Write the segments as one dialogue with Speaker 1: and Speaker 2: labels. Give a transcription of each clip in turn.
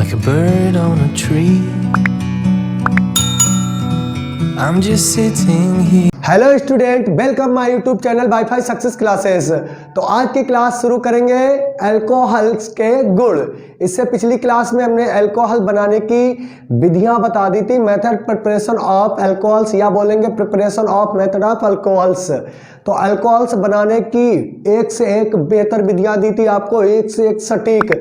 Speaker 1: like a bird on a tree. I'm just sitting here.
Speaker 2: Hello student, welcome my YouTube channel wifi success classes. तो आज की class शुरू करेंगे alcohols के गुण। इससे पिछली क्लास में हमने अल्कोहल बनाने की विधियां बता दी थी, मेथड प्रिपरेशन ऑफ अल्कोहल्स, या बोलेंगे preparation of method of alcohols. तो अल्कोहल्स बनाने की एक से एक बेहतर विधियां दी थी आपको, एक से एक सटीक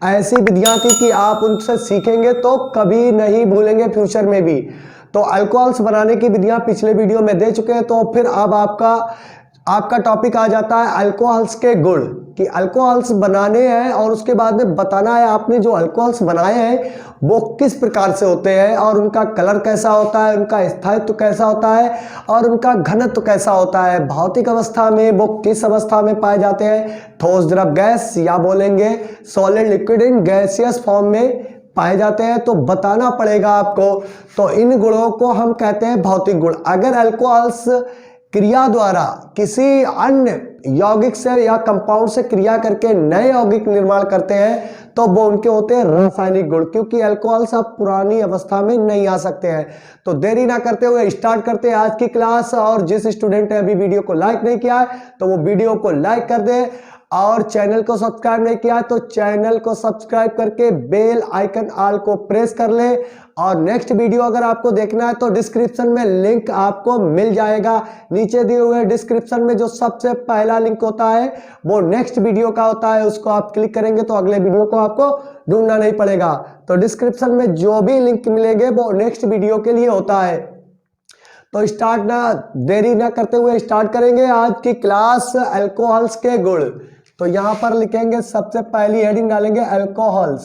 Speaker 2: ऐसी विधियां थी कि आप उनसे सीखेंगे तो कभी नहीं भूलेंगे फ्यूचर में भी। तो अल्कोहल्स बनाने की विधियां पिछले वीडियो में दे चुके हैं। तो फिर अब आपका टॉपिक आ जाता है अल्कोहल्स के गुण, कि अल्कोहल्स बनाने हैं और उसके बाद में बताना है आपने जो अल्कोहल्स बनाए हैं वो किस प्रकार से होते हैं और उनका कलर कैसा होता है, उनका स्थायित्व कैसा होता है और उनका घनत्व कैसा होता है, भौतिक अवस्था में वो किस अवस्था में पाए जाते हैं, ठोस द्रव गैस या बोलेंगे solid liquid in gaseous form में पाए जाते हैं। तो बताना पड़ेगा आपको। तो इन गुणों को हम कहते हैं भौतिक गुण। अगर अल्कोहल्स क्रिया द्वारा किसी अन्य यौगिक से या कंपाउंड से क्रिया करके नए यौगिक निर्माण करते हैं तो वो उनके होते हैं रासायनिक गुण, क्योंकि अल्कोहल्स अब पुरानी अवस्था में नहीं आ सकते हैं। तो देरी ना करते हुए स्टार्ट करते हैं आज की क्लास। और जिस स्टूडेंट ने अभी वीडियो को लाइक नहीं किया है तो वो वीडियो को लाइक कर दे, और चैनल को सब्सक्राइब नहीं किया तो चैनल को सब्सक्राइब करके बेल आइकन ऑल को प्रेस कर ले। और नेक्स्ट वीडियो अगर आपको देखना है तो डिस्क्रिप्शन में लिंक आपको मिल जाएगा। नीचे दिए हुए डिस्क्रिप्शन में जो सबसे पहला लिंक होता है वो नेक्स्ट वीडियो का होता है, उसको आप क्लिक करेंगे तो अगले वीडियो को आपको ढूंढना नहीं पड़ेगा। तो डिस्क्रिप्शन में जो भी लिंक मिलेंगे वो नेक्स्ट वीडियो के लिए होता है। तो स्टार्ट ना देरी ना करते हुए स्टार्ट करेंगे आज की क्लास अल्कोहल्स के गुण। तो यहां पर लिखेंगे, सबसे पहली हेडिंग डालेंगे अल्कोहल्स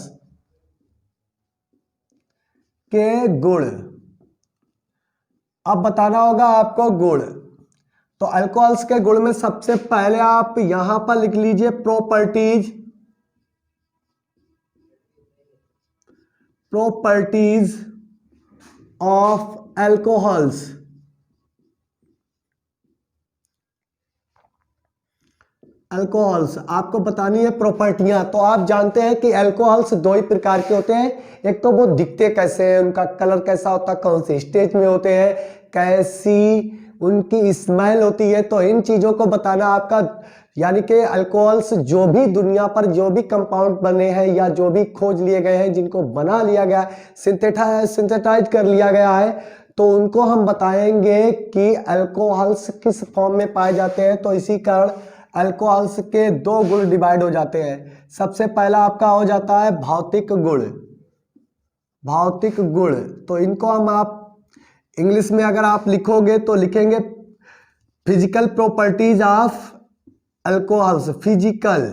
Speaker 2: के गुण। अब बताना होगा आपको गुण। तो अल्कोहल्स के गुण में सबसे पहले आप यहां पर लिख लीजिए प्रॉपर्टीज ऑफ अल्कोहल्स। अल्कोहल्स आपको बतानी है प्रॉपर्टियां। तो आप जानते हैं कि अल्कोहल्स दो ही प्रकार के होते हैं। एक तो वो दिखते कैसे हैं, उनका कलर कैसा होता है, कौन से स्टेज में होते हैं, कैसी उनकी स्मेल होती है। तो इन चीजों को बताना आपका, यानी कि अल्कोहल्स जो भी दुनिया पर जो भी कंपाउंड बने हैं या जो भी खोज लिए गए हैं, जिनको बना लिया गया, सिंथेटाइज कर लिया गया है, तो उनको हम बताएंगे कि अल्कोहल्स किस फॉर्म में पाए जाते हैं। तो इसी कारण अल्कोहल्स के दो गुण डिवाइड हो जाते हैं। सबसे पहला आपका हो जाता है भौतिक गुण। भौतिक गुण तो इनको हम आप इंग्लिश में अगर आप लिखोगे तो लिखेंगे physical properties of alcohols. Physical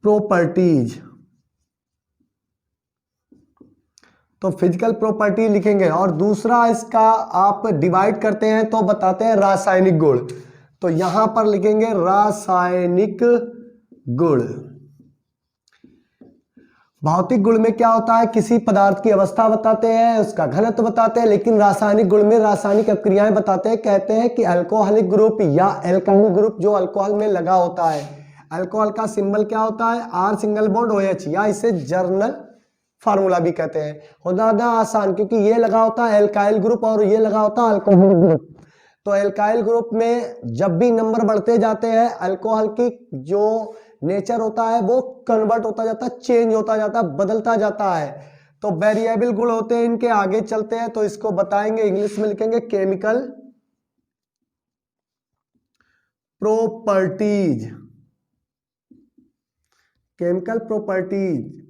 Speaker 2: properties, तो फिजिकल प्रॉपर्टी लिखेंगे। और दूसरा इसका आप डिवाइड करते हैं तो बताते हैं रासायनिक गुण। तो यहां पर लिखेंगे रासायनिक गुण। भौतिक गुण में क्या होता है, किसी पदार्थ की अवस्था बताते हैं, उसका घनत्व बताते हैं, लेकिन रासायनिक गुण में रासायनिक अभिक्रियाएं बताते हैं। कहते हैं कि अल्कोहलिक ग्रुप या एल्काइल ग्रुप जो अल्कोहल में लगा होता है, अल्कोहल का सिंबल क्या होता है, आर सिंगल बॉन्ड OH, या इसे जर्नल फार्मूला भी कहते हैं। हो ज्यादा आसान, क्योंकि ये लगा होता है एल्काइल ग्रुप और ये लगा होता है अल्कोहलिक ग्रुप। तो अल्काइल ग्रुप में जब भी नंबर बढ़ते जाते हैं, अल्कोहल की जो नेचर होता है वो कन्वर्ट होता जाता है, चेंज होता जाता है, बदलता जाता है। तो वेरिएबल गुण होते हैं इनके, आगे चलते हैं तो इसको बताएंगे। इंग्लिश में लिखेंगे केमिकल प्रॉपर्टीज। केमिकल प्रॉपर्टीज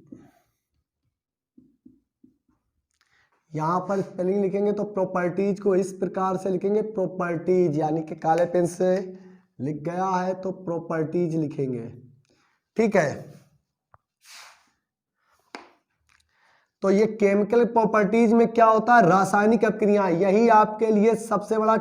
Speaker 2: यहां पर स्पेलिंग लिखेंगे तो प्रॉपर्टीज को इस प्रकार से लिखेंगे, प्रॉपर्टीज, यानी कि काले पेन से लिख गया है तो प्रॉपर्टीज लिखेंगे, ठीक है। तो ये केमिकल प्रॉपर्टीज में क्या होता है, रासायनिक अभिक्रियाएं। यही आपके लिए सबसे बड़ा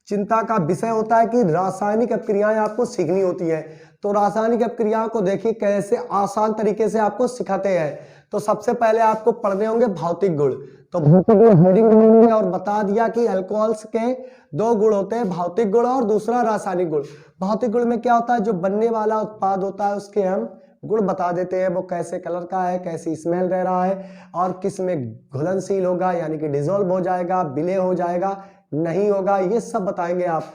Speaker 2: चिंता का विषय होता है कि रासायनिक अभिक्रियाएं आपको सीखनी होती है। तो रासायनिक अभिक्रियाओं को देखिए कैसे आसान तरीके से आपको सिखाते हैं। तो सबसे पहले आपको पढ़ने होंगे भौतिक गुण। तो भौतिक गुण हेडिंग में और बता दिया कि अल्कोहल्स के दो गुण होते हैं, भौतिक गुण और दूसरा रासायनिक गुण। भौतिक गुण में क्या होता है, जो बनने वाला उत्पाद होता है उसके हम गुण बता देते हैं वो कैसे कलर का है, कैसी स्मेल रह रहा है और किस में घुलनशील होगा यानी कि डिजोल्व हो जाएगा, विलय हो जाएगा, नहीं होगा, ये सब बताएंगे आप।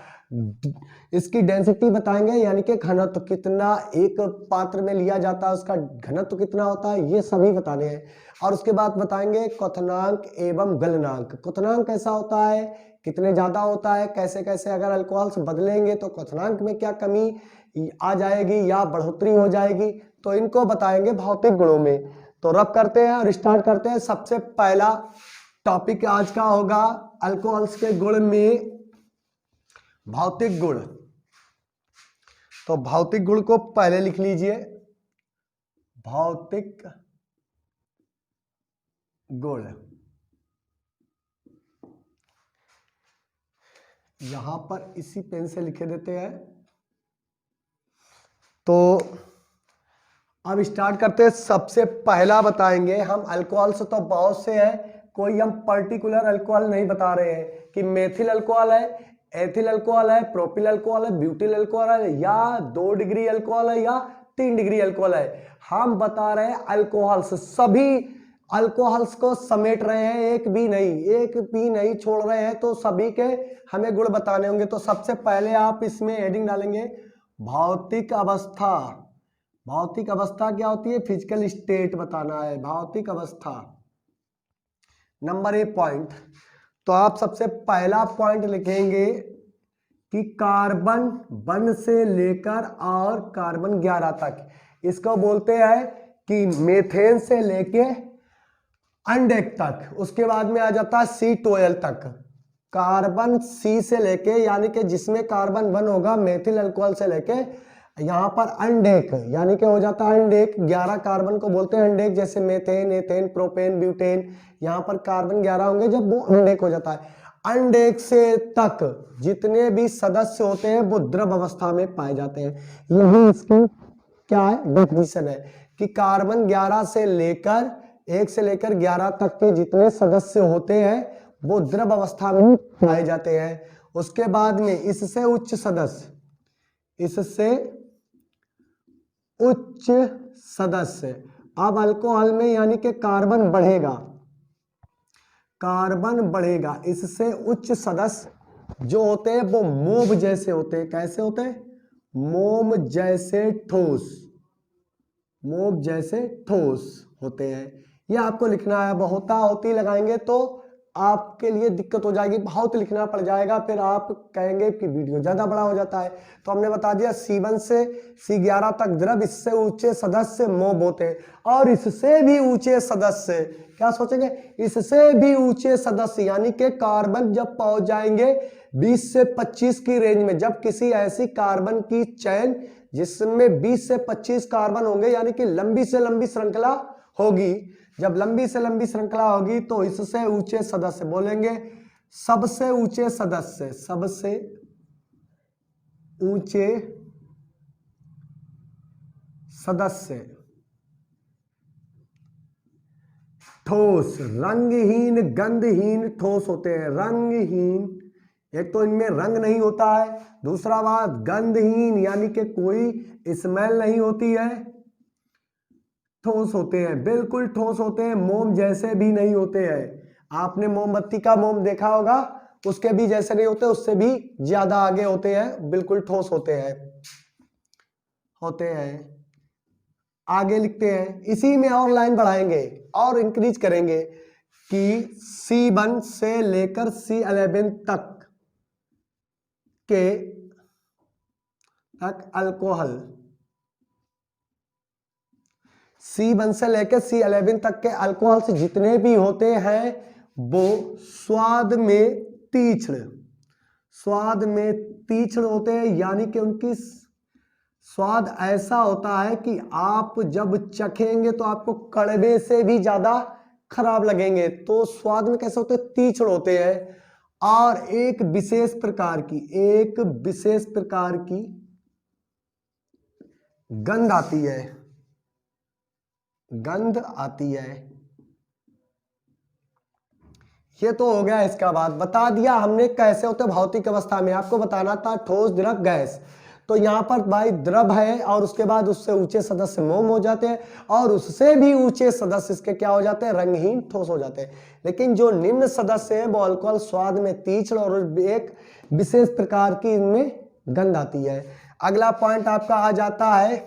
Speaker 2: इसकी डेंसिटी बताएंगे यानी कि घनत्व कितना एक पात्र में लिया जाता है, उसका घनत्व कितना होता है, ये सभी बताने हैं। और उसके बाद बताएंगे क्वथनांक एवं गलनांक। क्वथनांक कैसा होता है, कितने ज्यादा होता है, कैसे कैसे अगर अल्कोहल्स बदलेंगे तो क्वथनांक में क्या कमी आ जाएगी या बढ़ोतरी हो जाएगी, तो इनको बताएंगे भौतिक गुणों में। तो रब करते हैं और स्टार्ट करते हैं। सबसे पहला टॉपिक आज का होगा अल्कोहल्स के गुण में भौतिक गुण। तो भौतिक गुण को पहले लिख लीजिए, भौतिक गुण। यहां पर इसी पेन से लिखे देते हैं। तो अब स्टार्ट करते हैं। सबसे पहला बताएंगे हम अल्कोहल्स, तो बहुत से हैं, कोई हम पर्टिकुलर अल्कोहल नहीं बता रहे हैं कि मेथिल अल्कोहल है, एथिल अल्कोहल है, प्रोपिल अल्कोहल है, ब्यूटिल अल्कोहल है, या 2 डिग्री अल्कोहल है या 3 डिग्री अल्कोहल है। हम बता रहे हैं अल्कोहल्स, सभी अल्कोहल्स को समेट रहे हैं, एक भी नहीं छोड़ रहे हैं, तो सभी के हमें गुण बताने होंगे। तो सबसे पहले आप इसमें हेडिंग डालेंगे भौतिक अवस्था। भौतिक अवस्था क्या होती है, फिजिकल स्टेट बताना है, भौतिक अवस्था। नंबर 1 पॉइंट, तो आप सबसे पहला पॉइंट लिखेंगे कि कार्बन 1 से लेकर और कार्बन 11 तक, इसको बोलते हैं कि मेथेन से लेके अनडेक तक। उसके बाद में आ जाता है C12 तक, कार्बन C से लेके यानी कि जिसमें कार्बन 1 होगा मेथिल अल्कोहल से लेके यहाँ पर अनडेक यानी कि हो जाता है अनडेक। 11 कार्बन को बोलते हैं अनडेक, जैसे मेथेन, एथेन, प्रोपेन, ब्यूटेन, यहाँ पर कार्बन 11 होंगे जब वो अनडेक हो जाता है। अनडेक से तक जितने भी सदस्य होते हैं वो द्रव अवस्था में पाए जाते हैं। यही इसकी क्या है, डेफिनेशन है कि कार्बन 11 से लेकर 1 से लेकर 11 तक के जितने सदस्य होते हैं वो द्रव अवस्था में पाए जाते हैं। उसके बाद में इससे उच्च सदस्य, इससे उच्च सदस्य, अब अल्कोहल में यानी कि कार्बन बढ़ेगा, कार्बन बढ़ेगा। इससे उच्च सदस्य जो होते हैं वो मोम जैसे होते हैं। कैसे होते हैं, मोम जैसे ठोस, मोम जैसे ठोस होते हैं। ये आपको लिखना है, होता होती लगाएंगे तो आपके लिए दिक्कत हो जाएगी, बहुत लिखना पड़ जाएगा, फिर आप कहेंगे कि वीडियो ज्यादा बड़ा हो जाता है। तो हमने बता दिया C1 से C11 तक द्रव, इससे ऊंचे सदस्य मोब होते हैं। और इससे भी ऊंचे सदस्य, क्या सोचेंगे, इससे भी ऊंचे सदस्य यानी कि कार्बन जब पहुंच जाएंगे 20 से 25 की रेंज में, जब किसी ऐसी कार्बन की चैन जिसमें 20 से 25 कार्बन होंगे यानी कि लंबी से लंबी श्रृंखला होगी, जब लंबी से लंबी श्रृंखला होगी तो इससे ऊंचे सदस्य बोलेंगे सबसे ऊंचे सदस्य, सबसे ऊंचे सदस्य। ठोस, रंगहीन गंधहीन ठोस होते हैं, रंगहीन, एक तो इनमें रंग नहीं होता है, दूसरा बात गंधहीन यानी कि कोई स्मेल नहीं होती है, ठोस होते हैं, बिल्कुल ठोस होते हैं, मोम जैसे भी नहीं होते हैं। आपने मोमबत्ती का मोम देखा होगा, उसके भी जैसे नहीं होते, उससे भी ज्यादा आगे होते हैं, बिल्कुल ठोस होते हैं। आगे लिखते हैं, इसी में और लाइन बढ़ाएंगे और इंक्रीज करेंगे कि C1 से लेकर C11 तक अल्कोहल, C1 से लेकर C11 तक के अल्कोहल से जितने भी होते हैं वो स्वाद में तीक्ष्ण होते हैं, यानी कि उनकी स्वाद ऐसा होता है कि आप जब चखेंगे तो आपको कड़वे से भी ज्यादा खराब लगेंगे। तो स्वाद में कैसे होते हैं, तीक्ष्ण होते हैं। और एक विशेष प्रकार की गंध आती है, ये तो हो गया। इसका बाद बता दिया हमने कैसे होते भौतिक अवस्था में, आपको बताना था ठोस, द्रव, गैस। तो यहाँ पर भाई द्रव है और उसके बाद उससे ऊंचे सदस्य मोम हो जाते हैं और उससे भी ऊंचे सदस्य इसके क्या हो जाते हैं, रंगहीन ठोस हो जाते हैं। लेकिन जो निम्न सदस्य है वो अल्कोहल स्वाद में तीक्ष्ण और एक विशेष प्रकार की इनमें गंध आती है। अगला पॉइंट आपका आ जाता है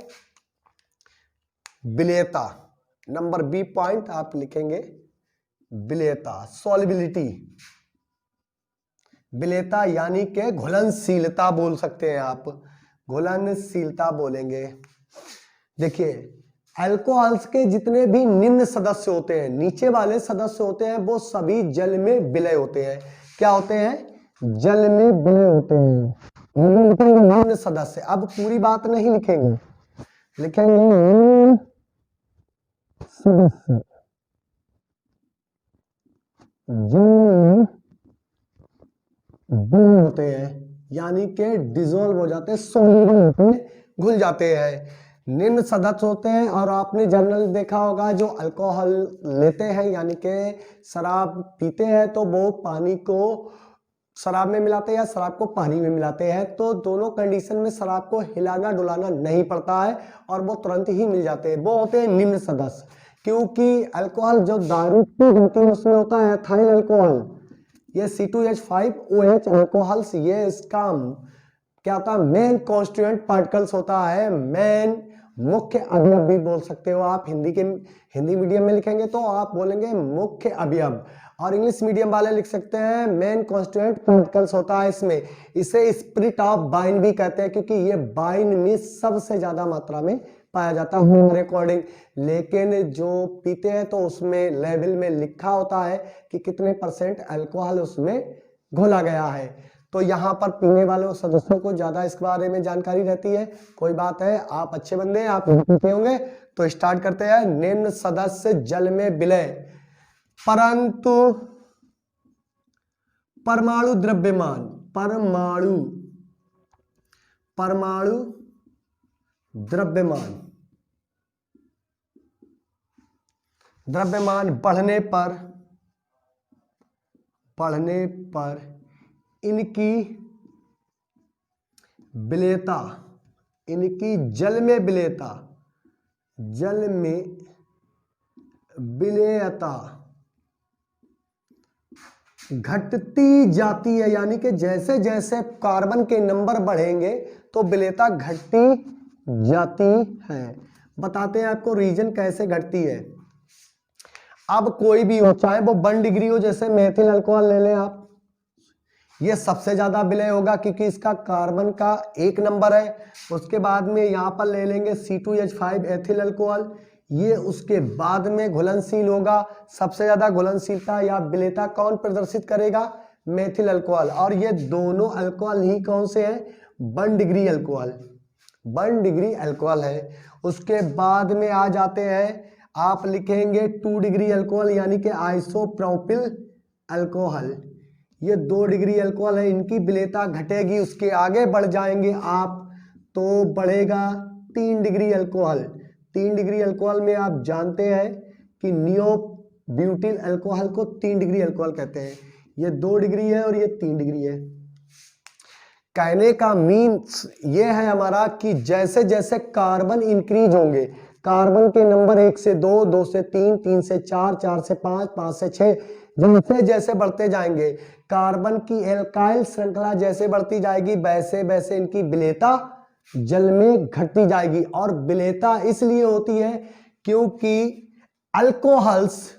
Speaker 2: विलेयता। नंबर बी पॉइंट आप लिखेंगे विलेयता, सॉल्युबिलिटी। विलेयता यानी कि घुलनशीलता बोल सकते हैं आप, घुलनशीलता बोलेंगे। देखिए अल्कोहल्स के जितने भी निम्न सदस्य होते हैं, नीचे वाले सदस्य होते हैं, वो सभी जल में विलय होते हैं। क्या होते हैं, जल में विलय होते हैं निम्न सदस्य। अब पूरी बात नहीं लिखेंगे, लिखेंगे निम्न सदस्य जल में विलय होते हैं, यानी कि डिजोल्व हो जाते हैं, सोल्यूबल होते हैं, घुल जाते हैं। निम्न सदस्य होते हैं। और आपने जनरल देखा होगा जो अल्कोहल लेते हैं यानी कि शराब पीते हैं तो वो पानी को शराब में मिलाते हैं या शराब को पानी में मिलाते हैं, तो दोनों कंडीशन में शराब को हिलाना डुलाना नहीं पड़ता है और वो तुरंत ही मिल जाते हैं। वो होते हैं निम्न सदस्य। क्योंकि अल्कोहल जो दारू होती है उसमें होता है एथाइल अल्कोहल, ये C2H5OH अल्कोहल्स, ये इसका क्या होता है, मेन कॉन्स्टिट्यूएंट पार्टिकल्स होता है, मेन मुख्य अवयव भी बोल सकते हो आप। हिंदी मीडियम में लिखेंगे तो आप बोलेंगे मुख्य अवयव, और इंग्लिश मीडियम वाले लिख सकते हैं मेन कॉन्स्टिट्यूएंट पार्टिकल्स होता है इसमें। इसे स्पिरिट ऑफ बाइन भी कहते हैं क्योंकि ये बाइन में सबसे ज्यादा मात्रा में पाया जाता है हमारे अकॉर्डिंग। लेकिन जो पीते हैं तो उसमें लेवल में लिखा होता है कि कितने % अल्कोहल उसमें घोला गया है। तो यहाँ पर पीने वाले सदस्यों को ज्यादा इस बारे में जानकारी रहती है। कोई बात है, आप अच्छे बंदे हैं, आप पीते होंगे। तो स्टार्ट करते हैं। निम्न सदस्य जल में विलय परंतु परमाणु द्रव्यमान, परमाणु द्रव्यमान बढ़ने पर इनकी विलेयता, इनकी जल में विलेयता घटती जाती है। यानी कि जैसे जैसे कार्बन के नंबर बढ़ेंगे तो विलेयता घटती जाती है। बताते हैं आपको रीजन कैसे घटती है। अब कोई भी हो, चाहे वो 1 डिग्री हो, जैसे मेथिल अल्कोहल ले लें आप, ये सबसे ज्यादा विलय होगा क्योंकि इसका कार्बन का 1 नंबर है। उसके बाद में यहां पर ले लेंगे C2H5 एथिल अल्कोहल, ये उसके बाद में घुलनशील होगा। सबसे ज्यादा घुलनशीलता या विलेयता कौन प्रदर्शित करेगा, मेथिल अल्कोहल। और ये दोनों अल्कोहल ही कौन से हैं, 1 डिग्री अल्कोहल, 1 डिग्री अल्कोहल है। उसके बाद में आ जाते हैं, आप लिखेंगे 2 डिग्री अल्कोहल यानी कि आइसोप्रोपिल अल्कोहल, ये 2 डिग्री अल्कोहल है, इनकी विलेयता घटेगी। उसके आगे बढ़ जाएंगे आप तो बढ़ेगा 3 डिग्री अल्कोहल। 3 डिग्री अल्कोहल में आप जानते हैं कि नियो ब्यूटिल अल्कोहल को 3 डिग्री अल्कोहल कहते हैं। ये 2 डिग्री है और ये 3 डिग्री है। कहने का मीन्स ये है हमारा कि जैसे जैसे कार्बन इंक्रीज होंगे, कार्बन के नंबर 1 से 2, 2 से 3, 3 से 4, 4 से 5, 5 से 6, जैसे जैसे बढ़ते जाएंगे, कार्बन की एल्काइल श्रृंखला जैसे बढ़ती जाएगी, वैसे वैसे इनकी विलेयता जल में घटती जाएगी। और विलेयता इसलिए होती है क्योंकि अल्कोहल्स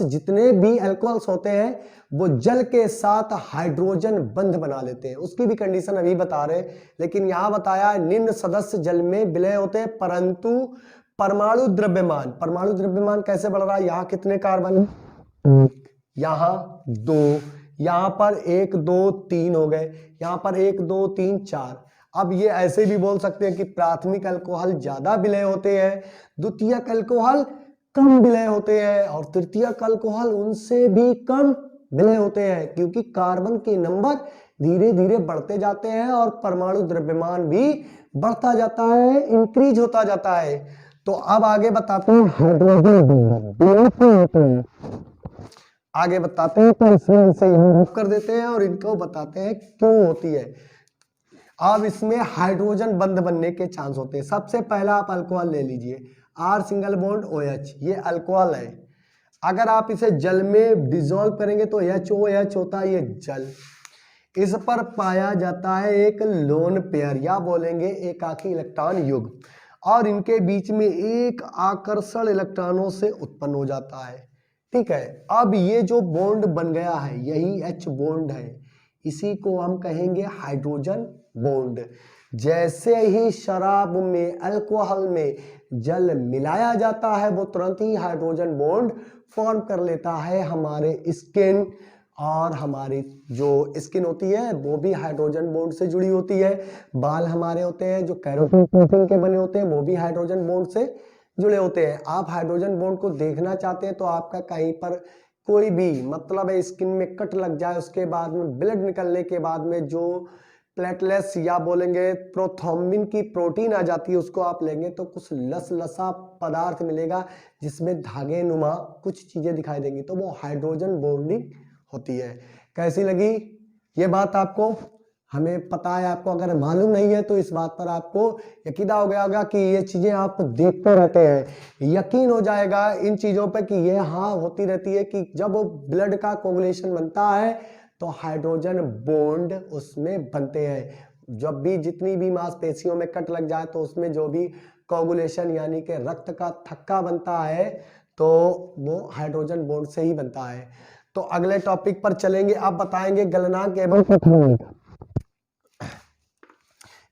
Speaker 2: जितने भी अल्कोहल्स होते हैं वो जल के साथ हाइड्रोजन बंध बना लेते हैं। उसकी भी कंडीशन अभी बता रहे, लेकिन यहां बताया निम्न सदस्य जल में विलय होते हैं परंतु परमाणु द्रव्यमान कैसे बढ़ रहा है। यहाँ कितने कार्बन, यहाँ 2, यहाँ पर 1 2 3 हो गए, यहाँ पर 1 2 3 4। अब ये ऐसे भी बोल सकते हैं कि प्राथमिक अल्कोहल ज्यादा विलय होते हैं, द्वितीयक अल्कोहल कम विलय होते हैं और तृतीयक अल्कोहल उनसे भी कम विलय होते हैं, क्योंकि कार्बन के नंबर धीरे धीरे बढ़ते जाते हैं और परमाणु द्रव्यमान भी बढ़ता जाता है, इंक्रीज होता जाता है। तो अब आगे बताते हैं हाइड्रोजन, आगे बताते हैं तो इसमें इसे यहाँ कर देते हैं और इनको बताते हैं क्यों होती है। अब इसमें हाइड्रोजन बंध बनने के चांस होते हैं। सबसे पहला आप अल्कोहल ले लीजिए, R सिंगल बॉन्ड OH, ये अल्कोहल है। अगर आप इसे जल में डिसॉल्व करेंगे तो HOH होता है, ये जल। इस पर पाया जाता है एक लोन पेयर या बोलेंगे एकाकी इलेक्ट्रॉन युग्म, और इनके बीच में एक आकर्षण इलेक्ट्रॉनों से उत्पन्न हो जाता है। ठीक है, अब ये जो बॉन्ड बन गया है यही H बॉन्ड है, इसी को हम कहेंगे हाइड्रोजन बॉन्ड। जैसे ही शराब में, अल्कोहल में जल मिलाया जाता है वो तुरंत ही हाइड्रोजन बॉन्ड फॉर्म कर लेता है। हमारे स्किन और हमारी जो स्किन होती है वो भी हाइड्रोजन बॉन्ड से जुड़ी होती है। बाल हमारे होते हैं जो कैरोटीन प्रोटीन के बने होते हैं वो भी हाइड्रोजन बॉन्ड से जुड़े होते हैं। आप हाइड्रोजन बॉन्ड को देखना चाहते हैं तो आपका कहीं पर कोई भी मतलब है स्किन में कट लग जाए, उसके बाद में ब्लड निकलने के बाद में जो प्लेटलेट्स या बोलेंगे प्रोथ्रोम्बिन की प्रोटीन आ जाती है, उसको आप लेंगे तो कुछ लसा पदार्थ मिलेगा जिसमें धागे नुमा कुछ चीजें दिखाई देंगी, तो वो हाइड्रोजन बॉन्डिंग होती है। कैसी लगी ये बात आपको? हमें पता है, आपको अगर मालूम नहीं है तो इस बात पर आपको यकीन हो गया होगा कि ये चीजें आप देखते रहते हैं, यकीन हो जाएगा इन चीजों पे कि ये हाँ होती रहती है कि जब ब्लड का कोगुलेशन बनता है तो हाइड्रोजन बॉन्ड उसमें बनते हैं। जब भी जितनी भी मांसपेशियों में कट लग जाए तो उसमें जो भी कोगुलेशन यानी कि रक्त का थक्का बनता है तो वो हाइड्रोजन बॉन्ड से ही बनता है। तो अगले टॉपिक पर चलेंगे, अब बताएंगे गलनांक एवं क्वथनांक।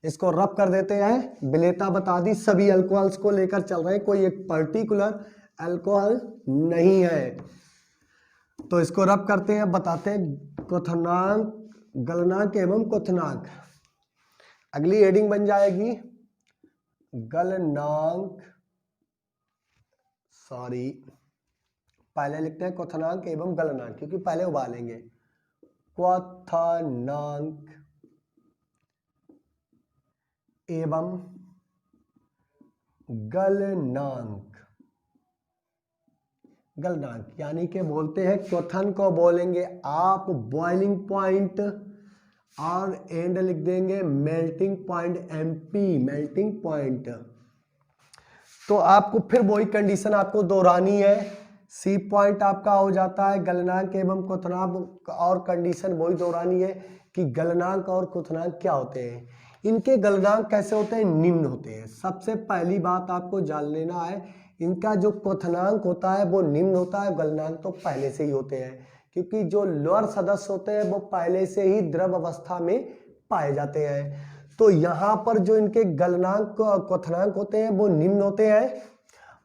Speaker 2: इसको रब कर देते हैं, विलेयता बता दी, सभी अल्कोहल्स को लेकर चल रहे हैं, कोई एक पर्टिकुलर अल्कोहल नहीं है। तो इसको रब करते हैं, बताते हैं क्वथनांक, गलनांक एवं क्वथनांक। अगली हेडिंग बन जाएगी गलनांक, सॉरी पहले लिखते हैं क्वथनांक एवं गलनांक क्योंकि पहले उबालेंगे। क्वथनांक एवं गलनांक। गलनांक यानी कि बोलते हैं क्वथन को बोलेंगे आप बॉइलिंग पॉइंट और एंड लिख देंगे melting point, MP melting point. तो आपको फिर वही कंडीशन आपको दोहरानी है, C पॉइंट आपका हो जाता है गलनांक एवं क्वथनांक, और कंडीशन वही दोहरानी है कि गलनांक और क्वथनांक क्या होते हैं। इनके गलनांक कैसे होते हैं? निम्न होते हैं। सबसे पहली बात आपको जान लेना है, इनका जो क्वथनांक होता है वो निम्न होता है, गलनांक तो पहले से ही होते हैं क्योंकि जो लोअर सदस्य होते हैं वो पहले से ही द्रव अवस्था में पाए जाते हैं। तो यहाँ पर जो इनके गलनांक क्वथनांक होते हैं वो निम्न होते हैं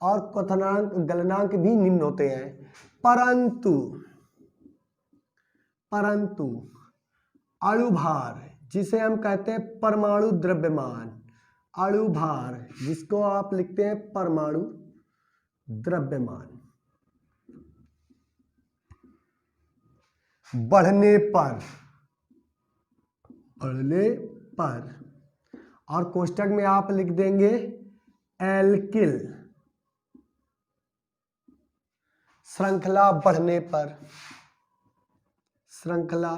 Speaker 2: और क्वथनांक गलनांक भी निम्न होते हैं, परंतु अणुभार जिसे हम कहते हैं परमाणु द्रव्यमान, अणुभार जिसको आप लिखते हैं परमाणु द्रव्यमान, बढ़ने पर और कोष्टक में आप लिख देंगे एल्किल, श्रृंखला बढ़ने पर, श्रृंखला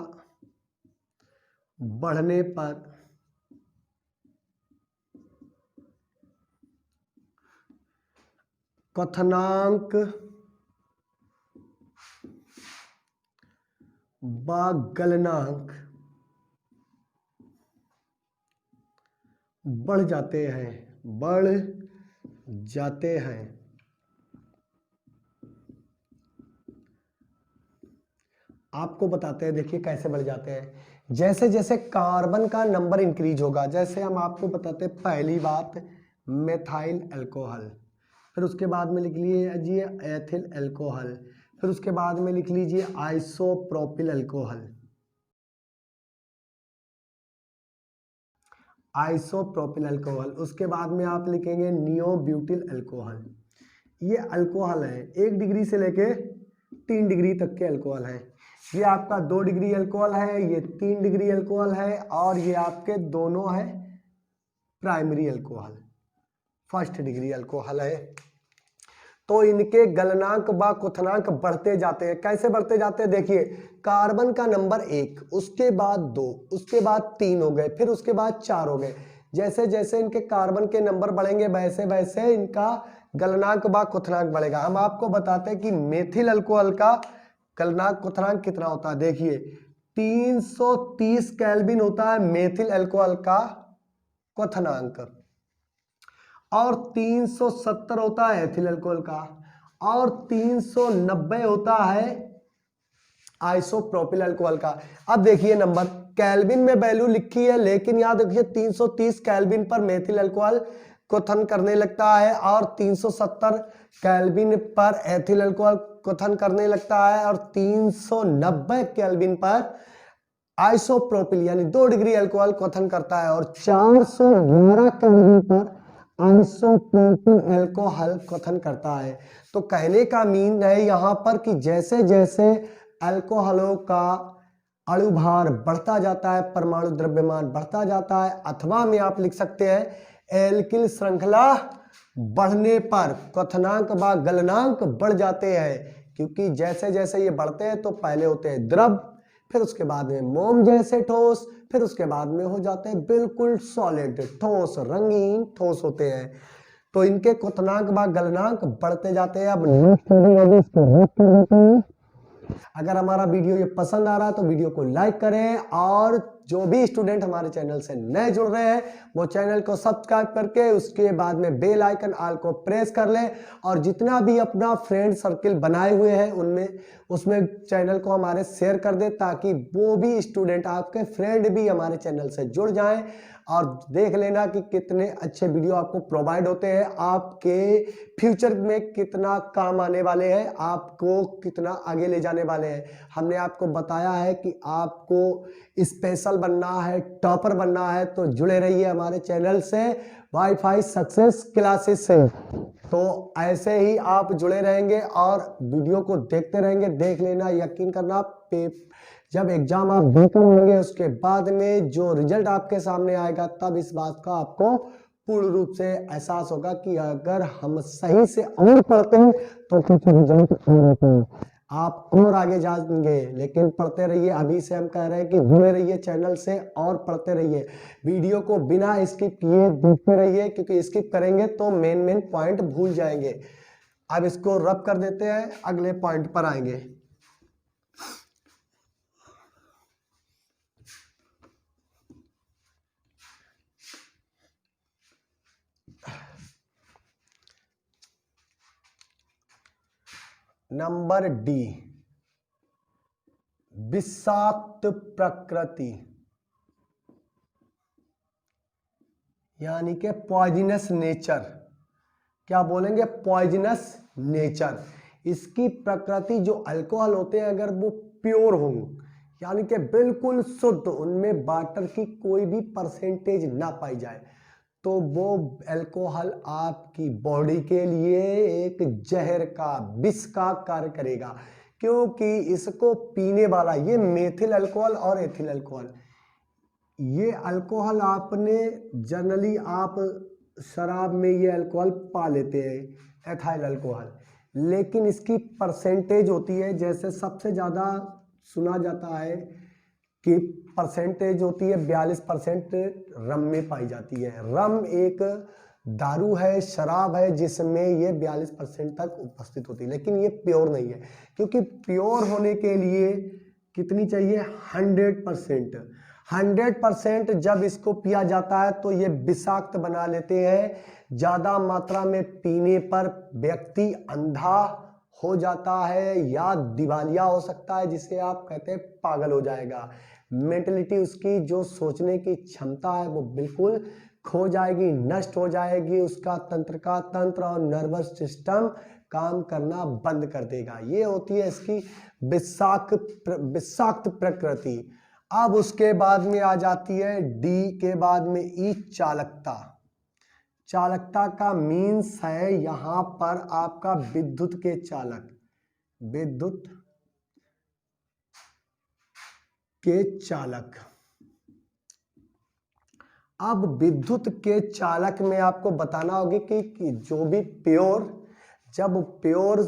Speaker 2: बढ़ने पर क्वथनांक व गलनांक बढ़ जाते हैं। आपको बताते हैं, देखिए कैसे बढ़ जाते हैं। जैसे जैसे कार्बन का नंबर इंक्रीज होगा, जैसे हम आपको बताते हैं पहली बात मेथाइल अल्कोहल, फिर उसके बाद में लिख लीजिए एथिल अल्कोहल, फिर उसके बाद में लिख लीजिए आइसोप्रोपिल अल्कोहल, उसके बाद में आप लिखेंगे नियोब्यूटिल अल्कोहल। ये अल्कोहल है 1 डिग्री से लेके 3 डिग्री तक के अल्कोहल है। ये आपका 2 डिग्री अल्कोहल है, ये 3 डिग्री अल्कोहल है, और ये आपके दोनों है primary alcohol, 1st degree alcohol है। तो इनके गलनांक व क्वथनांक बढ़ते जाते हैं। कैसे बढ़ते जाते हैं? देखिए, कार्बन का नंबर 1, उसके बाद 2, उसके बाद 3 हो गए, फिर उसके बाद 4 हो गए। जैसे जैसे इनके कार्बन के नंबर बढ़ेंगे वैसे वैसे इनका गलनांक व क्वथनांक बढ़ेगा। हम आपको बताते हैं कि मेथिल अल्कोहल का गलनांक क्वथनांक कितना होता है। देखिए, 330 केल्विन होता है मेथिल अल्कोहल का क्वथनांक, और 370 होता है एथिल अल्कोहल का, और 390 होता है आइसोप्रोपिल अल्कोहल का। अब देखिए नंबर, केल्विन में वैल्यू लिखी है, लेकिन याद रखिए 330 केल्विन पर मेथिल अल्कोहल क्वथन करने लगता है, और 370 केल्विन पर एथिल अल्कोहल क्वथन करने लगता है, और 390 केल्विन पर आइसोप्रोपिल यानी 2 डिग्री अल्कोहल क्वथन करता है, और 411 केल्विन पर आइसोप्रोपिल अल्कोहल क्वथन करता है। तो कहने का मीन है यहाँ पर कि जैसे जैसे अल्कोहलों का अणुभार बढ़ता जाता है, परमाणु द्रव्यमान बढ़ता जाता है, अथवा में आप लिख सकते हैं एल्किल श्रृंखला बढ़ने पर क्वथनांक व गलनांक बढ़ जाते हैं। क्योंकि जैसे जैसे ये बढ़ते हैं तो पहले होते हैं द्रव, फिर उसके बाद में मोम जैसे ठोस, फिर उसके बाद में हो जाते हैं बिल्कुल सॉलिड ठोस, रंगीन ठोस होते हैं। तो इनके क्वथनांक व गलनांक बढ़ते जाते हैं। अब नेक्स्ट वीडियो इसको रद्द कर देते हैं। अगर हमारा वीडियो ये पसंद आ रहा है तो वीडियो को लाइक करें, और जो भी स्टूडेंट हमारे चैनल से नए जुड़ रहे हैं वो चैनल को सब्सक्राइब करके उसके बाद में बेल आइकन ऑल को प्रेस कर लें, और जितना भी अपना फ्रेंड सर्किल बनाए हुए हैं उनमें उसमें चैनल को हमारे शेयर कर दें, ताकि वो भी स्टूडेंट, आपके फ्रेंड भी हमारे चैनल से जुड़ जाएं। और देख लेना कि कितने अच्छे वीडियो आपको प्रोवाइड होते हैं, आपके फ्यूचर में कितना काम आने वाले हैं, आपको कितना आगे ले जाने वाले हैं। हमने आपको बताया है कि आपको स्पेशल बनना है, टॉपर बनना है, तो जुड़े रहिए हमारे चैनल से, वाईफाई सक्सेस क्लासेस से। तो ऐसे ही आप जुड़े रहेंगे और वीडियो को देखते रहेंगे। देख लेना, यकीन करना, जब एग्जाम आप देकर होंगे उसके बाद में जो रिजल्ट आपके सामने आएगा तब इस बात का आपको पूर्ण रूप से एहसास होगा कि अगर हम सही से और पढ़ते हैं तो कुछ रिजल्ट और होते हैं, आप और आगे जाएंगे। लेकिन पढ़ते रहिए, अभी से हम कह रहे हैं कि जुड़े रहिए चैनल से और पढ़ते रहिए, वीडियो को बिना स्किप किए देखते रहिए, क्योंकि स्किप करेंगे तो मेन पॉइंट भूल जाएंगे। अब इसको रब कर देते हैं, अगले पॉइंट पर आएंगे। नंबर डी, विषाक्त प्रकृति, यानी कि पॉइजनस नेचर। क्या बोलेंगे? Poisonous nature. इसकी प्रकृति, जो अल्कोहल होते हैं अगर वो प्योर हों, यानी कि बिल्कुल शुद्ध, उनमें वाटर की कोई भी परसेंटेज ना पाई जाए, तो वो अल्कोहल आपकी बॉडी के लिए एक जहर का, विष का कार्य करेगा। क्योंकि इसको पीने वाला, ये मेथिल अल्कोहल और एथिल अल्कोहल, ये अल्कोहल आपने जनरली आप शराब में ये अल्कोहल पा लेते हैं, एथाइल अल्कोहल, लेकिन इसकी परसेंटेज होती है, जैसे सबसे ज़्यादा सुना जाता है कि परसेंटेज होती है 42% रम में पाई जाती है। रम एक दारू है, शराब है, जिसमें ये 42% तक उपस्थित होती है, लेकिन ये प्योर नहीं है। क्योंकि प्योर होने के लिए कितनी चाहिए? 100%। 100% जब इसको पिया जाता है तो ये विषाक्त बना लेते हैं। ज़्यादा मात्रा में पीने पर व्यक्ति अंधा हो जाता है या दिवालिया हो सकता है, जिसे आप कहते हैं पागल हो जाएगा। मेंटलिटी, उसकी जो सोचने की क्षमता है वो बिल्कुल खो जाएगी, नष्ट हो जाएगी। उसका तंत्र का तंत्र और नर्वस सिस्टम काम करना बंद कर देगा। ये होती है इसकी विषाक्त प्रकृति। अब उसके बाद में आ जाती है डी के बाद में ई, चालकता। चालकता का मीन्स है यहां पर आपका विद्युत के चालक, विद्युत के चालक। अब विद्युत के चालक में आपको बताना होगा कि जो भी प्योर जब प्योर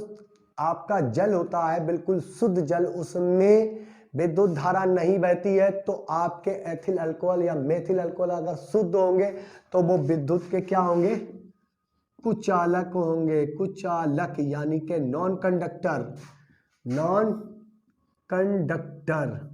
Speaker 2: आपका जल होता है, बिल्कुल शुद्ध जल, उसमें विद्युत धारा नहीं बहती है, तो आपके एथिल अल्कोहल या मेथिल अल्कोहल अगर शुद्ध होंगे तो वो विद्युत के क्या होंगे, कुचालक होंगे। कुचालक यानी कि non conductor, non conductor,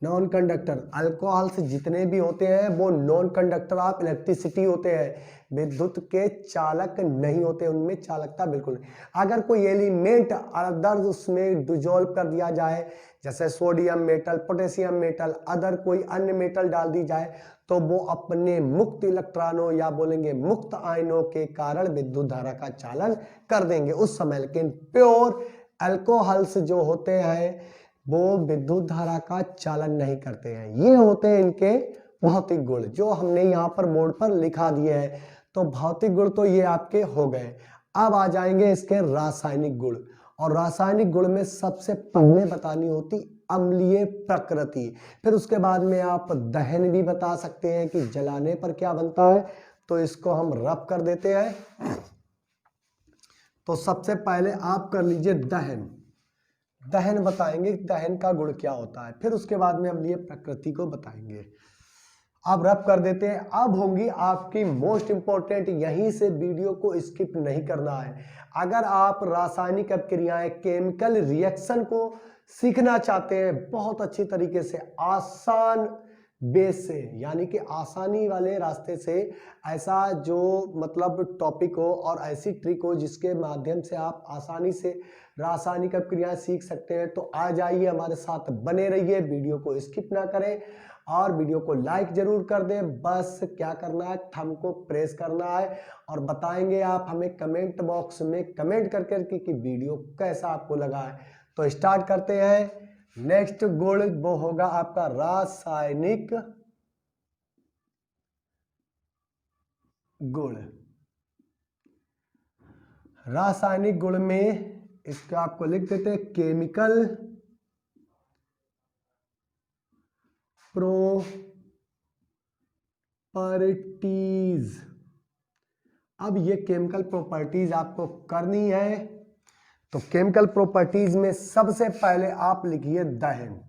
Speaker 2: non conductor. Alcohol से जितने भी होते हैं वो नॉन कंडक्टर ऑफ इलेक्ट्रिसिटी होते हैं, विद्युत के चालक नहीं होते, उनमें चालकता बिल्कुल नहीं। अगर कोई एलिमेंट अदर उसमें डिजोल्व कर दिया जाए, जैसे sodium metal, potassium metal, other कोई अन्य मेटल डाल दी जाए, तो वो अपने मुक्त इलेक्ट्रॉनों या बोलेंगे मुक्त आयनों के कारण विद्युत धारा का चालन कर देंगे उस समय। लेकिन प्योर अल्कोहल्स जो होते हैं वो विद्युत धारा का चालन नहीं करते हैं। ये होते हैं इनके भौतिक गुण, जो हमने यहाँ पर बोर्ड पर लिखा दिए हैं। तो भौतिक गुण तो ये आपके हो गए। अब आ जाएंगे इसके रासायनिक गुण, और रासायनिक गुण में सबसे पहले बतानी होती अम्लीय प्रकृति। फिर उसके बाद में आप दहन भी बता सकते हैं कि जलाने पर क्या बनता है, तो इसको हम रब कर देते हैं। तो सबसे पहले आप कर लीजिए दहन। दहन बताएंगे दहन का गुण क्या होता है, फिर उसके बाद में अम्लीय प्रकृति को बताएंगे। अब रब कर देते हैं। अब होंगी आपकी मोस्ट इंपॉर्टेंट, यहीं से वीडियो को स्किप नहीं करना है। अगर आप रासायनिक अभिक्रियाएं, केमिकल रिएक्शन को सीखना चाहते हैं बहुत अच्छी तरीके से, आसान बेस से, यानी कि आसानी वाले रास्ते से, ऐसा जो मतलब टॉपिक हो और ऐसी ट्रिक हो जिसके माध्यम से आप आसानी से रासायनिक अभिक्रियाएं सीख सकते हैं, तो आ जाइए हमारे साथ, बने रहिए, वीडियो को स्किप ना करें और वीडियो को लाइक जरूर कर दें। बस क्या करना है, थंब को प्रेस करना है और बताएंगे आप हमें कमेंट बॉक्स में कमेंट करके कि वीडियो कैसा आपको लगा है। तो स्टार्ट करते हैं। नेक्स्ट गुण वो होगा आपका रासायनिक गुण। रासायनिक गुण में इसका आपको लिख देते हैं केमिकल प्रॉपर्टीज। अब ये केमिकल प्रॉपर्टीज आपको करनी है, तो केमिकल प्रॉपर्टीज में सबसे पहले आप लिखिए दहन।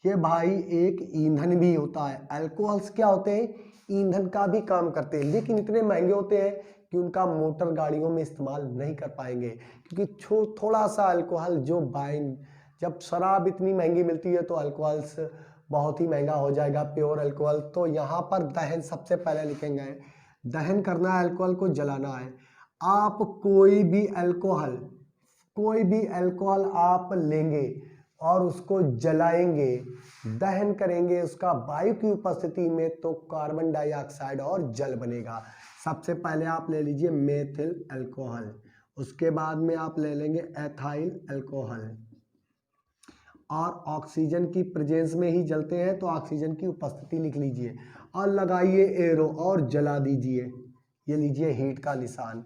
Speaker 2: ये भाई एक ईंधन भी होता है। अल्कोहल्स क्या होते हैं, ईंधन का भी काम करते हैं, लेकिन इतने महंगे होते हैं कि उनका मोटर गाड़ियों में इस्तेमाल नहीं कर पाएंगे, क्योंकि थोड़ा सा अल्कोहल जो बाइंड, जब शराब इतनी महंगी मिलती है तो अल्कोहल्स बहुत ही महंगा हो जाएगा, प्योर अल्कोहल। तो यहाँ पर दहन सबसे पहले लिखेंगे। दहन करना है, अल्कोहल को जलाना है। आप कोई भी अल्कोहल आप लेंगे और उसको जलाएंगे, दहन करेंगे उसका वायु की उपस्थिति में, तो कार्बन डाइऑक्साइड और जल बनेगा। सबसे पहले आप ले लीजिए मेथिल अल्कोहल, उसके बाद में आप ले लेंगे एथाइल अल्कोहल, और ऑक्सीजन की प्रेजेंस में ही जलते हैं तो ऑक्सीजन की उपस्थिति लिख लीजिए और लगाइए एरो और जला दीजिए। ये लीजिए हीट का निशान।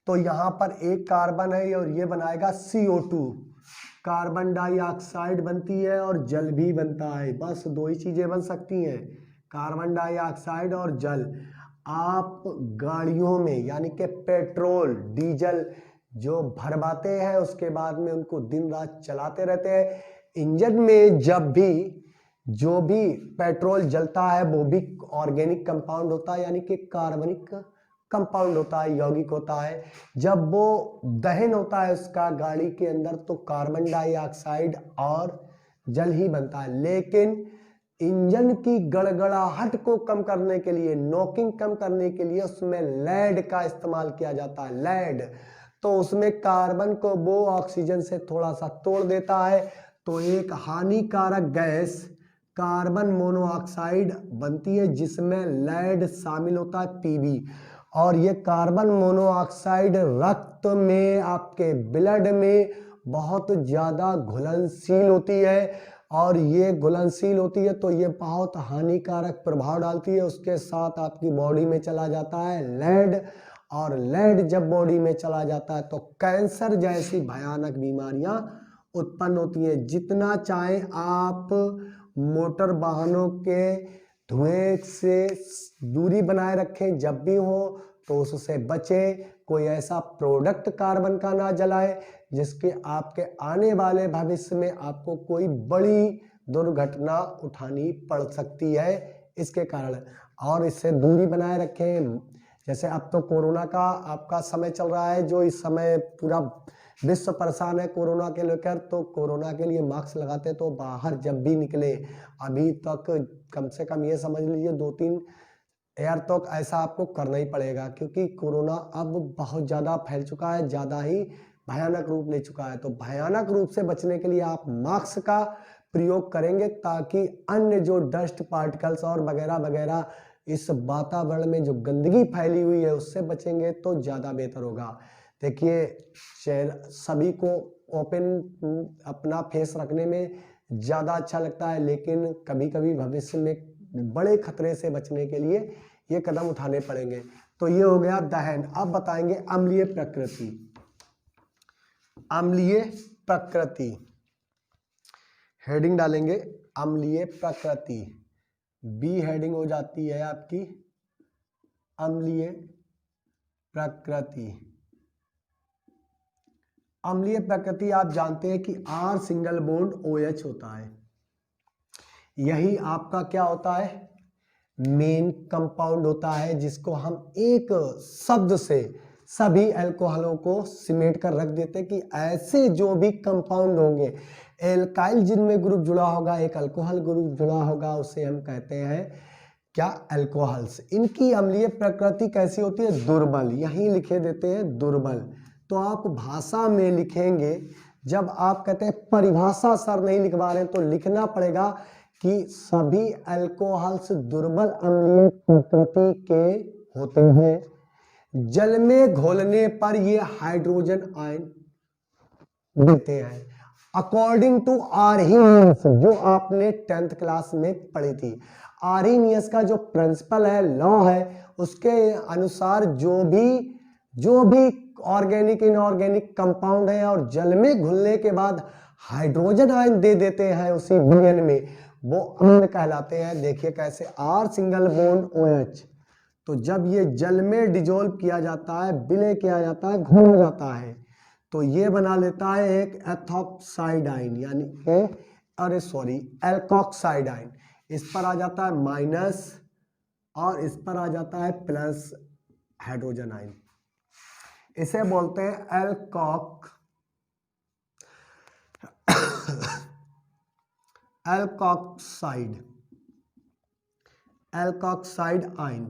Speaker 2: तो यहाँ पर एक कार्बन है और ये बनाएगा CO2, कार्बन डाइऑक्साइड बनती है और जल भी बनता है। बस दो ही चीजें बन सकती हैं, कार्बन डाइऑक्साइड और जल। आप गाड़ियों में यानी कि पेट्रोल डीजल जो भरवाते हैं, उसके बाद में उनको दिन रात चलाते रहते हैं। इंजन में जब भी जो भी पेट्रोल जलता है वो भी ऑर्गेनिक कंपाउंड होता है, यानी कि कार्बनिक कंपाउंड होता है, यौगिक होता है। जब वो दहन होता है उसका गाड़ी के अंदर, तो कार्बन डाइऑक्साइड और जल ही बनता है। लेकिन इंजन की गड़गड़ाहट को कम करने के लिए, नॉकिंग कम करने के लिए उसमें लेड का इस्तेमाल किया जाता है। लेड तो उसमें कार्बन को वो ऑक्सीजन से थोड़ा सा तोड़ देता है, तो एक हानिकारक गैस कार्बन मोनोऑक्साइड बनती है जिसमें लेड शामिल होता है, Pb। और ये कार्बन मोनोऑक्साइड रक्त में, आपके ब्लड में बहुत ज़्यादा घुलनशील होती है, और ये घुलनशील होती है तो ये बहुत हानिकारक प्रभाव डालती है। उसके साथ आपकी बॉडी में चला जाता है लेड, और लेड जब बॉडी में चला जाता है तो कैंसर जैसी भयानक बीमारियां उत्पन्न होती हैं। जितना चाहे आप मोटर वाहनों के धुएं से दूरी बनाए रखें, जब भी हो तो उससे बचें। कोई ऐसा प्रोडक्ट कार्बन का ना जलाए जिसके आपके आने वाले भविष्य में आपको कोई बड़ी दुर्घटना उठानी पड़ सकती है इसके कारण। और इससे दूरी बनाए रखें। जैसे अब तो कोरोना का आपका समय चल रहा है, जो इस समय पूरा विश्व परेशान है कोरोना के लेकर, तो कोरोना के लिए मास्क लगाते तो बाहर जब भी निकले, अभी तक कम से कम ये समझ लीजिए 2-3 एयर तो ऐसा आपको करना ही पड़ेगा, क्योंकि कोरोना अब बहुत ज़्यादा फैल चुका है, ज़्यादा ही भयानक रूप ले चुका है। तो भयानक रूप से बचने के लिए आप मास्क का प्रयोग करेंगे, ताकि अन्य जो डस्ट पार्टिकल्स और वगैरह वगैरह इस वातावरण में जो गंदगी फैली हुई है उससे बचेंगे तो ज़्यादा बेहतर होगा। देखिए, सभी को ओपन अपना फेस रखने में ज़्यादा अच्छा लगता है, लेकिन कभी कभी भविष्य में बड़े खतरे से बचने के लिए ये कदम उठाने पड़ेंगे। तो ये हो गया दहन। अब बताएंगे अम्लीय प्रकृति। अम्लीय प्रकृति हेडिंग डालेंगे अम्लीय प्रकृति, बी हेडिंग हो जाती है आपकी अम्लीय प्रकृति। अम्लीय प्रकृति आप जानते हैं कि R सिंगल बॉन्ड OH होता है। यही आपका क्या होता है, मेन कंपाउंड होता है, जिसको हम एक शब्द से सभी अल्कोहलों को सिमेट कर रख देते हैं कि ऐसे जो भी कंपाउंड होंगे, एल्काइल जिनमें ग्रुप जुड़ा होगा, एक अल्कोहल ग्रुप जुड़ा होगा, उसे हम कहते हैं क्या, अल्कोहल्स। इनकी अम्लीय प्रकृति कैसी होती है, दुर्बल। यहीं लिखे देते हैं दुर्बल। तो आप भाषा में लिखेंगे, जब आप कहते हैं परिभाषा सर नहीं लिखवा रहे हैं, तो लिखना पड़ेगा कि सभी अल्कोहल्स दुर्बल अम्लीय प्रकृति के होते हैं। जल में घोलने पर ये हाइड्रोजन आयन देते हैं, अकॉर्डिंग टू आर्हीनियस, जो आपने 10th क्लास में पढ़ी थी। आर्हीनियस का जो प्रिंसिपल है, लॉ है, उसके अनुसार जो भी ऑर्गेनिक इनऑर्गेनिक कंपाउंड है और जल में घुलने के बाद हाइड्रोजन आयन दे देते हैं उसी विलयन में, वो अम्ल कहलाते हैं। देखिए कैसे, R सिंगल बॉन्ड OH, तो जब ये जल में डिजोल्व किया जाता है, विलय किया जाता है, घुल जाता है, तो ये बना लेता है एक एथॉक्साइड आयन, यानी एल्कोक्साइड आयन। इस पर आ जाता है माइनस और इस पर आ जाता है प्लस हाइड्रोजन आयन। इसे बोलते हैं एल्कोक्साइड आयन।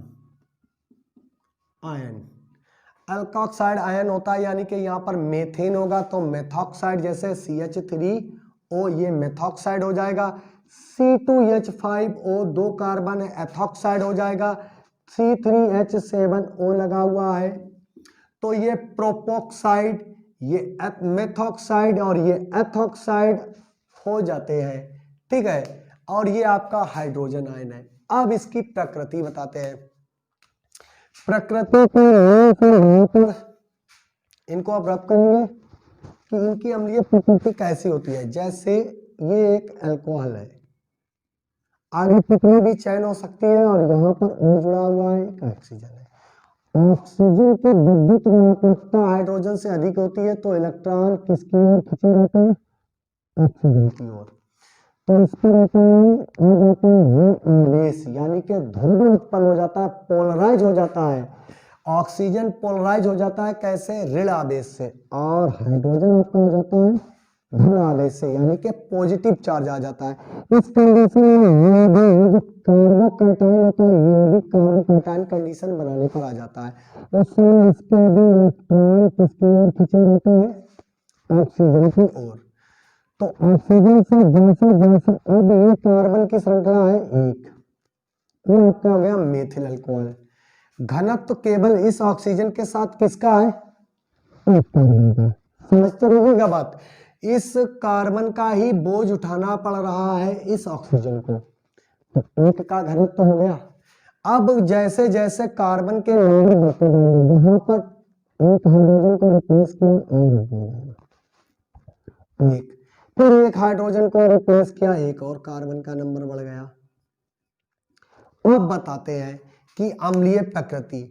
Speaker 2: एल्कोक्साइड आयन होता है, यानी कि यहाँ पर मेथेन होगा तो मेथॉक्साइड, जैसे CH3O, ये मेथॉक्साइड हो जाएगा। C2H5O 2 कार्बन है, एथॉक्साइड हो जाएगा। C3H7O लगा हुआ है, तो ये प्रोपोक्साइड, ये मेथॉक्साइड और ये एथॉक्साइड हो जाते हैं, ठीक है। और ये आपका हाइड्रोजन आयन है। अब इसकी प्रकृति बताते हैं। प्रकृति की इनको आप रख करेंगे कि इनकी अम्लीय प्रकृति कैसी होती है। जैसे ये एक अल्कोहल है, आगे कितनी भी चैन हो सकती है, और यहाँ पर O जुड़ा हुआ है, एक ऑक्सीजन है। ऑक्सीजन की विद्युत ऋणात्मकता हाइड्रोजन से अधिक होती है, तो इलेक्ट्रॉन किसकी ओर खींचे जाते हैं, ऑक्सीजन की ओर। तो इसके आवेश, यानी कि ध्रुवण उत्पन्न हो जाता है, पोलराइज हो जाता है। ऑक्सीजन पोलराइज हो जाता है कैसे, ऋण आवेश से, और हाइड्रोजन आपका हो जाता है धन आवेश से, यानी कि पॉजिटिव चार्ज आ जाता है। इस कंडीशन में कार्बोकैटायन कंडीशन बनाने पर आ जाता है। उसमें इसके भी इलेक्ट्रॉन किसकी ओर खींचे जाते हैं, ऑक्सीजन की ओर। तो ऑक्सीजन से जैसे अब ये कार्बन की श्रृंखला है एक, ये आपका हो गया मेथिल अल्कोहल। घनत्व केवल इस ऑक्सीजन के साथ किसका है, एक कार्बन का। समझते रहिएगा बात, इस कार्बन का ही बोझ उठाना पड़ रहा है इस ऑक्सीजन को। तो एक का घनत्व हो गया। अब जैसे जैसे कार्बन के नंबर बढ़ते जाएंगे, यहाँ पर एक हाइड्रोजन को रिप्लेस किया और एक, फिर एक हाइड्रोजन को रिप्लेस किया, एक और कार्बन का नंबर बढ़ गया। अब बताते हैं कि अम्लीय प्रकृति।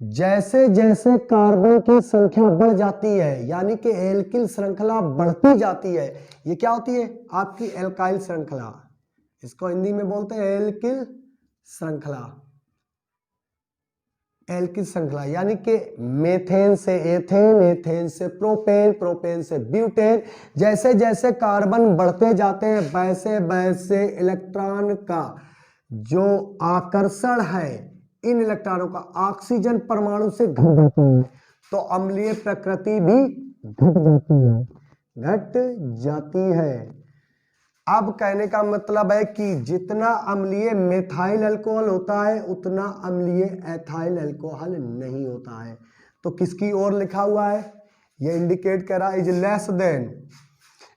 Speaker 2: जैसे जैसे कार्बन की संख्या बढ़ जाती है, यानी कि एल्किल श्रृंखला बढ़ती जाती है, ये क्या होती है आपकी एल्काइल श्रृंखला, इसको हिंदी में बोलते हैं एल्किल श्रृंखला। एल्किल श्रृंखला यानी कि मेथेन से एथेन, एथेन से प्रोपेन, प्रोपेन से ब्यूटेन, जैसे जैसे कार्बन बढ़ते जाते हैं वैसे वैसे इलेक्ट्रॉन का जो आकर्षण है इन इलेक्ट्रॉनों का ऑक्सीजन परमाणु से घट जाता है, तो अम्लीय प्रकृति भी घट जाती है। अब कहने का मतलब है कि जितना अम्लीय मेथाइल अल्कोहल होता है उतना अम्लीय एथाइल अल्कोहल नहीं होता है। तो किसकी ओर लिखा हुआ है, ये इंडिकेट कर रहा है इज लेस देन,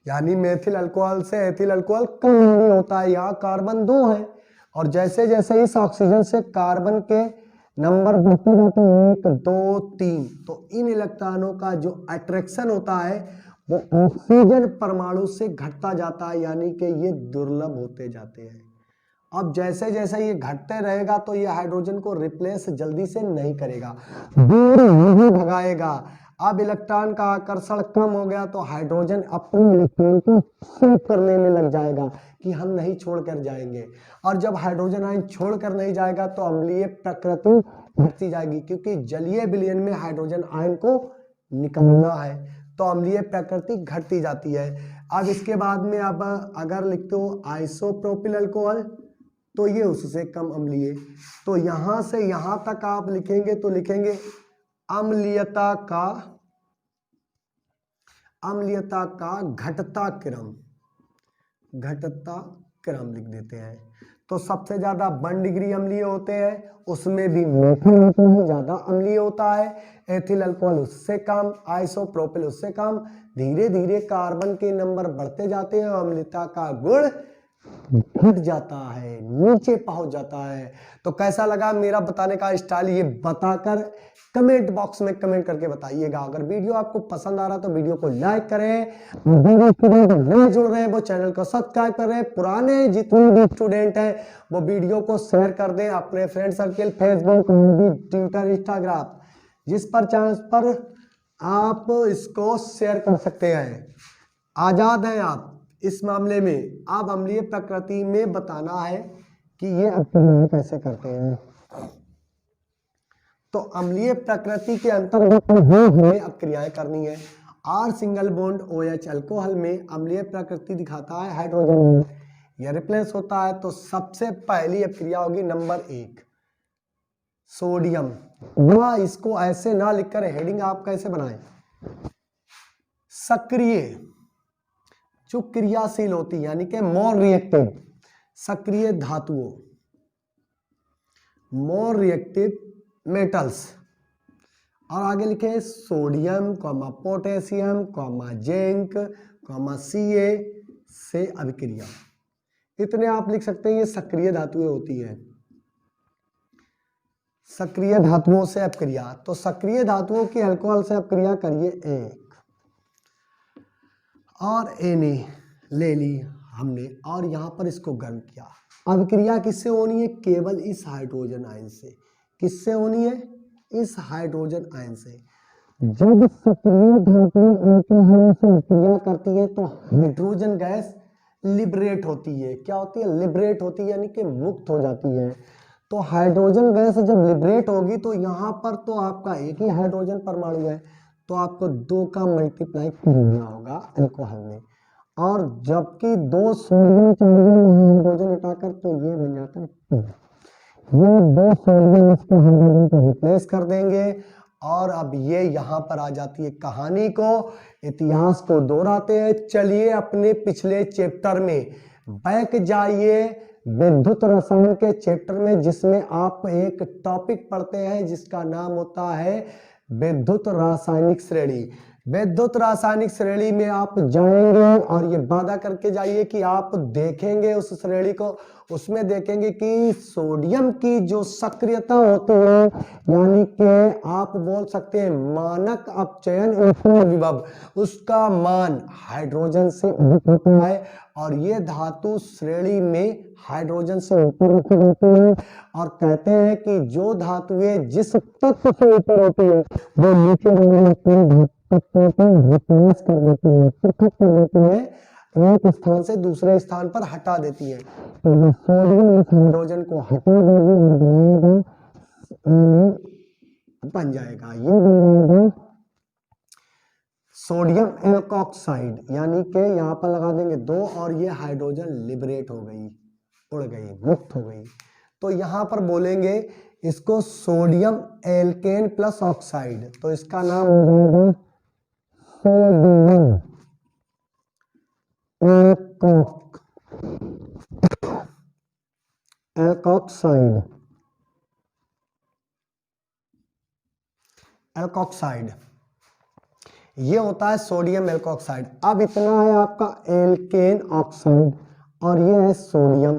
Speaker 2: यानी मेथिल अल्कोहल से एथिल अल्कोहल कम नहीं होता है। यहाँ कार्बन 2 है और जैसे जैसे इस ऑक्सीजन से कार्बन के नंबर बढ़ते जाते हैं 1 2 3, तो इन इलेक्ट्रॉनों का जो अट्रैक्शन होता है वो ऑक्सीजन परमाणु से घटता जाता है, यानी कि ये दुर्लभ होते जाते हैं। अब जैसे जैसे ये घटते रहेगा तो ये हाइड्रोजन को रिप्लेस जल्दी से नहीं करेगा, दूर नहीं भगाएगा। अब इलेक्ट्रॉन का आकर्षण कम हो गया तो हाइड्रोजन अपने इलेक्ट्रॉन को सेव कर लेने लग जाएगा कि हम नहीं छोड़कर जाएंगे, और जब हाइड्रोजन आयन छोड़कर नहीं जाएगा तो अम्लीय प्रकृति घटती जाएगी, क्योंकि जलीय विलयन में हाइड्रोजन आयन को निकालना है, तो अम्लीय प्रकृति घटती जाती है। अब इसके बाद में अब अगर लिखते हो आइसोप्रोपिल अल्कोहल तो ये उससे कम अम्लीय, तो यहां से यहां तक आप लिखेंगे तो लिखेंगे अम्लीयता का घटता क्रम लिख देते हैं। तो सबसे ज्यादा 1 डिग्री अम्लीय होते हैं, उसमें भी मेथेन होता है ज्यादा अम्लीय होता है, एथिल अल्कोहल उससे कम, आइसोप्रोपिल उससे कम। धीरे धीरे कार्बन के नंबर बढ़ते जाते हैं और अम्लता का गुण घट जाता है, नीचे पहुंच जाता है। तो कैसा लगा मेरा बताने का स्टाइल, ये बताकर कमेंट बॉक्स में कमेंट करके बताइएगा। अगर वीडियो आपको पसंद आ रहा तो वीडियो को लाइक करें, नए जुड़ रहे हैं वो चैनल को सब्सक्राइब करें, पुराने जितने भी स्टूडेंट हैं वो वीडियो को शेयर कर दें अपने friend circle, Facebook, Twitter, Instagram, जिस पर चांस पर आप इसको शेयर कर सकते हैं। आजाद हैं आप इस मामले में। आप अम्लीय प्रकृति में बताना है कि ये अपक्रियाएं कैसे करते हैं। तो अम्लीय प्रकृति के अंतर्गत हमें अपक्रियाएं करनी है। R single bond OH alcohol में अम्लीय प्रकृति दिखाता है हाइड्रोजन, यह रिप्लेस होता है। तो सबसे पहली अपक्रिया होगी नंबर 1 सोडियम। वह इसको ऐसे ना लिखकर हेडिंग आप कैसे बनाएं, सक्रिय जो क्रियाशील होती है यानी कि मोर रिएक्टिव सक्रिय धातुओं, मोर रिएक्टिव मेटल्स, और आगे लिखे सोडियम, पोटेशियम, जिंक, Ca से अभिक्रिया। इतने आप लिख सकते हैं, ये सक्रिय धातुएं होती हैं, सक्रिय धातुओं से अपक्रिया। तो सक्रिय धातुओं की अल्कोहल से अपक्रिया करिए 1 और Na ले ली हमने और यहां पर इसको गर्म किया। अभिक्रिया किससे होनी है, केवल इस हाइड्रोजन आयन से। किससे होनी है, इस हाइड्रोजन आयन से। जब सक्रिय धातु अल्कोहल से अभिक्रिया करती है तो हाइड्रोजन गैस लिबरेट होती है। क्या होती है, लिबरेट होती है, यानी कि मुक्त हो जाती है। तो हाइड्रोजन गैस जब लिबरेट होगी तो यहाँ पर तो आपका एक ही हाइड्रोजन परमाणु है, तो आपको 2 का मल्टीप्लाई करना होगा अल्कोहल में, और जबकि 2 सोडियम हाइड्रोजन हटाकर तो ये बन जाता है 2। ये 2 सोडियम इसको हाइड्रोजन को रिप्लेस कर देंगे। और अब ये यहाँ पर आ जाती है कहानी को, इतिहास को दोहराते हैं। चलिए अपने पिछले चैप्टर में बैक जाइए, विद्युत रसायन के चैप्टर में, जिसमें आप एक टॉपिक पढ़ते हैं जिसका नाम होता है विद्युत रासायनिक श्रेणी। विद्युत रासायनिक श्रेणी में आप जाएंगे और ये वादा करके जाइए कि आप देखेंगे उस श्रेणी को, उसमें देखेंगे कि सोडियम की जो सक्रियता होती है, यानी कि आप बोल सकते हैं मानक अपचयन विभव, उसका मान हाइड्रोजन से अधिक होता है और ये धातु श्रेणी में हाइड्रोजन से ऊपर रखी जाती है। और कहते हैं कि जो धातुएं जिस तत्व से ऊपर होती है वो नीचे तत्वों को रिप्लेस कर देती है, पृथक कर देती है, एक स्थान से दूसरे स्थान पर हटा देती है। तो ये सोडियम इस हाइड्रोजन को हटा देगी और बन जाएगा, ये बन जाएगा सोडियम एल्कोक्साइड, यानी कि यहाँ पर लगा देंगे 2 और ये हाइड्रोजन लिबरेट हो गई, उड़ गई, मुक्त हो गई। तो यहाँ पर बोलेंगे इसको सोडियम एल्केन प्लस ऑक्साइड, तो इसका नाम हो जाएगा सोडियम एल्कोक्साइड। एल्कोक्साइड ये होता है सोडियम एल्कोक्साइड। अब इतना है आपका एल्केन ऑक्साइड और ये है सोडियम।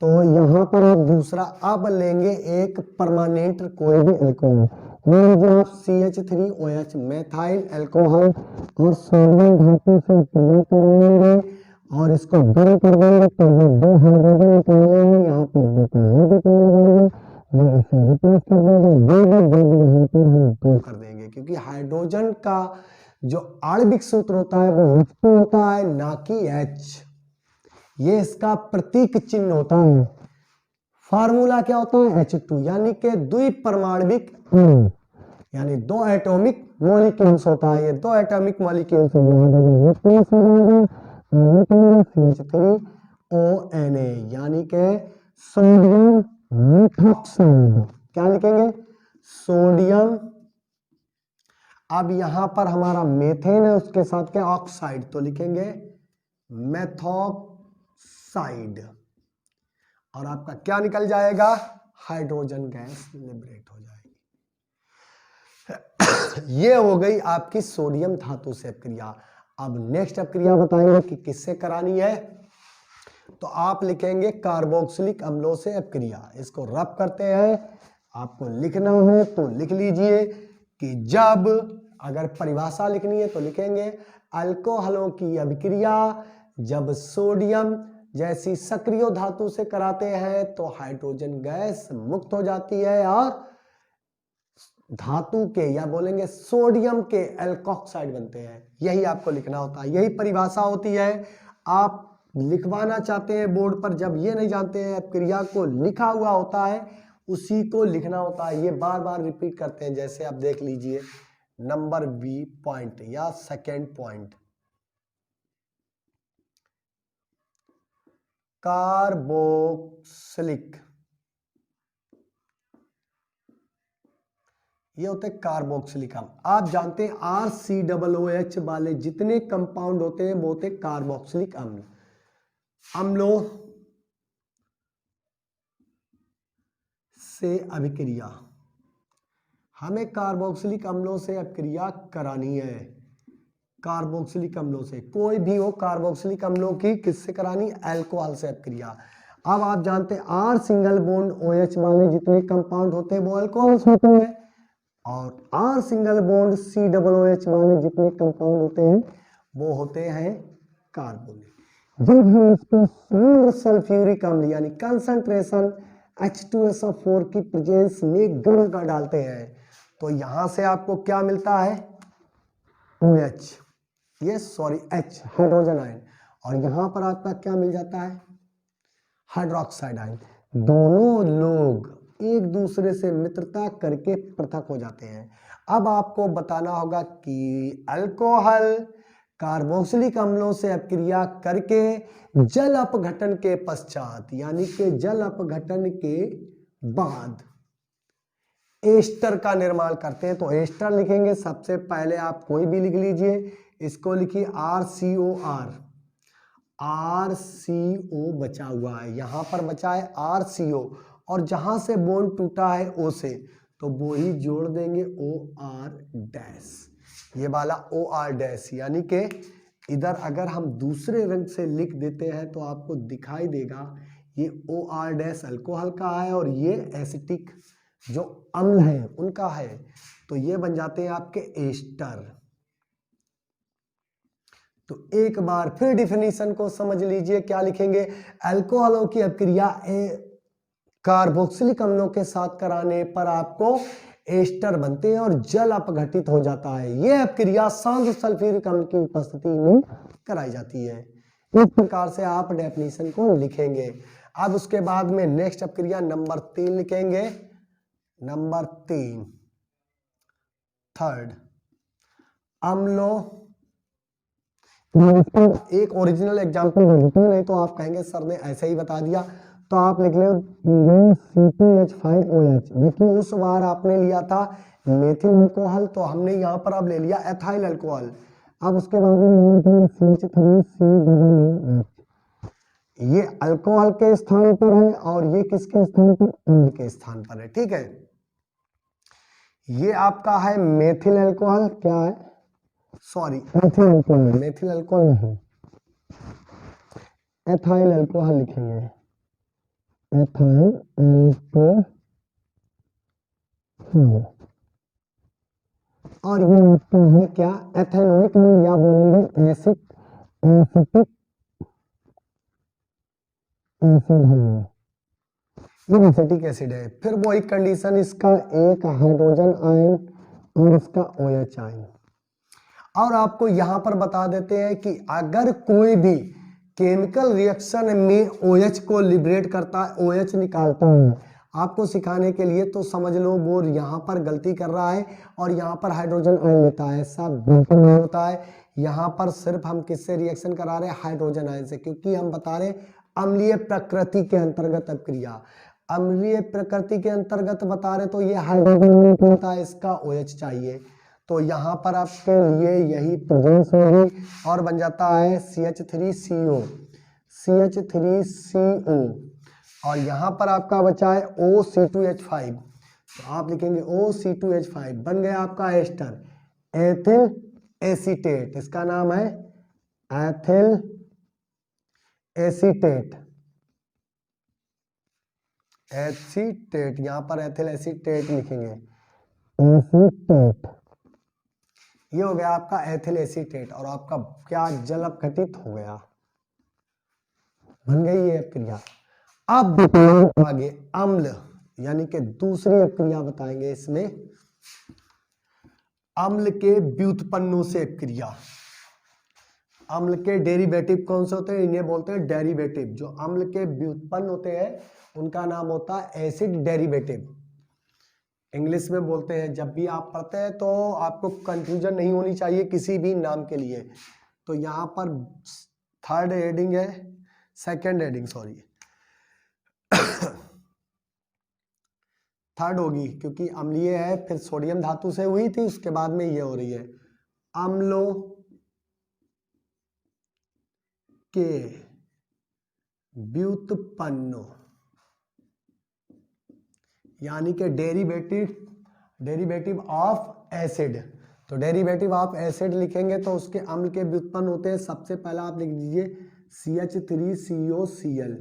Speaker 2: तो यहाँ पर आप दूसरा अब लेंगे एक परमानेंट कोई भी अल्कोहल, लीजिए आप CH3OH मेथाइल अल्कोहल और सोडियम धातु से प्रयोग करेंगे और इसको बंद कर देंगे तो ये 2 हाइड्रोजन निकलेंगे, यहाँ पर 2 कार्बन निकलेंगे, ये इसे रिप्लेस कर देंगे, ये भी यहाँ पर हम 2 कर देंगे, क्योंकि हाइड्रोजन का जो आणविक सूत्र होता है वो H2 होता है, ना कि H। ये इसका प्रतीक चिन्ह होता है। फार्मूला क्या होता है? H2, यानी कि द्विपरमाणविक अणु, यानी 2 एटॉमिक मॉलिक्यूल्स होता है। ये 2 एटॉमिक मॉलिक्यूल्स CH3ONA, यानी कि सोडियम मेथॉक्साइड। क्या लिखेंगे? सोडियम। अब यहां पर हमारा मेथेन है, उसके साथ क्या ऑक्साइड, तो लिखेंगे मेथॉक्साइड और आपका क्या निकल जाएगा? हाइड्रोजन गैस लिबरेट हो जाएगी। ये हो गई आपकी सोडियम धातु से अपक्रिया। अब नेक्स्ट अपक्रिया बताएंगे कि किससे करानी है, तो आप लिखेंगे कार्बोक्सिलिक अम्लों से अपक्रिया। इसको रब करते हैं, आपको लिखना है तो लिख लीजिए कि जब, अगर परिभाषा लिखनी है तो लिखेंगे अल्कोहलों की अभिक्रिया जब सोडियम जैसी सक्रिय धातु से कराते हैं तो हाइड्रोजन गैस मुक्त हो जाती है और धातु के, या बोलेंगे सोडियम के एल्कोक्साइड बनते हैं। यही आपको लिखना होता है, यही परिभाषा होती है। आप लिखवाना चाहते हैं बोर्ड पर, जब ये नहीं जानते हैं अपक्रिया को लिखा हुआ होता है उसी को लिखना होता है। ये बार बार रिपीट करते हैं, जैसे आप देख लीजिए नंबर बी पॉइंट या सेकेंड पॉइंट, कार्बोक्सिलिक, ये होते हैं कार्बोक्सिलिक अम्ल। आप जानते हैं RCOOH वाले जितने कंपाउंड होते हैं वो होते कार्बोक्सिलिक अम्ल। अम्लों से अभिक्रिया, हमें कार्बोक्सिलिक अम्लों से अपक्रिया करानी है। कार्बोक्सिलिक अम्लों से, कोई भी हो, कार्बोक्सिलिक अम्लों की किससे करानी? अल्कोहल से अपक्रिया। अब आप जानते हैं R सिंगल बॉन्ड OH वाले जितने कंपाउंड होते हैं वो अल्कोहल्स होते हैं और R सिंगल बॉन्ड COOH वाले जितने कंपाउंड होते हैं वो होते हैं कार्बोनिक। जब हम इसको सांद्र सल्फ्यूरिक अम्ल यानी कंसंट्रेशन H2SO4 की प्रेजेंस में गर्म कर डालते हैं तो यहां से आपको क्या मिलता है? OH, ये H हाइड्रोजन आयन, और यहां पर आपका क्या मिल जाता है? Hydroxide ion. दोनों लोग एक दूसरे से मित्रता करके पृथक हो जाते हैं। अब आपको बताना होगा कि अल्कोहल कार्बोक्सिलिक अम्लों से अपक्रिया करके जल अपघटन के पश्चात, यानी कि जल अपघटन के बाद एस्टर का निर्माण करते हैं। तो एस्टर लिखेंगे, सबसे पहले आप कोई भी लिख लीजिए, इसको लिखिए RCOR, RCO बचा हुआ है, यहां पर बचा है RCO, और जहां से बॉन्ड टूटा है O से तो वो ही जोड़ देंगे OR डैश, ये वाला OR-, यानी कि इधर अगर हम दूसरे रंग से लिख देते हैं तो आपको दिखाई देगा ये OR- अल्कोहल का है और ये एसिटिक जो अम्ल है उनका है, तो ये बन जाते हैं आपके एस्टर। तो एक बार फिर डिफिनीशन को समझ लीजिए, क्या लिखेंगे, अल्कोहलों की अभिक्रिया कार्बोक्सिलिक अम्लों के साथ कराने पर आपको एस्टर बनते हैं और जल अपघटित हो जाता है। यह अभिक्रिया शांत सल्फ्यूरिक अम्ल की उपस्थिति में कराई जाती है। इस प्रकार से आप डेफिनेशन को लिखेंगे। अब उसके बाद में नेक्स्ट अभिक्रिया नंबर 3 लिखेंगे। नंबर 3 थर्ड अम्लों, एक ओरिजिनल एग्जांपल नहीं तो आप कहेंगे सर ने ऐसे ही बता दिया, तो आप लिख लो C2H5OH। देखिए उस बार आपने लिया था मेथिल अल्कोहल, तो हमने यहाँ पर अब ले लिया एथाइल अल्कोहल। अब उसके बाद में CH3COOH, ये अल्कोहल के स्थान पर है और ये किसके स्थान पर, अम्ल के स्थान पर है। ठीक है, ये आपका है मेथिल अल्कोहल, क्या है, sorry ethyl alcohol, methyl alcohol नहीं, एथाइल अल्कोहल लिखेंगे, एथाइल अल्कोहल। और ये आपका है क्या, एथेनोइक या बोलेंगे एसिटिक एसिड है, ये एसिटिक एसिड है। फिर वो एक कंडीशन, इसका एक हाइड्रोजन आयन और इसका OH आयन। और आपको यहां पर बता देते हैं कि अगर कोई भी केमिकल रिएक्शन में OH को लिबरेट करता है, OH निकालता है, आपको सिखाने के लिए तो समझ लो वो यहाँ पर गलती कर रहा है और यहाँ पर हाइड्रोजन आयन लेता है, ऐसा बिल्कुल नहीं होता है। यहाँ पर सिर्फ हम किससे रिएक्शन करा रहे हैं, हाइड्रोजन आयन से, क्योंकि हम बता रहे हैं अम्लीय प्रकृति के अंतर्गत अभिक्रिया, अम्लीय प्रकृति के अंतर्गत बता रहे, तो ये हाइड्रोजन नहीं होता है, इसका OH चाहिए, तो यहाँ पर आपके लिए यही प्रेजेंस होगी और बन जाता है CH3CO, CH3CO। और यहाँ पर आपका बचा है OC2H5, तो आप लिखेंगे OC2H5, बन गया आपका एस्टर एथिल एसीटेट, इसका नाम है एथिल एसीटेट, एसीटेट, यहाँ पर एथिल एसीटेट लिखेंगे, एसीटेट, ये हो गया आपका एथिल एसीटेट और आपका क्या जल अपघटित हो गया, बन गई ये अभिक्रिया। अब आगे अम्ल यानी कि दूसरी अभिक्रिया बताएंगे, इसमें अम्ल के व्युत्पन्नों से अभिक्रिया। अम्ल के डेरिवेटिव कौन से होते हैं, इन्हें बोलते हैं डेरिवेटिव। जो अम्ल के व्युत्पन्न होते हैं उनका नाम होता है एसिड डेरिवेटिव, इंग्लिश में बोलते हैं। जब भी आप पढ़ते हैं तो आपको कंफ्यूजन नहीं होनी चाहिए किसी भी नाम के लिए। तो यहाँ पर थर्ड हेडिंग है, सेकंड हेडिंग सॉरी थर्ड होगी क्योंकि अम्लीय है, फिर सोडियम धातु से हुई थी, उसके बाद में ये हो रही है। अम्लों के व्युत्पन्नों यानी कि डेरिवेटिव ऑफ एसिड, तो डेरिवेटिव ऑफ एसिड लिखेंगे तो उसके अम्ल के व्युत्पन्न होते हैं। सबसे पहला आप लिख दीजिए CH3COCl,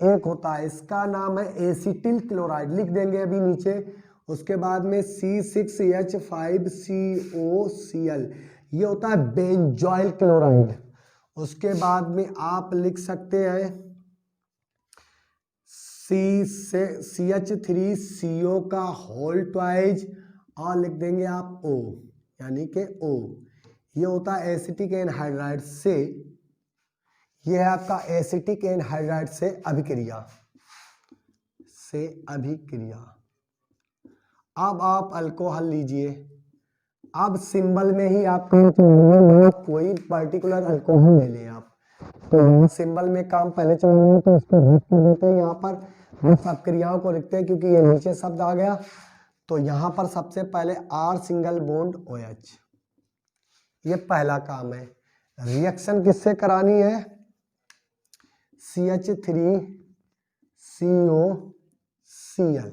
Speaker 2: एक होता है इसका नाम है एसिटिल क्लोराइड, लिख देंगे अभी नीचे। उसके बाद में C6H5COCl, ये होता है बेंजोइल क्लोराइड। उसके बाद में आप लिख सकते हैं CH3CO का होल ट्वाइज और लिख देंगे आप O, यानी कि O, ये होता है एसिटिक एनहाइड्राइड से, ये है आपका एसिटिक एनहाइड्राइड से अभिक्रिया, अब आप अल्कोहल लीजिए। अब सिंबल में ही आपको कोई पर्टिकुलर अल्कोहल ले लें आप, तो सिंबल में काम पहले चलाना है तो इसको रख कर देते हैं, यहाँ पर रफ अभिक्रियाओं को लिखते हैं क्योंकि ये नीचे शब्द आ गया। तो यहाँ पर सबसे पहले R सिंगल बॉन्ड OH, ये पहला काम है। रिएक्शन किससे करानी है, CH3COCl,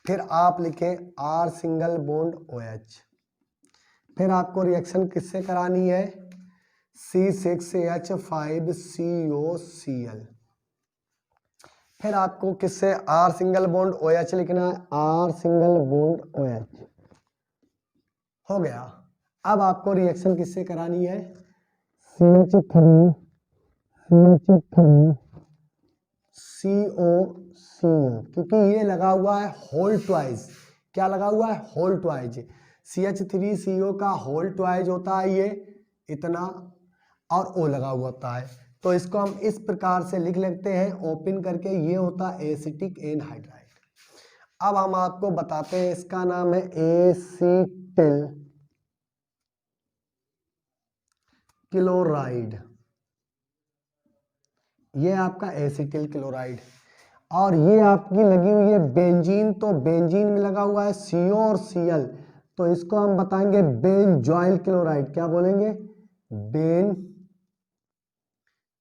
Speaker 2: फिर आप लिखें R सिंगल बॉन्ड OH, फिर आपको रिएक्शन किससे करानी है, C6H5COCl। फिर आपको किससे, R सिंगल बॉन्ड OH लिखना है, R सिंगल बॉन्ड OH हो गया। अब आपको रिएक्शन किससे करानी है, CH3COCl, क्योंकि ये लगा हुआ है होल ट्वाइस। क्या लगा हुआ है, होल ट्वाइज। CH3CO का होल ट्वाइज होता है ये इतना, और O लगा हुआ होता है, तो इसको हम इस प्रकार से लिख लेते हैं ओपन करके, ये होता है एसिटिक एनहाइड्राइड। अब हम आपको बताते हैं, इसका नाम है एसिटिल क्लोराइड, ये आपका एसिटिल क्लोराइड। और ये आपकी लगी हुई है बेंजीन, तो बेंजीन में लगा हुआ है CO और Cl, तो इसको हम बताएंगे बेंजॉइल क्लोराइड। क्या बोलेंगे,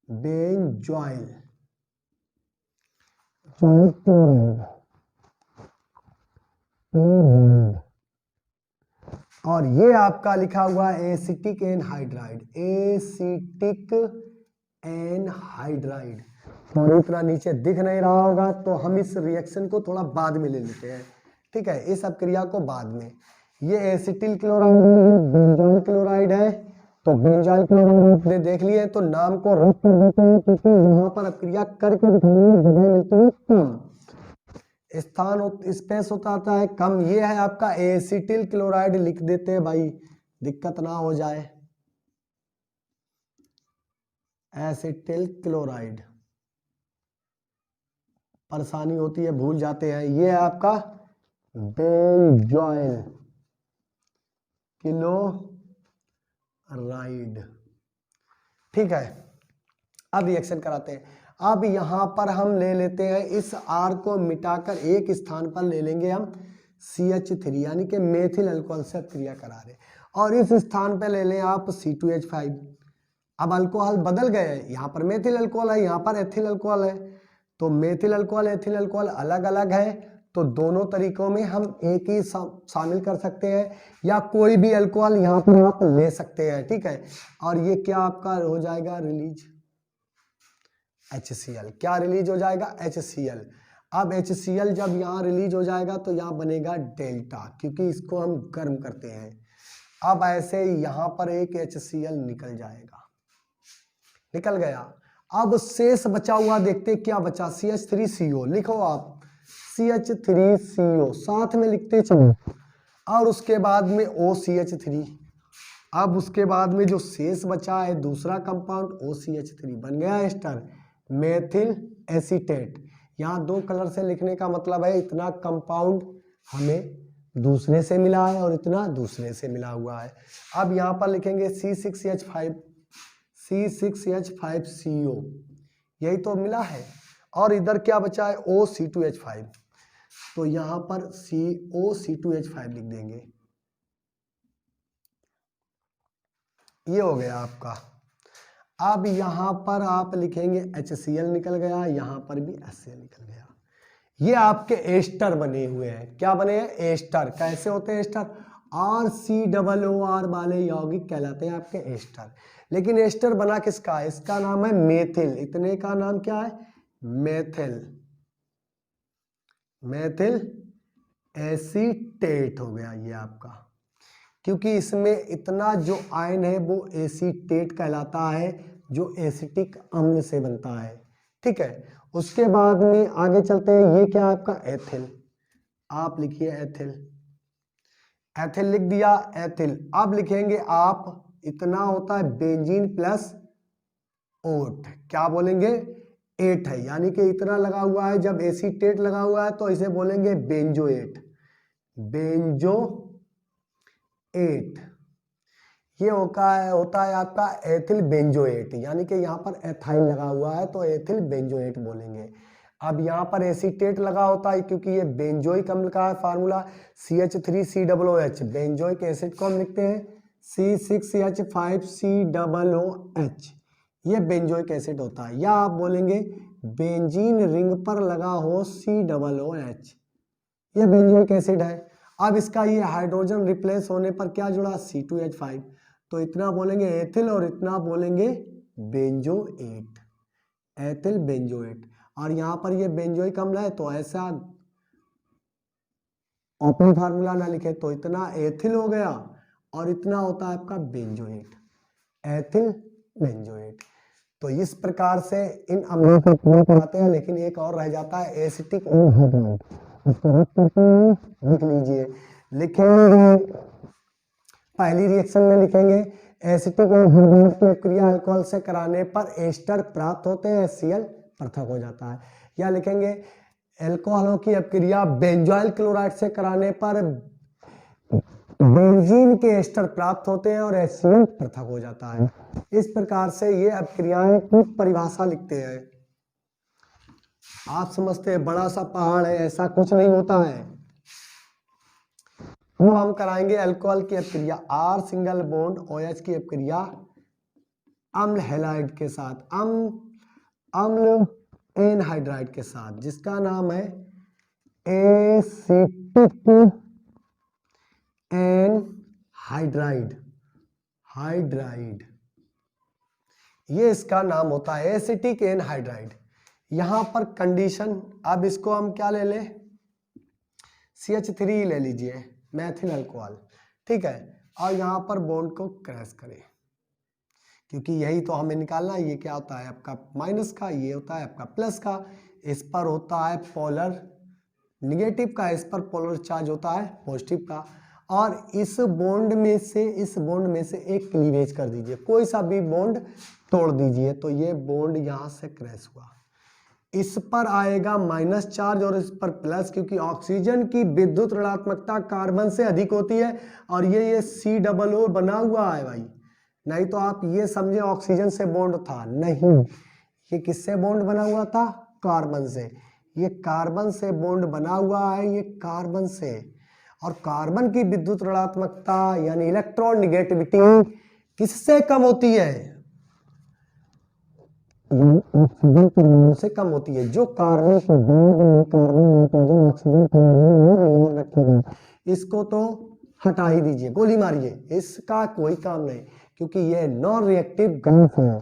Speaker 2: बेंजॉइल क्लोराइड। और ये आपका लिखा हुआ है एसिटिक एनहाइड्राइड, एसिटिक एनहाइड्राइड। और इतना नीचे दिख नहीं रहा होगा, तो हम इस रिएक्शन को थोड़ा बाद में ले लेते हैं, ठीक है, इस अभिक्रिया को बाद में। ये एसिटिल क्लोराइड बेंजॉइल क्लोराइड है, तो बेंजॉइल क्लोराइड आपने देख लिए, तो नाम को रख कर देते हैं, क्योंकि यहाँ पर अभिक्रिया करके दिखाने में जगह मिलती है कम, स्थान स्पेस होता है कम। ये है आपका एसिटिल क्लोराइड, लिख देते हैं भाई, दिक्कत ना हो जाए। एसिटिल क्लोराइड, परेशानी होती है, भूल जाते हैं। ये है आपका बेंजॉइल क्लोराइड, ठीक है। अब रिएक्शन कराते हैं। अब यहां पर हम ले लेते हैं, इस R को मिटाकर एक स्थान पर ले लेंगे हम CH3, यानी कि मेथिल अल्कोहल से क्रिया करा रहे, और इस स्थान पर ले लें आप C2H5। अब अल्कोहल बदल गए हैं, यहाँ पर मेथिल अल्कोहल है, यहाँ पर एथिल अल्कोहल है, तो मेथिल अल्कोहल एथिल अल्कोहल अलग अलग है, तो दोनों तरीकों में हम एक ही शामिल कर सकते हैं, या कोई भी अल्कोहल यहाँ पर आप ले सकते हैं, ठीक है। और ये क्या आपका हो जाएगा, रिलीज HCl। क्या रिलीज हो जाएगा, HCl। अब HCl जब यहाँ रिलीज हो जाएगा तो यहाँ बनेगा डेल्टा, क्योंकि इसको हम गर्म करते हैं। अब ऐसे यहाँ पर एक HCl निकल जाएगा, निकल गया। अब शेष बचा हुआ देखते क्या बचा, CH3CO लिखो आप, CH3CO साथ में लिखते चलो, और उसके बाद में OCH3। अब उसके बाद में जो शेष बचा है दूसरा कंपाउंड OCH3 बन गया एस्टर, मेथिल एसीटेट। यहाँ दो कलर से लिखने का मतलब है इतना कंपाउंड हमें दूसरे से मिला है और इतना दूसरे से मिला हुआ है। अब यहाँ पर लिखेंगे C6H5CO, यही तो मिला है, और इधर क्या बचा है OC2H5, तो यहाँ पर COC2H5 लिख देंगे। ये हो गया आपका। अब यहाँ पर आप लिखेंगे HCl निकल गया, यहाँ पर भी HCl निकल गया। ये आपके एस्टर बने हुए हैं। क्या बने हैं, एस्टर। कैसे होते हैं एस्टर, RCOOR वाले यौगिक कहलाते हैं आपके एस्टर। लेकिन एस्टर बना किसका है, इसका नाम है मेथिल। इतने का नाम क्या है, मेथिल, मेथिल एसीटेट हो गया ये आपका, क्योंकि इसमें इतना जो आयन है वो एसीटेट कहलाता है, जो एसिटिक अम्ल से बनता है, ठीक है। उसके बाद में आगे चलते हैं, ये क्या आपका एथिल, आप लिखिए एथिल, एथिल लिख दिया, एथिल। अब लिखेंगे आप, इतना होता है बेंजीन प्लस ओट, क्या बोलेंगे, 8 है, यानी कि इतना लगा हुआ है, जब एसीटेट लगा हुआ है तो इसे बोलेंगे बेंजोएट, बेंजोएट। ये होता है आपका एथिल बेंजोएट, यानी कि यहाँ पर एथाइल लगा हुआ है तो एथिल बेंजोएट बोलेंगे। अब यहाँ पर एसीटेट लगा होता है क्योंकि ये बेंजोइक अम्ल का है फार्मूला CH3COOH। बेंजोइक एसिड को हम लिखते हैं C6H5COOH, ये बेंजोइक एसिड होता है। या आप बोलेंगे बेंजीन रिंग पर लगा हो COOH, ये बेंजोइक एसिड है। अब इसका ये हाइड्रोजन रिप्लेस होने पर क्या जुड़ा, C2H5, तो इतना बोलेंगे एथिल और इतना बोलेंगे बेंजोएट, एथिल बेंजोएट। और यहाँ पर ये बेंजोइक अम्ल है तो ऐसा ओपन फार्मूला ना लिखे, तो इतना एथिल हो गया और इतना होता है आपका बेंजोएट, एथिल बेंजोएट। तो इस प्रकार से इन अम्लों को पूर्ण कराते हैं, लेकिन एक और रह जाता है एसिटिक एनहाइड्राइड, इसको रख करके लिख लीजिए। लिखेंगे पहली रिएक्शन में लिखेंगे एसिटिक एनहाइड्राइड की क्रिया अल्कोहल से कराने पर एस्टर प्राप्त होते हैं, HCl पृथक हो जाता है। या लिखेंगे अल्कोहलों की अपक्रिया बेंजोइल क्लोराइड से कराने पर बेंजीन के एस्टर प्राप्त होते हैं और HCl पृथक हो जाता है। इस प्रकार से ये अपक्रियाएं की परिभाषा लिखते हैं। आप समझते हैं बड़ा सा पहाड़ है, ऐसा कुछ नहीं होता है। वो हम कराएंगे अल्कोहल की अपक्रिया R सिंगल बॉन्ड OH की अपक्रिया अम्ल हैलाइड के साथ, अम्ल एनहाइड्राइड के साथ, जिसका नाम है एसिटिक एनहाइड्राइड, हाइड्राइड, ये इसका नाम होता है एसिटिक एनहाइड्राइड। यहां पर कंडीशन, अब इसको हम क्या ले लें, CH3 ले लीजिए, मैथिल अल्कोहल, ठीक है। और यहां पर बॉन्ड को क्रैश करें, क्योंकि यही तो हमें निकालना है। ये क्या होता है आपका माइनस का, ये होता है आपका प्लस का, इस पर होता है पोलर निगेटिव का, इस पर पोलर चार्ज होता है पॉजिटिव का। और इस बॉन्ड में से एक क्लीवेज कर दीजिए, कोई सा भी बॉन्ड तोड़ दीजिए, तो ये बॉन्ड यहां से क्रैश हुआ, इस पर आएगा माइनस चार्ज और इस पर प्लस, क्योंकि ऑक्सीजन की विद्युत ऋणात्मकता कार्बन से अधिक होती है। और ये COO बना हुआ है भाई, नहीं तो आप ये समझे ऑक्सीजन से बॉन्ड था, नहीं, ये किससे बॉन्ड बना हुआ था, कार्बन से। ये कार्बन से बॉन्ड बना हुआ है, ये कार्बन से। और कार्बन की विद्युत ऋणात्मकता यानी इलेक्ट्रॉन निगेटिविटी किससे कम होती है, ऑक्सीजन की बॉन्ड से कम होती है। जो कार्बन के बॉन्ड में कार्बन नाइट्रोजन ऑक्सीजन ध्यान रखिएगा, इसको तो हटा ही दीजिए, गोली मारिए, इसका कोई काम नहीं, क्योंकि ये नॉन रिएक्टिव गैस है,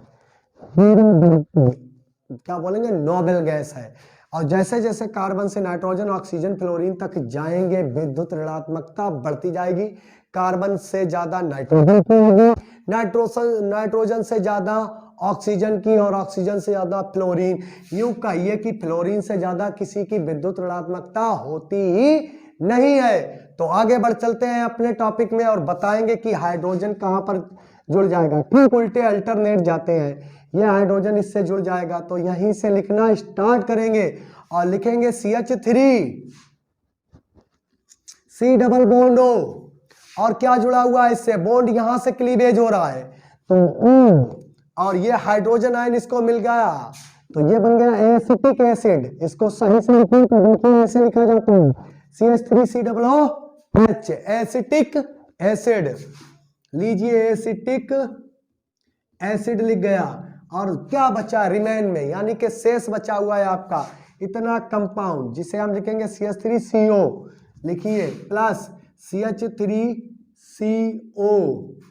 Speaker 2: क्या बोलेंगे, नोबेल गैस है। और जैसे जैसे कार्बन से नाइट्रोजन ऑक्सीजन फ्लोरीन तक जाएंगे, विद्युत ऋणात्मकता बढ़ती जाएगी। कार्बन से ज्यादा नाइट्रोजन की होगी, नाइट्रोजन से ज्यादा ऑक्सीजन की, और ऑक्सीजन से ज्यादा फ्लोरीन। यूं कहिए कि फ्लोरीन से ज्यादा किसी की विद्युत ऋणात्मकता होती ही नहीं है। तो आगे बढ़ चलते हैं अपने टॉपिक में और बताएंगे कि हाइड्रोजन कहां पर जुड़ जाएगा। ठीक उल्टे अल्टरनेट जाते हैं, ये हाइड्रोजन इससे जुड़ जाएगा, तो यहीं से लिखना स्टार्ट करेंगे और लिखेंगे CH3 C double bond O, और क्या जुड़ा हुआ है इससे, बॉन्ड यहां से क्लीवेज हो रहा है, तो और ये हाइड्रोजन आयन इसको मिल गया, तो ये बन गया एसिटिक एसिड। इसको सही से लिखिए तो देखिए ऐसे लिखा जाता है CH3COOH, एसिटिक एसिड। लीजिए एसिटिक एसिड लिख गया, और क्या बचा रिमेन में, यानी कि शेष बचा हुआ है आपका इतना कंपाउंड, जिसे हम लिखेंगे CH3CO, लिखिए प्लस CH3CO,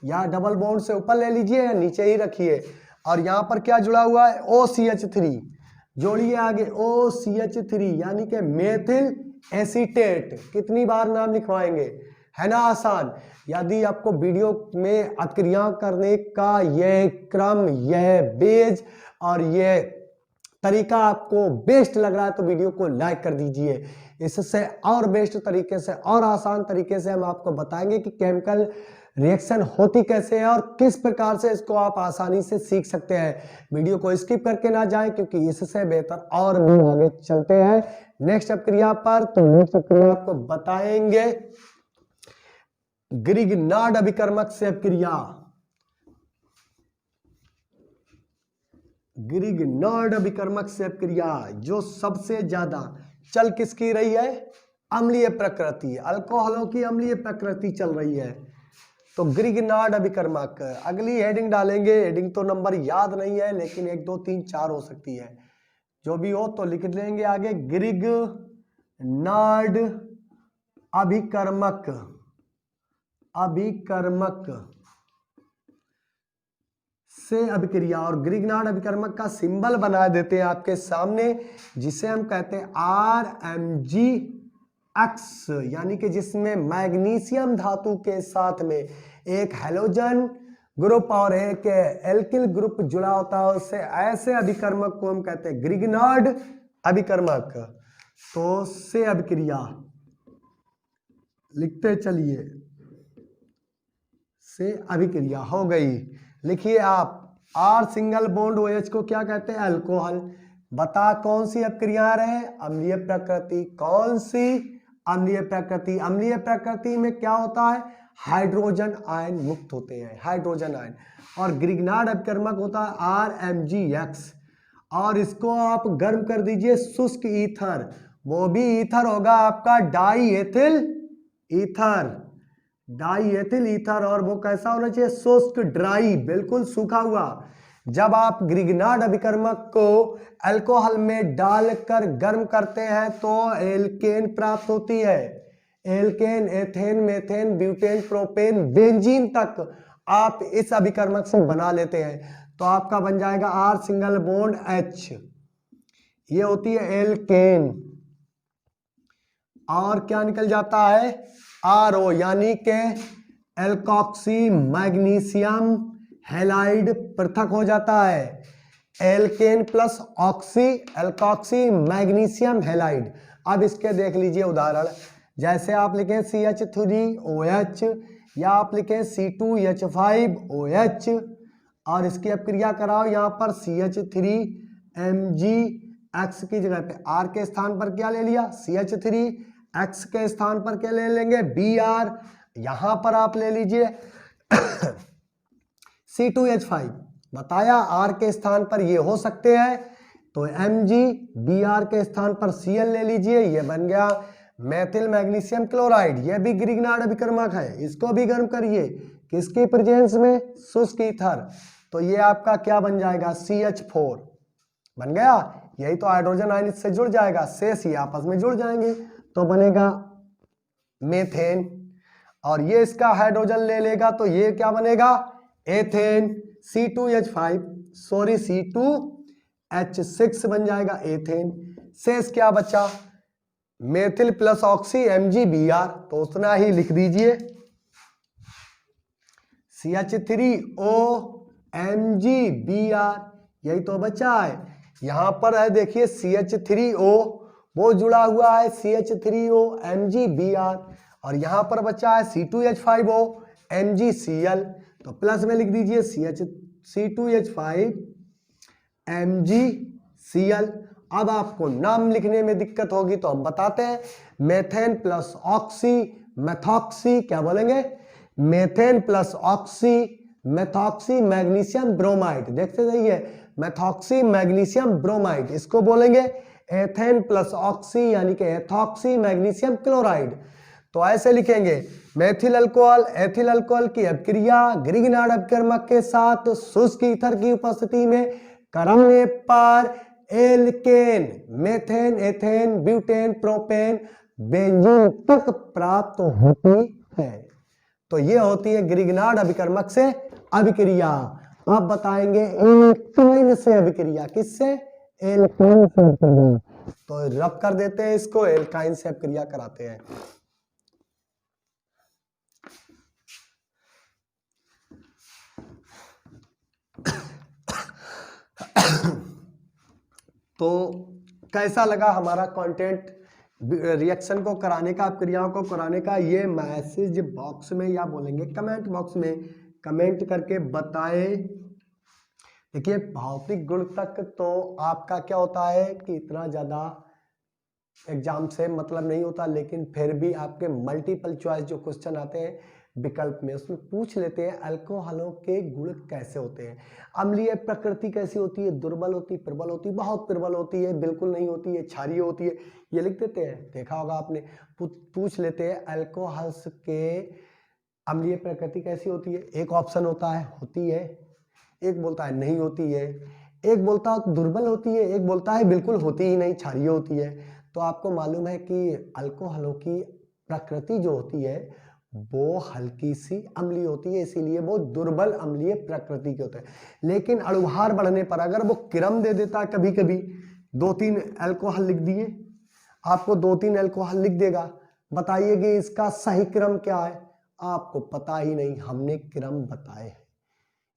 Speaker 2: या डबल बॉन्ड से ऊपर ले लीजिए या नीचे ही रखिए। और यहां पर क्या जुड़ा हुआ है, OCH3, जोड़िए आगे OCH3, यानी कि मेथिल एसीटेट। कितनी बार नाम लिखवाएंगे, है ना आसान। यदि आपको वीडियो में अपक्रिया करने का यह क्रम, यह बेज और यह तरीका आपको बेस्ट लग रहा है तो वीडियो को लाइक कर दीजिए। इससे और बेस्ट तरीके से और आसान तरीके से हम आपको बताएंगे कि केमिकल रिएक्शन होती कैसे है और किस प्रकार से इसको आप आसानी से सीख सकते हैं। वीडियो को स्किप करके ना जाएं, क्योंकि इससे बेहतर और भी आगे चलते हैं नेक्स्ट अपक्रिया पर। तो नेक्स्ट अपक्रिया आपको बताएंगे ग्रिग्नार्ड अभिकर्मक से अपक्रिया, ग्रिग्नार्ड अभिकर्मक से अपक्रिया, जो सबसे ज्यादा चल किसकी रही है, अम्लीय प्रकृति, अल्कोहलों की अम्लीय प्रकृति चल रही है। तो ग्रिग्नार्ड अभिकर्मक, अगली हेडिंग डालेंगे, हेडिंग तो नंबर याद नहीं है लेकिन 1 2 3 4 हो सकती है, जो भी हो तो लिख लेंगे आगे। ग्रिग्नार्ड अभिकर्मक, अभिकर्मक से अभिक्रिया, और ग्रिग्नार्ड अभिकर्मक का सिंबल बना देते हैं आपके सामने, जिसे हम कहते हैं RMgX, यानी कि जिसमें मैग्नीशियम धातु के साथ में एक हेलोजन ग्रुप और एक एल्किल ग्रुप जुड़ा होता है, उससे ऐसे अभिकर्मक को हम कहते हैं ग्रिग्नार्ड अभिकर्मक। तो से अभिक्रिया लिखते चलिए, से अभिक्रिया हो गई। लिखिए आप, R सिंगल बॉन्ड OH को क्या कहते हैं? अल्कोहल। बता कौन सी अभिक्रिया रहे? अम्लीय प्रकृति। कौन सी? अम्लीय प्रकृति। अम्लीय प्रकृति में क्या होता है? हाइड्रोजन आयन मुक्त होते हैं, हाइड्रोजन आयन। और ग्रिग्नार्ड अभिकर्मक होता है RMgX, और इसको आप गर्म कर दीजिए शुष्क ईथर, वो भी ईथर होगा आपका die ethyl ether, die ethyl ether. और वो कैसा होना चाहिए? शुष्क, ड्राई, बिल्कुल सूखा हुआ। जब आप ग्रिग्नार्ड अभिकर्मक को अल्कोहल में डालकर गर्म करते हैं तो एल्केन प्राप्त होती है। Alkane, ethane, methane, butane, propane, benzene तक आप इस अभिकर्मक से बना लेते हैं। तो आपका बन जाएगा R सिंगल बॉन्ड H, ये होती है एल्केन। और क्या निकल जाता है? RO, यानी के एल्कोक्सी मैग्नीशियम हैलाइड पृथक हो जाता है। Alkane plus oxy, alkoxy magnesium halide. अब इसके देख लीजिए उदाहरण, जैसे आप लिखें CH3OH, या आप लिखें C2H5OH, और इसकी अभिक्रिया कराओ यहाँ पर CH3MgX की जगह पे R के स्थान पर क्या ले लिया? CH3, X के स्थान पर क्या ले लेंगे? Br। यहां पर आप ले लीजिए C2H5, बताया R के स्थान पर ये हो सकते हैं, तो Mg, Br के स्थान पर Cl ले लीजिए, ये बन गया मेथिल मैग्नीशियम क्लोराइड। ये भी ग्रिग्नार्ड अभिकर्मक है, इसको भी गर्म करिए, किसकी प्रेजेंस में? शुष्क ईथर। तो ये आपका क्या बन जाएगा? CH4 बन गया। यही तो हाइड्रोजन आयन इससे जुड़ जाएगा, शेष ये आपस में जुड़ जाएंगे, तो बनेगा मेथेन। और ये इसका हाइड्रोजन ले लेगा तो ये क्या बनेगा? एथेन। C2H5 सॉरी C2H6 बन जाएगा एथेन। शेष क्या बचा? मेथिल प्लस ऑक्सी MgBr, तो उतना ही लिख दीजिए CH3O MgBr, यही तो बचा है। यहां पर है देखिए CH3O, वो जुड़ा हुआ है CH3O MgBr, और यहां पर बचा है C2H5O MgCl, तो प्लस में लिख दीजिए C2H5 MgCl। अब आपको नाम लिखने में दिक्कत होगी तो हम बताते हैं, मेथेन प्लस ऑक्सी मेथॉक्सी, क्या बोलेंगे? Methane plus oxy methoxy magnesium bromide, देखते जाइए, मेथॉक्सी मैग्नीशियम ब्रोमाइड, इसको बोलेंगे एथेन प्लस ऑक्सी, यानी कि एथॉक्सी मैग्नीशियम क्लोराइड। तो ऐसे लिखेंगे, मेथिल अल्कोहल एथिल अल्कोहल की अभिक्रिया ग्रिग्नार्ड अभिकर्मक के साथ शुष्क ईथर की उपस्थिति में करने पर alkane, methane, ethane, butane, propane, benzene तक प्राप्त होती है। तो ये होती है ग्रिग्नार्ड अभिकर्मक से अभिक्रिया। अब बताएंगे एल्काइन से अभिक्रिया, किससे? एल्काइन से अभिक्रिया। तो रब कर देते हैं इसको, एल्काइन से अभिक्रिया कराते हैं। तो कैसा लगा हमारा कंटेंट? रिएक्शन को कराने का, क्रियाओं को कराने का, ये मैसेज बॉक्स में या बोलेंगे कमेंट बॉक्स में कमेंट करके बताएं। देखिए भौतिक गुण तक तो आपका क्या होता है कि इतना ज़्यादा एग्जाम से मतलब नहीं होता, लेकिन फिर भी आपके मल्टीपल चॉइस जो क्वेश्चन आते हैं विकल्प में, उसमें पूछ लेते हैं अल्कोहलों के गुण कैसे होते हैं, अम्लीय प्रकृति कैसी होती है, दुर्बल होती, प्रबल होती, बहुत प्रबल होती है, बिल्कुल नहीं होती है, क्षारीय होती है, ये लिख देते हैं। देखा होगा आपने, पूछ लेते हैं अल्कोहल्स के अम्लीय प्रकृति कैसी होती है। एक ऑप्शन होता है होती है, एक बोलता है नहीं होती है, एक बोलता है दुर्बल होती है, एक बोलता है बिल्कुल होती ही नहीं, क्षारीय होती है। तो आपको मालूम है कि अल्कोहलों की प्रकृति जो होती है वो हल्की सी अम्लीय होती है, इसीलिए वो दुर्बल अम्लीय प्रकृति के होते हैं। लेकिन अणुभार बढ़ने पर अगर वो क्रम दे देता है, कभी कभी 2-3 अल्कोहल लिख दिए, आपको 2-3 अल्कोहल लिख देगा, बताइए कि इसका सही क्रम क्या है, आपको पता ही नहीं, हमने क्रम बताए हैं।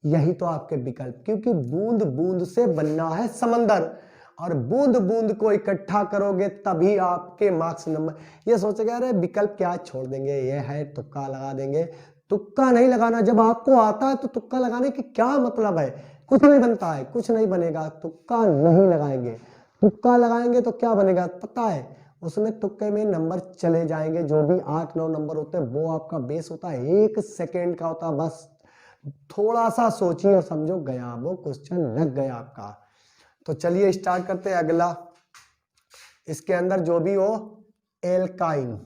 Speaker 2: यही तो आपके विकल्प, क्योंकि बूंद बूंद से बनना है समंदर, और बूंद बूंद को इकट्ठा करोगे तभी आपके मार्क्स नंबर। ये सोचेगा अरे विकल्प क्या छोड़ देंगे, ये है तुक्का लगा देंगे। तुक्का नहीं लगाना, जब आपको आता है तो तुक्का लगाने की क्या मतलब है, कुछ नहीं बनता है, कुछ नहीं बनेगा, तुक्का नहीं लगाएंगे। तुक्का लगाएंगे तो क्या बनेगा पता है, उसमें तुक्के में नंबर चले जाएंगे, जो भी 8-9 नंबर होते हैं वो आपका बेस होता है, 1 सेकेंड का होता है बस। थोड़ा सा सोचिए और समझो, गया वो क्वेश्चन, लग गया आपका। तो चलिए स्टार्ट करते हैं अगला। इसके अंदर जो भी हो, एल्काइन,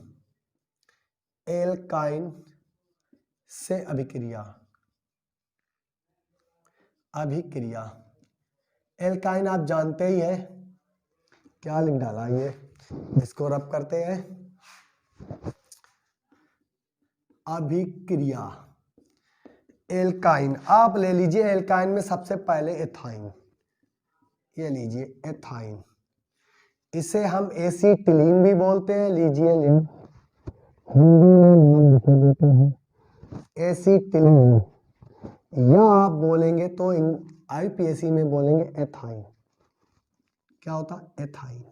Speaker 2: एल्काइन से अभिक्रिया, अभिक्रिया। एल्काइन आप जानते ही है, क्या लिख डाला ये, इसको रब करते हैं, अभिक्रिया। एल्काइन आप ले लीजिए, एल्काइन में सबसे पहले एथाइन, ये लीजिए एथाइन, इसे हम एसीटिलीन भी बोलते हैं, लीजिए हिंदी में नाम लिख देते हैं एसीटिलीन, या आप बोलेंगे तो आईपीएससी में बोलेंगे एथाइन। क्या होता है एथाइन,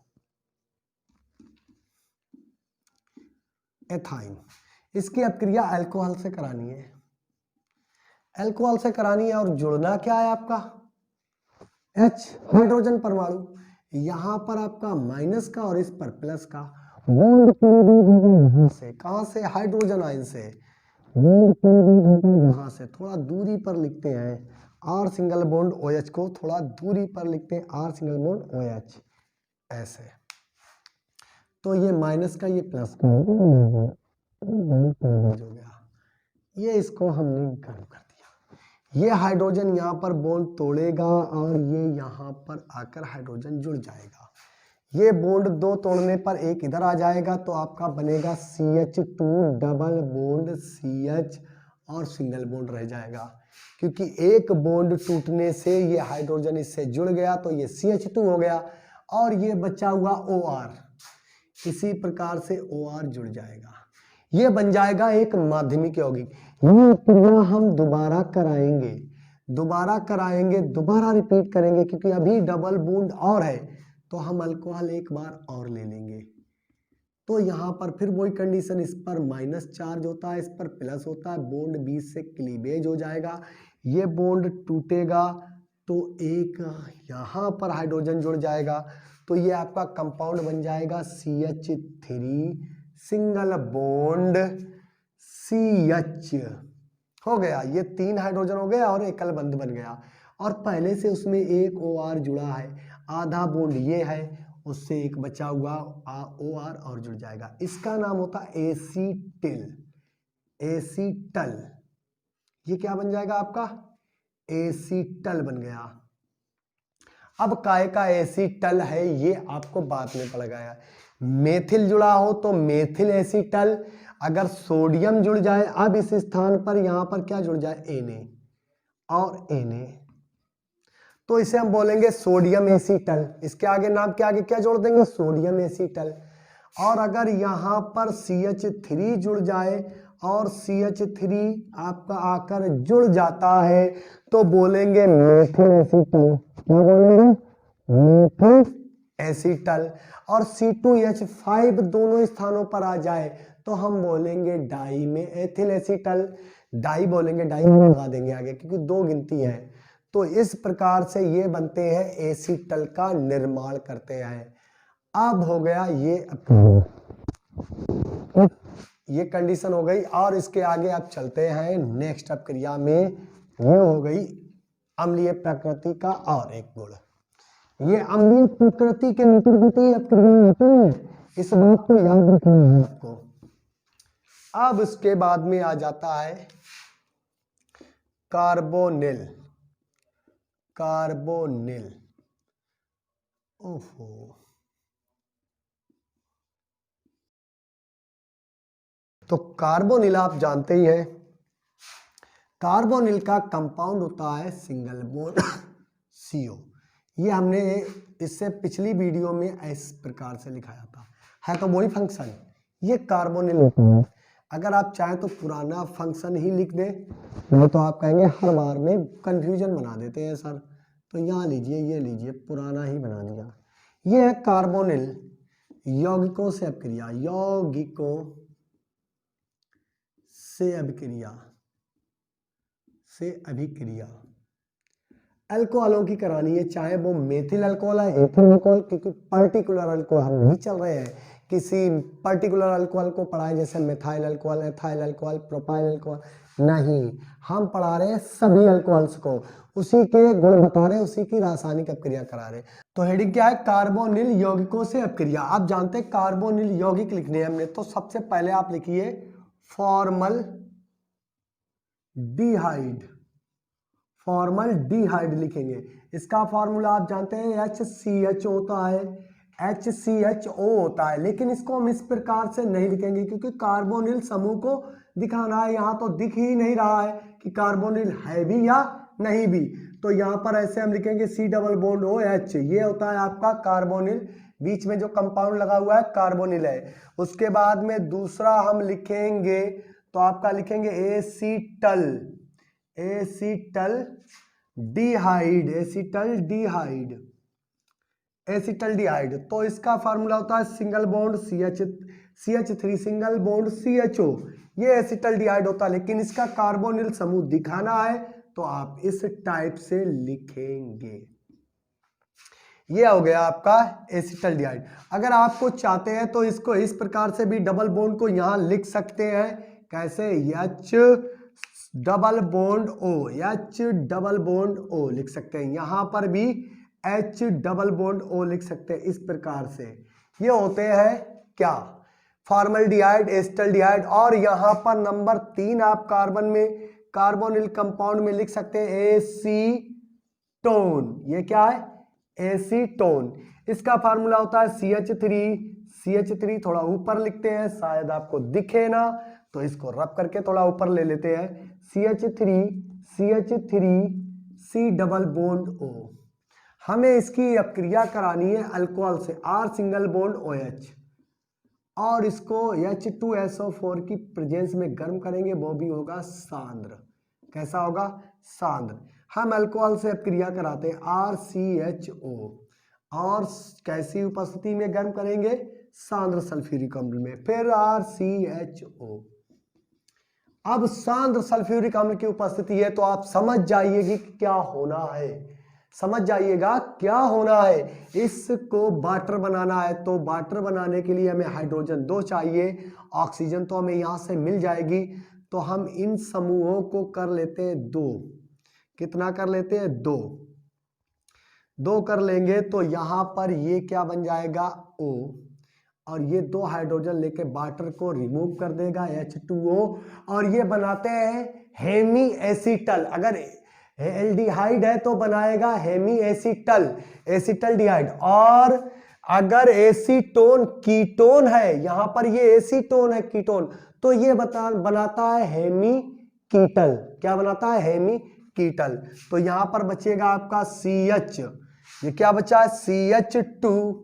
Speaker 2: एथाइन। इसकी अपक्रिया अल्कोहल से करानी है, अल्कोहल से करानी है, और जुड़ना क्या है आपका H, हाइड्रोजन परमाणु, यहां पर आपका माइनस का और इस पर प्लस का बॉन्ड यहां से, कहां से, हाइड्रोजन आयन से, यहां से थोड़ा दूरी पर लिखते हैं, R सिंगल बॉन्ड OH को थोड़ा दूरी पर लिखते हैं, R सिंगल बॉन्ड OH, ऐसे। तो ये माइनस का, ये प्लस का हो गया, ये इसको हमने गर्म कर दिया, ये हाइड्रोजन यहाँ पर बॉन्ड तोड़ेगा और ये यहाँ पर आकर हाइड्रोजन जुड़ जाएगा, ये बॉन्ड 2 तोड़ने पर एक इधर आ जाएगा, तो आपका बनेगा CH2 डबल बॉन्ड CH और सिंगल बॉन्ड रह जाएगा, क्योंकि एक बॉन्ड टूटने से ये हाइड्रोजन इससे जुड़ गया तो ये CH2 हो गया, और ये बचा हुआ OR, इसी प्रकार से OR जुड़ जाएगा, ये बन जाएगा एक माध्यमिक यौगिक। ये क्रिया हम दोबारा कराएंगे, दोबारा कराएंगे, दोबारा रिपीट करेंगे, क्योंकि अभी डबल बॉन्ड और है, तो हम अल्कोहल एक बार और ले लेंगे। तो यहाँ पर फिर वही कंडीशन, इस पर माइनस चार्ज होता है, इस पर प्लस होता है, बॉन्ड बीच से क्लीवेज हो जाएगा, ये बॉन्ड टूटेगा तो एक यहाँ पर हाइड्रोजन जुड़ जाएगा, तो ये आपका कंपाउंड बन जाएगा CH3 सिंगल बॉन्ड CH, हो गया, ये 3 हाइड्रोजन हो गया और एकल बंध बन गया, और पहले से उसमें एक OR जुड़ा है, आधा बॉन्ड ये है, उससे एक बचा हुआ OR और जुड़ जाएगा, इसका नाम होता है एसीटिल, एसीटल, ये क्या बन जाएगा आपका एसीटल बन गया। अब काय का एसीटल है ये आपको बाद में पड़ गया, मेथिल जुड़ा हो तो मेथिल एसीटल, अगर सोडियम जुड़ जाए, अब इस स्थान पर यहां पर क्या जुड़ जाए Na और Na, तो इसे हम बोलेंगे सोडियम एसीटल, इसके आगे नाम के आगे क्या जोड़ देंगे सोडियम एसीटल, और अगर यहां पर CH3 जुड़ जाए और CH3 आपका आकर जुड़ जाता है तो बोलेंगे मेथिल एसीटल, क्या बोलेंगे मेथिल एसीटल, और C2H5 दोनों स्थानों पर आ जाए तो हम बोलेंगे डाई में एथिल एसीटल, डाई बोलेंगे, डाई में लगा देंगे आगे क्योंकि 2 गिनती है, तो इस प्रकार से ये बनते हैं एसीटल का निर्माण करते हैं। अब हो गया ये कंडीशन हो गई, और इसके आगे आप चलते हैं नेक्स्ट अपक्रिया में, ये हो गई अम्लीय प्रकृति का और एक गुण, ये अम्लीय प्रकृति के अंतर्गत ही अपक्रिया होती है, इस बात को याद रखना है आपको। अब इसके बाद में आ जाता है कार्बोनिल, कार्बोनिल, ओहो तो कार्बोनिल आप जानते ही हैं, कार्बोनिल का कंपाउंड होता है सिंगल बॉन्ड CO। ये हमने इससे पिछली वीडियो में इस प्रकार से लिखाया था, है तो वही फंक्शन। ये कार्बोनिल होता है। अगर आप चाहें तो पुराना फंक्शन ही लिख दें, नहीं तो आप कहेंगे हर बार में कंफ्यूजन बना देते हैं सर, तो यहाँ लीजिए, ये लीजिए, पुराना ही बना दिया। ये है कार्बोनिल यौगिकों से अभिक्रिया, यौगिकों से अभिक्रिया, से अभिक्रिया अल्कोहलों की करानी है, चाहे वो मेथिल अल्कोहल है, एथिल अल्कोहल, क्योंकि पर्टिकुलर अल्कोहल हम नहीं चल रहे हैं किसी पर्टिकुलर अल्कोहल को पढ़ाए, जैसे methyl alcohol, ethyl alcohol, propyl alcohol, नहीं, हम पढ़ा रहे हैं सभी अल्कोहल्स को, उसी के गुण बता रहे हैं, उसी की रासायनिक अपक्रिया करा रहे हैं। तो हेडिंग क्या है, कार्बोनिल यौगिकों से अपक्रिया। आप जानते हैं कार्बोनिल यौगिक लिखने हैं हमने, तो सबसे पहले आप लिखिए फॉर्मल डिहाइड, फॉर्मल डिहाइड लिखेंगे। इसका फॉर्मूला आप जानते हैं HCH होता है, HCHO होता है, लेकिन इसको हम इस प्रकार से नहीं लिखेंगे क्योंकि कार्बोनिल समूह को दिखाना है। यहाँ तो दिख ही नहीं रहा है कि कार्बोनिल है भी या नहीं भी, तो यहाँ पर ऐसे हम लिखेंगे C डबल बॉन्ड OH, ये होता है आपका कार्बोनिल, बीच में जो कंपाउंड लगा हुआ है कार्बोनिल है। उसके बाद में दूसरा हम लिखेंगे, तो आपका लिखेंगे एसीटल, एसीटल डिहाइड, एसीटल डिहाइड, एसीटल डिहाइड। तो इसका फार्मूला होता है single bond CH3 single bond CHO, ये एसीटल डिहाइड होता है, लेकिन इसका कार्बोनिल समूह दिखाना है तो आप इस टाइप से लिखेंगे। ये हो गया आपका एसीटल डिहाइड। अगर आपको चाहते हैं तो इसको इस प्रकार से भी डबल बॉन्ड को यहां लिख सकते हैं, कैसे, H double bond O, H double bond O लिख सकते हैं, यहां पर भी H डबल बॉन्ड O लिख सकते हैं इस प्रकार से। ये होते हैं क्या, फॉर्मल्डिहाइड, एसिटल्डिहाइड। और यहां पर नंबर 3 आप कार्बन में, कार्बोनिल कंपाउंड में लिख सकते हैं एसीटोन। ये क्या है, एसीटोन। इसका फार्मूला होता है CH3 थोड़ा ऊपर लिखते हैं, शायद आपको दिखे ना, तो इसको रब करके थोड़ा ऊपर ले लेते हैं, CH3 C double bond O। हमें इसकी अपक्रिया करानी है अल्कोहल से, R सिंगल बॉन्ड OH, और इसको H2SO4 की प्रेजेंस में गर्म करेंगे, वो भी होगा सांद्र। कैसा होगा, सांद्र। हम अल्कोहल से अपक्रिया कराते हैं RCHO, और कैसी उपस्थिति में गर्म करेंगे, सांद्र सल्फ्यूरिक अम्ल में, फिर RCHO। अब सांद्र सल्फ्यूरिक अम्ल की उपस्थिति है तो आप समझ जाइए कि क्या होना है, समझ जाइएगा क्या होना है। इसको वाटर बनाना है, तो वाटर बनाने के लिए हमें हाइड्रोजन 2 चाहिए, ऑक्सीजन तो हमें यहां से मिल जाएगी, तो हम इन समूहों को कर लेते हैं 2। कितना कर लेते हैं, 2 कर लेंगे, तो यहां पर ये क्या बन जाएगा, O, और ये 2 हाइड्रोजन लेके वाटर को रिमूव कर देगा H2O, और ये बनाते हैं हेमी एसिटल। अगर एल्डिहाइड है तो बनाएगा हेमी एसिटल, एसिटल डिहाइड। और अगर एसीटोन कीटोन है, यहां पर ये एसीटोन है कीटोन, तो ये बनाता है हेमी कीटल। क्या बनाता है, हेमी कीटल। तो यहां पर बचेगा आपका CH, ये क्या बचा है, CH2,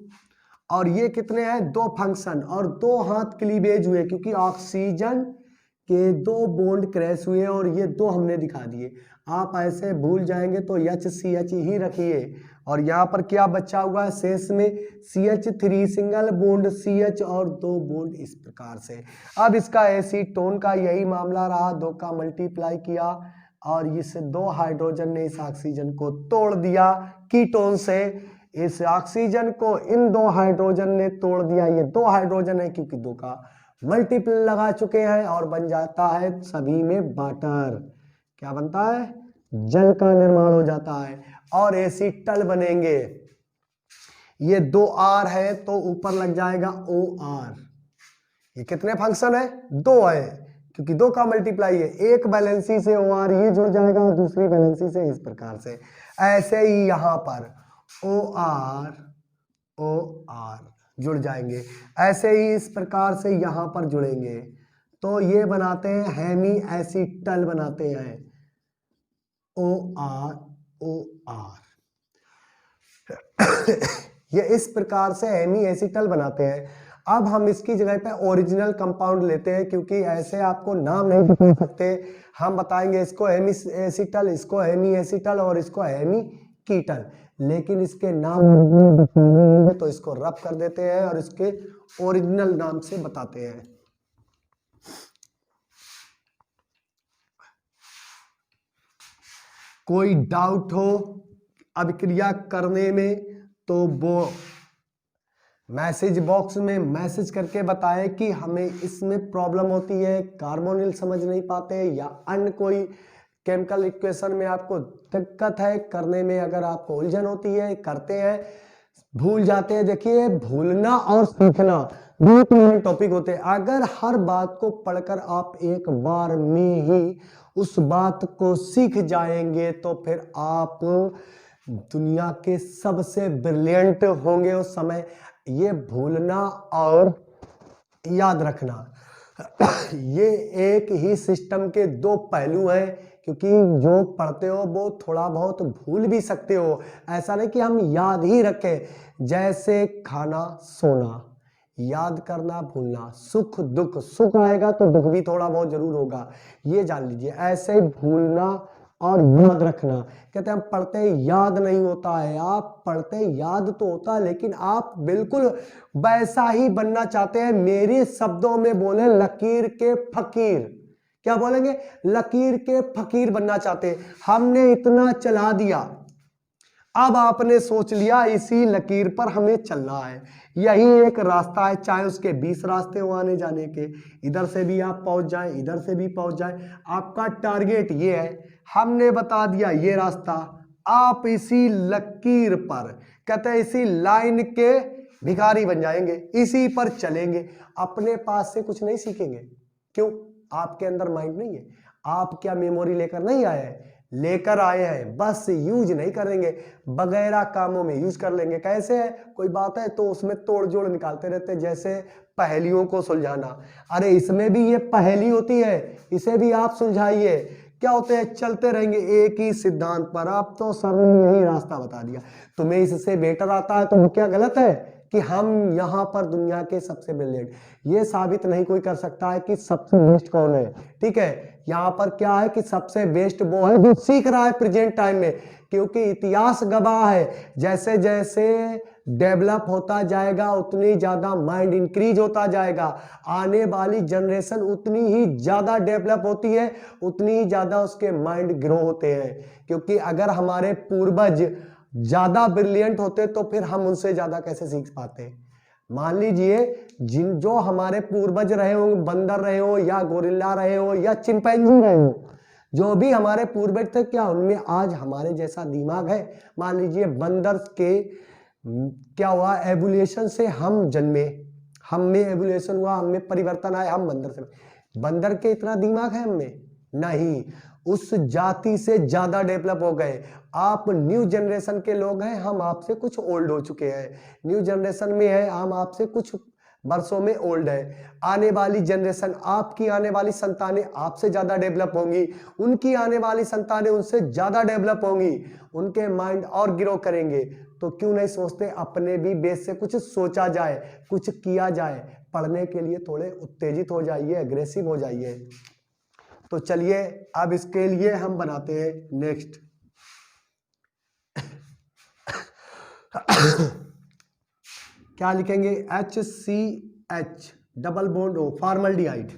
Speaker 2: और ये कितने हैं, 2 फंक्शन, और 2 हाथ क्लीवेज हुए क्योंकि ऑक्सीजन के 2 बॉन्ड क्रैश हुए और ये 2 हमने दिखा दिए। आप ऐसे भूल जाएंगे तो HCH ही रखिए, और यहाँ पर क्या बचा हुआ है शेष में, CH3 सिंगल बॉन्ड CH और 2 बॉन्ड इस प्रकार से। अब इसका एसीटोन का यही मामला रहा, 2 का मल्टीप्लाई किया और इस 2 हाइड्रोजन ने इस ऑक्सीजन को तोड़ दिया कीटोन से, इस ऑक्सीजन को इन 2 हाइड्रोजन ने तोड़ दिया। ये 2 हाइड्रोजन है क्योंकि 2 का मल्टीपल लगा चुके हैं, और बन जाता है सभी में वाटर। क्या बनता है, जल का निर्माण हो जाता है, और एसिटल बनेंगे। ये 2 R है तो ऊपर लग जाएगा OR। ये कितने फंक्शन है, 2 है, क्योंकि 2 का मल्टीप्लाई है, एक बैलेंसी से OR ये जुड़ जाएगा और दूसरी बैलेंसी से इस प्रकार से। ऐसे ही यहां पर OR जुड़ जाएंगे, ऐसे ही इस प्रकार से यहां पर जुड़ेंगे। तो ये बनाते हैं हेमी एसीटल बनाते हैं, OR। ये इस प्रकार से हेमी एसीटल बनाते हैं। अब हम इसकी जगह पे ओरिजिनल कंपाउंड लेते हैं, क्योंकि ऐसे आपको नाम नहीं बता सकते। हम बताएंगे इसको हेमी एसीटल, इसको हेमी एसीटल और इसको हेमी कीटल, लेकिन इसके नाम तो इसको रब कर देते हैं और इसके ओरिजिनल नाम से बताते हैं। कोई डाउट हो अभिक्रिया करने में तो वो मैसेज बॉक्स में मैसेज करके बताएं कि हमें इसमें प्रॉब्लम होती है, कार्बोनिल समझ नहीं पाते या अन्य कोई केमिकल इक्वेशन में आपको दिक्कत है करने में, अगर आपको उलझन होती है, करते हैं भूल जाते हैं। देखिए, भूलना और सीखना दो टॉपिक होते हैं। अगर हर बात को पढ़कर आप एक बार में ही उस बात को सीख जाएंगे तो फिर आप दुनिया के सबसे ब्रिलियंट होंगे उस समय। ये भूलना और याद रखना ये एक ही सिस्टम के दो पहलू हैं, क्योंकि जो पढ़ते हो वो थोड़ा बहुत भूल भी सकते हो, ऐसा नहीं कि हम याद ही रखें। जैसे खाना सोना, याद करना भूलना, सुख दुख, सुख आएगा तो दुख भी थोड़ा बहुत जरूर होगा, ये जान लीजिए। ऐसे ही भूलना और याद रखना, कहते हैं हम पढ़ते याद नहीं होता है। आप पढ़ते याद तो होता है, लेकिन आप बिल्कुल वैसा ही बनना चाहते हैं। मेरे शब्दों में बोले लकीर के फकीर, क्या बोलेंगे, लकीर के फकीर बनना चाहते हैं। हमने इतना चला दिया, अब आपने सोच लिया इसी लकीर पर हमें चलना है, यही एक रास्ता है। चाहे उसके 20 रास्ते हो आने जाने के, इधर से भी आप पहुंच जाएं, इधर से भी पहुंच जाएं, आपका टारगेट ये है। हमने बता दिया ये रास्ता, आप इसी लकीर पर, कहते हैं इसी लाइन के भिखारी बन जाएंगे, इसी पर चलेंगे। अपने पास से कुछ नहीं सीखेंगे, क्यों? आपके अंदर माइंड नहीं है। आप क्या मेमोरी लेकर नहीं आए हैं? लेकर आए हैं, बस यूज नहीं करेंगे, वगैरह कामों में यूज कर लेंगे। कैसे है, कोई बात है तो उसमें तोड़ जोड़ निकालते रहते हैं, जैसे पहेलियों को सुलझाना। अरे इसमें भी ये पहेली होती है, इसे भी आप सुलझाइए। क्या होते हैं, चलते रहेंगे एक ही सिद्धांत पर। आप तो सर ने यही रास्ता बता दिया, तुम्हें इससे बेटर आता है, तो क्या गलत है कि हम यहाँ पर दुनिया के सबसे ब्रिलियंट, ये साबित नहीं कोई कर सकता है कि सबसे बेस्ट कौन है। ठीक है, यहाँ पर क्या है कि सबसे बेस्ट वो है जो सीख रहा है प्रेजेंट टाइम में, क्योंकि इतिहास गवाह है जैसे जैसे डेवलप होता जाएगा उतनी ज्यादा माइंड इंक्रीज होता जाएगा। आने वाली जनरेशन उतनी ही ज्यादा डेवलप होती है, उतनी ही ज्यादा उसके माइंड ग्रो होते हैं। क्योंकि अगर हमारे पूर्वज ज्यादा ब्रिलियंट होते तो फिर हम उनसे ज्यादा कैसे सीख पाते। मान लीजिए जो हमारे पूर्वज रहे हो, बंदर रहे हो या गोरिल्ला रहे हो या चिंपैंजी रहे हो, जो भी हमारे पूर्वज थे, क्या उनमें आज हमारे जैसा दिमाग है? मान लीजिए बंदर के क्या हुआ, एवोल्यूशन से हम जन्मे, हम में एवोल्यूशन हुआ, हम में परिवर्तन आया, हम बंदर से। बंदर के इतना दिमाग है हमें? नहीं, उस जाति से ज्यादा डेवलप हो गए। आप न्यू जनरेशन के लोग हैं, हम आपसे कुछ ओल्ड हो चुके हैं। न्यू जनरेशन में है, हम आपसे कुछ वर्षों में ओल्ड है। आने वाली जनरेशन, आपकी आने वाली संतानें आपसे ज्यादा डेवलप होंगी, उनकी आने वाली संतानें उनसे ज्यादा डेवलप होंगी, उनके माइंड और ग्रो करेंगे। तो क्यों नहीं सोचते अपने भी बेस से कुछ सोचा जाए, कुछ किया जाए। पढ़ने के लिए थोड़े उत्तेजित हो जाइए, अग्रेसिव हो जाइए। तो चलिए अब इसके लिए हम बनाते हैं नेक्स्ट। क्या लिखेंगे, HCH double bond O formaldehyde.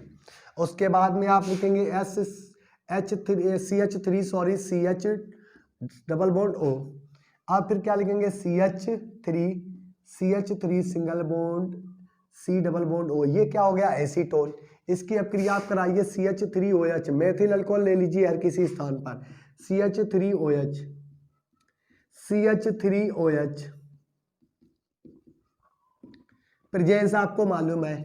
Speaker 2: उसके बाद में आप लिखेंगे CH3 sorry CH double bond O। आप फिर क्या लिखेंगे, CH3 single bond C double bond O। ये क्या हो गया, एसीटोन। इसकी अब क्रिया आप कराइए CH3OH, मेथिल अल्कोहल ले लीजिए हर किसी स्थान पर, CH3OH प्रेजेंस आपको मालूम है,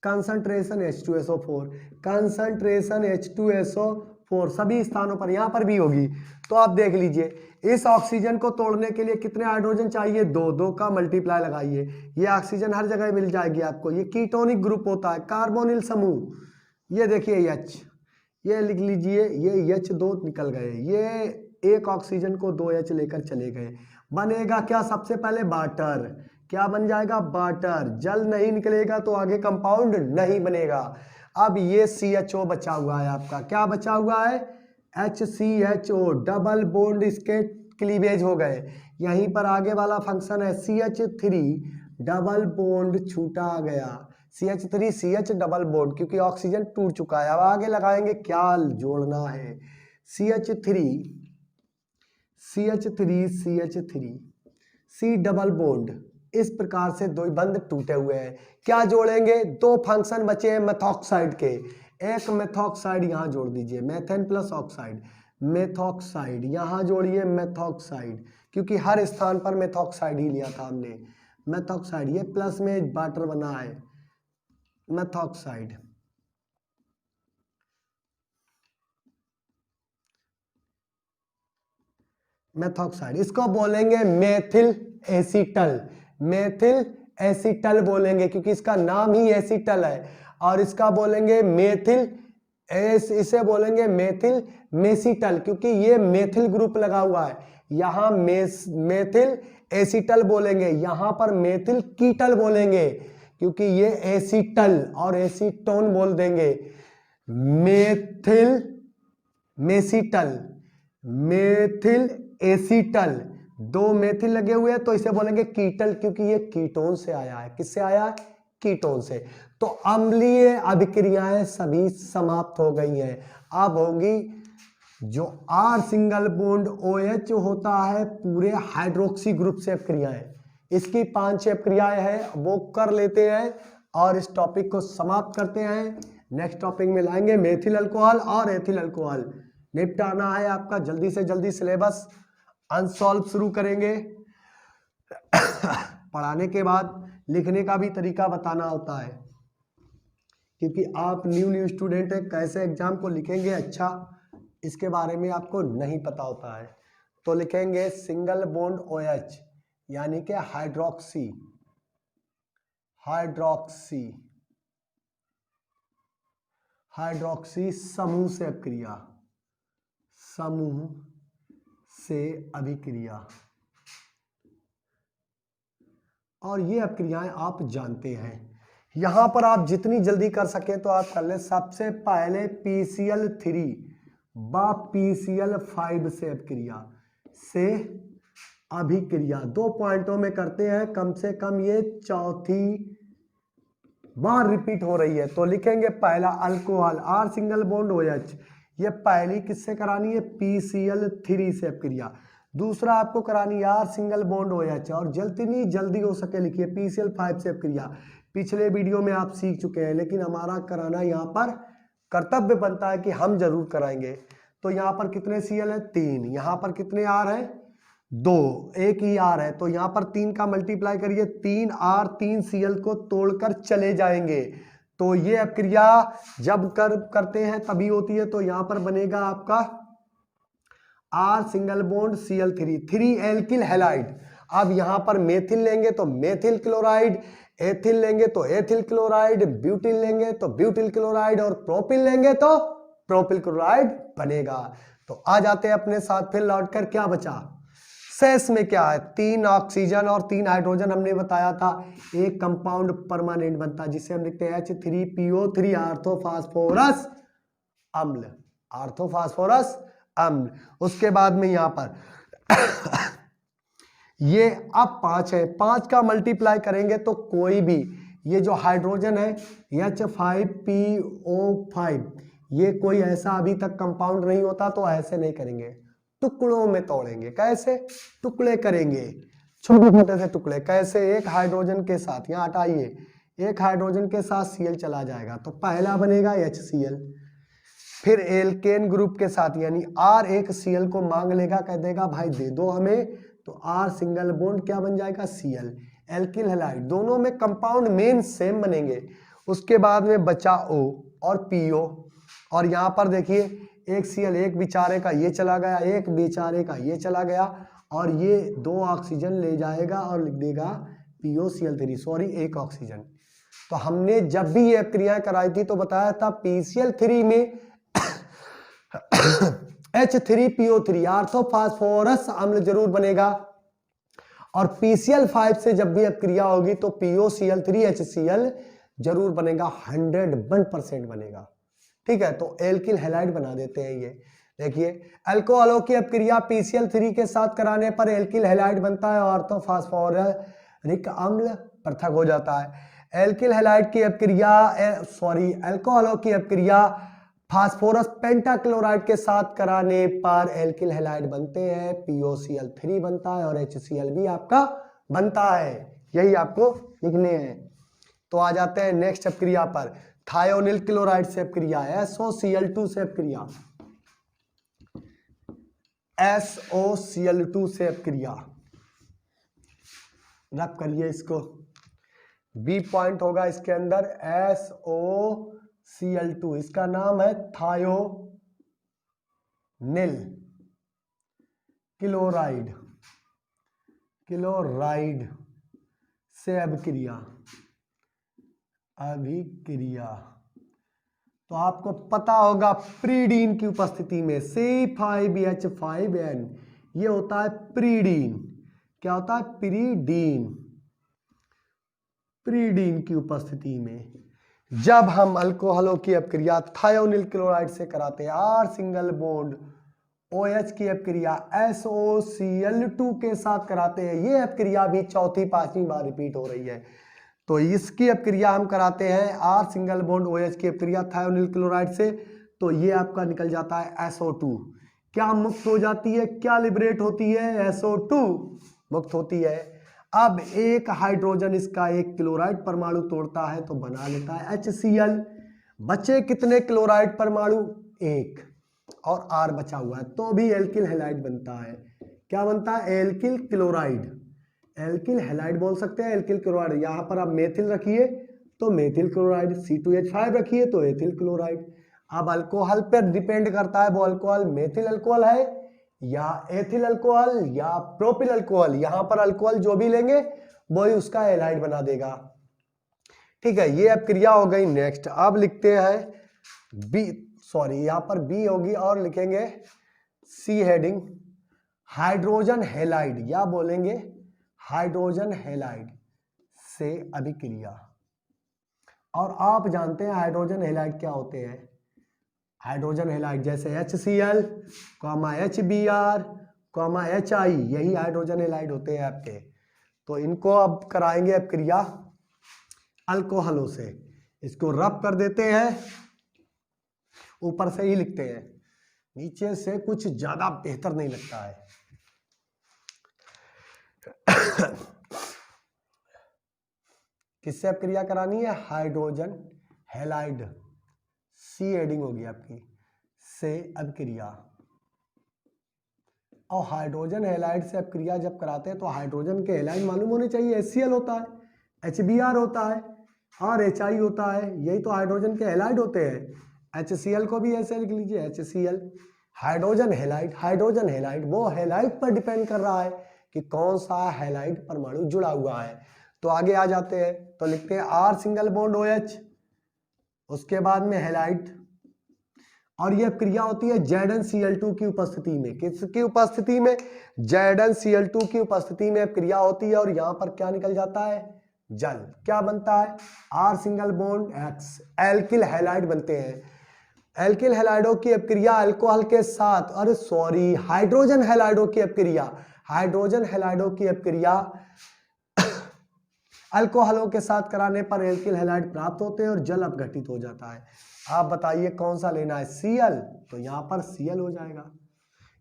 Speaker 2: कंसंट्रेशन H2SO4, कंसंट्रेशन H2SO4 सभी स्थानों पर, यहां पर भी होगी। तो आप देख लीजिए, इस ऑक्सीजन को तोड़ने के लिए कितने हाइड्रोजन चाहिए, दो का मल्टीप्लाई लगाइए, ये ऑक्सीजन हर जगह मिल जाएगी आपको। ये कीटोनिक ग्रुप होता है, कार्बोनिल समूह, ये देखिए H, ये लिख लीजिए, ये H दो निकल गए, ये एक ऑक्सीजन को 2 H लेकर चले गए, बनेगा क्या? सबसे पहले वाटर, क्या बन जाएगा? वाटर। जल नहीं निकलेगा तो आगे कंपाउंड नहीं बनेगा। अब ये CHO बचा हुआ है आपका, क्या बचा हुआ है? HCHO, डबल बॉन्ड इसके क्लीवेज हो गए। यहीं पर आगे वाला फंक्शन है CH3, डबल बॉन्ड छूटा गया, CH3 CH डबल बॉन्ड, क्योंकि ऑक्सीजन टूट चुका है। अब आगे लगाएंगे, क्या जोड़ना है? CH3 C डबल बॉन्ड, इस प्रकार से दो बंद टूटे हुए हैं। क्या जोड़ेंगे? दो फंक्शन बचे हैं मेथॉक्साइड के, एक मेथॉक्साइड यहां जोड़ दीजिए, मेथेन प्लस ऑक्साइड, मेथॉक्साइड यहां जोड़िए, मेथॉक्साइड, क्योंकि हर स्थान पर मेथॉक्साइड ही लिया था हमने, मेथॉक्साइड, ये प्लस में वाटर बना है, मेथॉक्साइड। मेथॉक्साइड, इसको बोलेंगे मेथिल एसीटल, मेथिल एसीटल बोलेंगे, क्योंकि इसका नाम ही एसीटल है। और इसका बोलेंगे मेथिल इसे बोलेंगे मेथिल मेसिटल, क्योंकि ये मेथिल ग्रुप लगा हुआ है। यहां मेथिल एसीटल बोलेंगे, यहां पर मेथिल कीटल बोलेंगे, क्योंकि ये एसीटल और एसीटोन बोल देंगे। मेथिल मेसिटल, मेथिल एसीटल, दो मेथिल लगे हुए हैं तो इसे बोलेंगे कीटल, क्योंकि ये कीटोन से आया है। किससे आया है? कीटोन से। तो अम्लीय अभिक्रियाएं सभी समाप्त हो गई हैं। अब होगी जो R सिंगल बॉन्ड OH होता है पूरे हाइड्रोक्सी ग्रुप से क्रियाएं, इसकी 5-6 क्रियाएं हैं, वो कर लेते हैं और इस टॉपिक को समाप्त करते हैं। नेक्स्ट टॉपिक में लाएंगे मेथिल अल्कोहल और एथिल अल्कोहल, निपटाना है आपका। जल्दी से जल्दी सिलेबस अनसॉल्व शुरू करेंगे। पढ़ाने के बाद लिखने का भी तरीका बताना होता है, क्योंकि आप न्यू स्टूडेंट है, कैसे एग्जाम को लिखेंगे अच्छा इसके बारे में आपको नहीं पता होता है। तो लिखेंगे सिंगल बॉन्ड OH, यानी कि हाइड्रोक्सी, हाइड्रोक्सी, हाइड्रोक्सी समूह से अभिक्रिया, समूह से अभिक्रिया। और ये अभिक्रियाएं आप जानते हैं, यहां पर आप जितनी जल्दी कर सके तो आप कर ले। सबसे पहले PCl3 व PCl5 से अभिक्रिया 2 पॉइंटों में करते हैं, कम से कम ये चौथी बार रिपीट हो रही है। तो लिखेंगे पहला alcohol R single bond OH, ये पहली किससे करानी है? PCl3 से अभिक्रिया। दूसरा आपको करानी है R सिंगल बॉन्ड OH, और जितनी जल्दी हो सके लिखिए PCl5 से अभिक्रिया। पिछले वीडियो में आप सीख चुके हैं, लेकिन हमारा कराना यहाँ पर कर्तव्य बनता है कि हम जरूर कराएंगे। तो यहाँ पर कितने Cl है? 3। यहाँ पर कितने R है? 2, एक ही R है, तो यहाँ पर 3 का मल्टीप्लाई करिए, 3R 3Cl को तोड़कर चले जाएंगे। तो ये अभिक्रिया जब करते हैं तभी होती है। तो यहाँ पर बनेगा आपका R single bond Cl3, 3 alkyl halide. अब यहाँ पर मेथिल लेंगे तो मेथिल क्लोराइड, एथिल लेंगे तो एथिल क्लोराइड, ब्यूटिल लेंगे तो ब्यूटिल क्लोराइड, और प्रोपिल लेंगे तो प्रोपिल क्लोराइड बनेगा। तो आ जाते हैं अपने साथ फिर लौटकर, क्या बचा शेष में? क्या है? 3 ऑक्सीजन और 3 हाइड्रोजन हमने बताया था, एक कंपाउंड परमानेंट बनता है जिसे हम लिखते हैं H3PO3 आर्थोफास्फोरस अम्ल, आर्थोफास्फोरस अम्ल। उसके बाद में यहां पर ये अब 5 है, 5 का मल्टीप्लाई करेंगे तो कोई भी ये जो हाइड्रोजन है H5PO5, ये कोई ऐसा अभी तक कंपाउंड नहीं होता, तो ऐसे नहीं करेंगे, टुकड़ों में तोड़ेंगे। कैसे टुकड़े करेंगे? छोटे छोटे से टुकड़े। कैसे? एक हाइड्रोजन के साथ, यहाँ हटाइए, एक हाइड्रोजन के साथ Cl चला जाएगा तो पहला बनेगा HCl, फिर एल्केन ग्रुप के साथ, यानी R एक Cl को मांग लेगा, कह देगा भाई दे दो हमें, तो R सिंगल बॉन्ड क्या बन जाएगा? Cl, alkyl halide. दोनों में कंपाउंड मेन सेम बनेंगे। उसके बाद में बचा O और PO, और यहाँ पर देखिए एक Cl, एक बेचारे का ये चला गया, एक बेचारे का ये चला गया, और ये 2 ऑक्सीजन ले जाएगा और लिख देगा POCl3, सॉरी एक ऑक्सीजन। तो हमने जब भी ये क्रियाएं कराई थी तो बताया था PCl3 में H3PO3 ऑर्थोफॉस्फोरस अम्ल जरूर बनेगा, और PCl5 से जब भी अब क्रिया होगी तो POCl3HCl जरूर बनेगा, 101% बनेगा। ठीक है, तो एल्किल हैलाइड बना देते हैं ये। देखिए अल्कोहलों की अपक्रिया PCl3 के साथ कराने पर एल्किल हैलाइड बनता है, ऑर्थोफॉस्फोरिक अम्ल पृथक हो जाता है। एल्किल हैलाइड की अपक्रिया अल्कोहलों की अपक्रिया फास्फोरस पेंटाक्लोराइड के साथ कराने पर एल्किल हैलाइड बनते हैं, POCl3 बनता है और HCl भी आपका बनता है। यही आपको लिखने हैं। तो आ जाते हैं नेक्स्ट अपक्रिया पर, थायोनिल क्लोराइड से अपक्रिया, SOCl2 से अपक्रिया, SOCl2 से अपक्रिया। रब करिए इसको, बी पॉइंट होगा इसके अंदर, SOCl2, इसका नाम है थायोनिल क्लोराइड से अभिक्रिया। तो आपको पता होगा प्रीडीन की उपस्थिति में C5H5N, ये होता है प्रीडीन। क्या होता है? प्रीडीन की उपस्थिति में जब हम अल्कोहलों की अपक्रिया थायोनिल क्लोराइड से कराते हैं, R सिंगल बॉन्ड OH की अपक्रिया SOCl2 के साथ कराते हैं, ये अपक्रिया भी चौथी पांचवी बार रिपीट हो रही है। तो इसकी अपक्रिया हम कराते हैं R सिंगल बॉन्ड OH की अपक्रिया थायोनिल क्लोराइड से, तो ये आपका निकल जाता है SO2। क्या मुक्त हो जाती है? क्या लिबरेट होती है? SO2 मुक्त होती है। अब एक हाइड्रोजन इसका एक क्लोराइड परमाणु तोड़ता है तो बना लेता है HCl। बचे कितने क्लोराइड परमाणु? एक, और R बचा हुआ है, तो भी एल्किल हैलाइड बनता है। क्या बनता है? Alkyl chloride. एल्किल हैलाइड बोल सकते हैं, एल्किल क्लोराइड। यहां पर आप मेथिल रखिए तो मेथिल क्लोराइड, C2H5 रखिए तो एथिल क्लोराइड। अब अल्कोहल पर डिपेंड करता है वो अल्कोहल मेथिल अल्कोहल है या एथिल अल्कोहल या प्रोपिल अल्कोहल। यहां पर अल्कोहल जो भी लेंगे वही उसका हैलाइड बना देगा। ठीक है, ये अब क्रिया हो गई। नेक्स्ट अब लिखते हैं यहां पर बी होगी और लिखेंगे सी हेडिंग, हाइड्रोजन हैलाइड, या बोलेंगे हाइड्रोजन हैलाइड से अभिक्रिया। और आप जानते हैं हाइड्रोजन हैलाइड क्या होते हैं। हाइड्रोजन हैलाइड जैसे HCl, HBr, HI, यही हाइड्रोजन हैलाइड होते हैं आपके। तो इनको अब कराएंगे अब क्रिया अल्कोहलों से। इसको रब कर देते हैं, ऊपर से ही लिखते हैं, नीचे से कुछ ज्यादा बेहतर नहीं लगता है। किससे अब क्रिया करानी है? हाइड्रोजन हैलाइड, सी एडिंग होगी आपकी, से अब क्रिया। और हाइड्रोजन हैलाइड से अब क्रिया जब कराते हैं तो हाइड्रोजन के हैलाइड मालूम होने चाहिए। HCl होता है, HBr होता है और HI होता है, यही तो हाइड्रोजन के हैलाइड होते हैं। HCl को भी ऐसे लिख लीजिए, HCl। Hydrogen halide, hydrogen halide वो हैलाइड पर डिपेंड कर रहा है कि कौन सा हैलाइड परमाणु जुड़ा हुआ है। तो आगे आ जाते हैं, तो लिखते हैं R सिंगल बॉन्ड OH, उसके बाद में हैलाइड, और यह क्रिया होती है ZnCl2 की उपस्थिति में। किसकी उपस्थिति में? ZnCl2 की उपस्थिति में क्रिया होती है, और यहां पर क्या निकल जाता है? जल। क्या बनता है? R single bond X, alkyl halide बनते हैं। एल्किल हैलाइडों की अपक्रिया अल्कोहल के साथ, हाइड्रोजन हैलाइडों की अपक्रिया, हाइड्रोजन हैलाइडों की अपक्रिया अल्कोहलों के साथ कराने पर एल्किल हैलाइड प्राप्त होते हैं और जल अपघटित हो जाता है। आप बताइए कौन सा लेना है? Cl, तो यहां पर Cl हो जाएगा।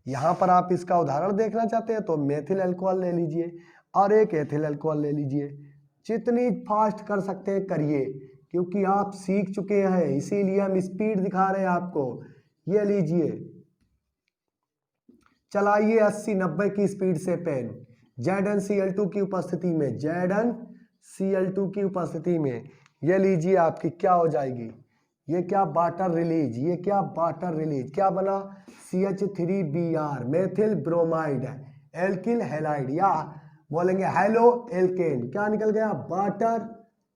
Speaker 2: यहां पर आप इसका उदाहरण देखना चाहते हैं तो मेथिल अल्कोहल ले लीजिए और एक एथिल अल्कोहल ले लीजिए। जितनी फास्ट कर सकते हैं करिए, क्योंकि आप सीख चुके हैं, इसीलिए हम स्पीड दिखा रहे हैं आपको। ये लीजिए, चलाइए 80-90 की स्पीड से पेन। ZnCl2 की उपस्थिति में, ZnCl2 की उपस्थिति में ये लीजिए, आपकी क्या हो जाएगी? ये क्या? Water release. ये क्या? Water release. क्या बना? CH3Br, methyl bromide, alkyl halide, या बोलेंगे हेलो एल्केन। क्या निकल गया? वाटर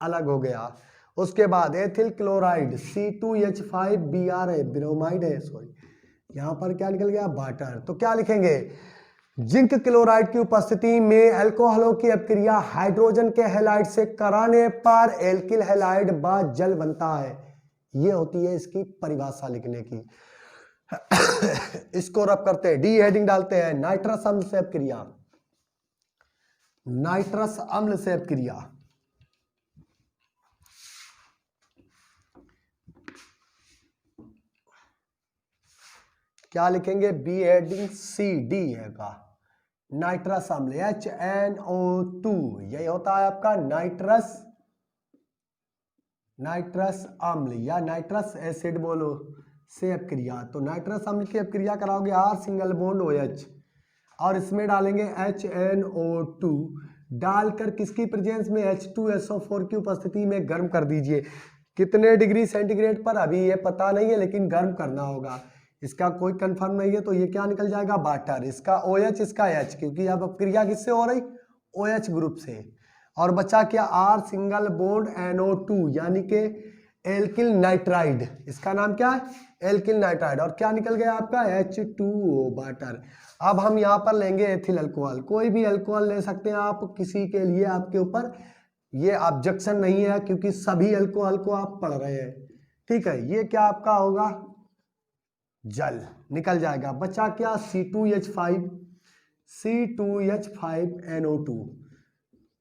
Speaker 2: अलग हो गया। उसके बाद एथिल क्लोराइड C2H5Br है, ब्रोमाइड है, सॉरी यहां पर क्या निकल गया, वाटर। तो क्या लिखेंगे, जिंक क्लोराइड की उपस्थिति में अल्कोहलों की अपक्रिया हाइड्रोजन के हैलाइड से कराने पर एल्किल हैलाइड व जल बनता है। यह होती है इसकी परिभाषा लिखने की। इसको रब करते हैं, डी हेडिंग डालते हैं, नाइट्रस अम्ल से अपक्रिया, नाइट्रस अम्ल से अपक्रिया। क्या लिखेंगे, बी हेडिंग सी डी है का, नाइट्रस अम्ल HNO2, यही होता है आपका नाइट्रस अम्ल या नाइट्रस एसिड बोलो से अपक्रिया। तो नाइट्रस अम्ल की अपक्रिया कराओगे R सिंगल बॉन्ड OH और इसमें डालेंगे HNO2, डालकर किसकी प्रेजेंस में, H2SO4 की उपस्थिति में गर्म कर दीजिए। कितने डिग्री सेंटीग्रेड पर अभी ये पता नहीं है, लेकिन गर्म करना होगा, इसका कोई कंफर्म नहीं है। तो ये क्या निकल जाएगा, वाटर, इसका OH इसका H, क्योंकि अब अपक्रिया किससे हो रही, OH ग्रुप से। और बचा क्या, R सिंगल बॉन्ड NO2 यानी कि एल्किल नाइट्राइड, इसका नाम क्या है, एल्किल नाइट्राइड। और क्या निकल गया आपका, H2O वाटर। अब हम यहाँ पर लेंगे एथिल अल्कोहल, कोई भी अल्कोहल ले सकते हैं आप, किसी के लिए आपके ऊपर ये ऑब्जेक्शन नहीं है, क्योंकि सभी अल्कोहल को आप पढ़ रहे हैं, ठीक है। ये क्या आपका होगा, जल निकल जाएगा। बचा क्या, C2H5NO2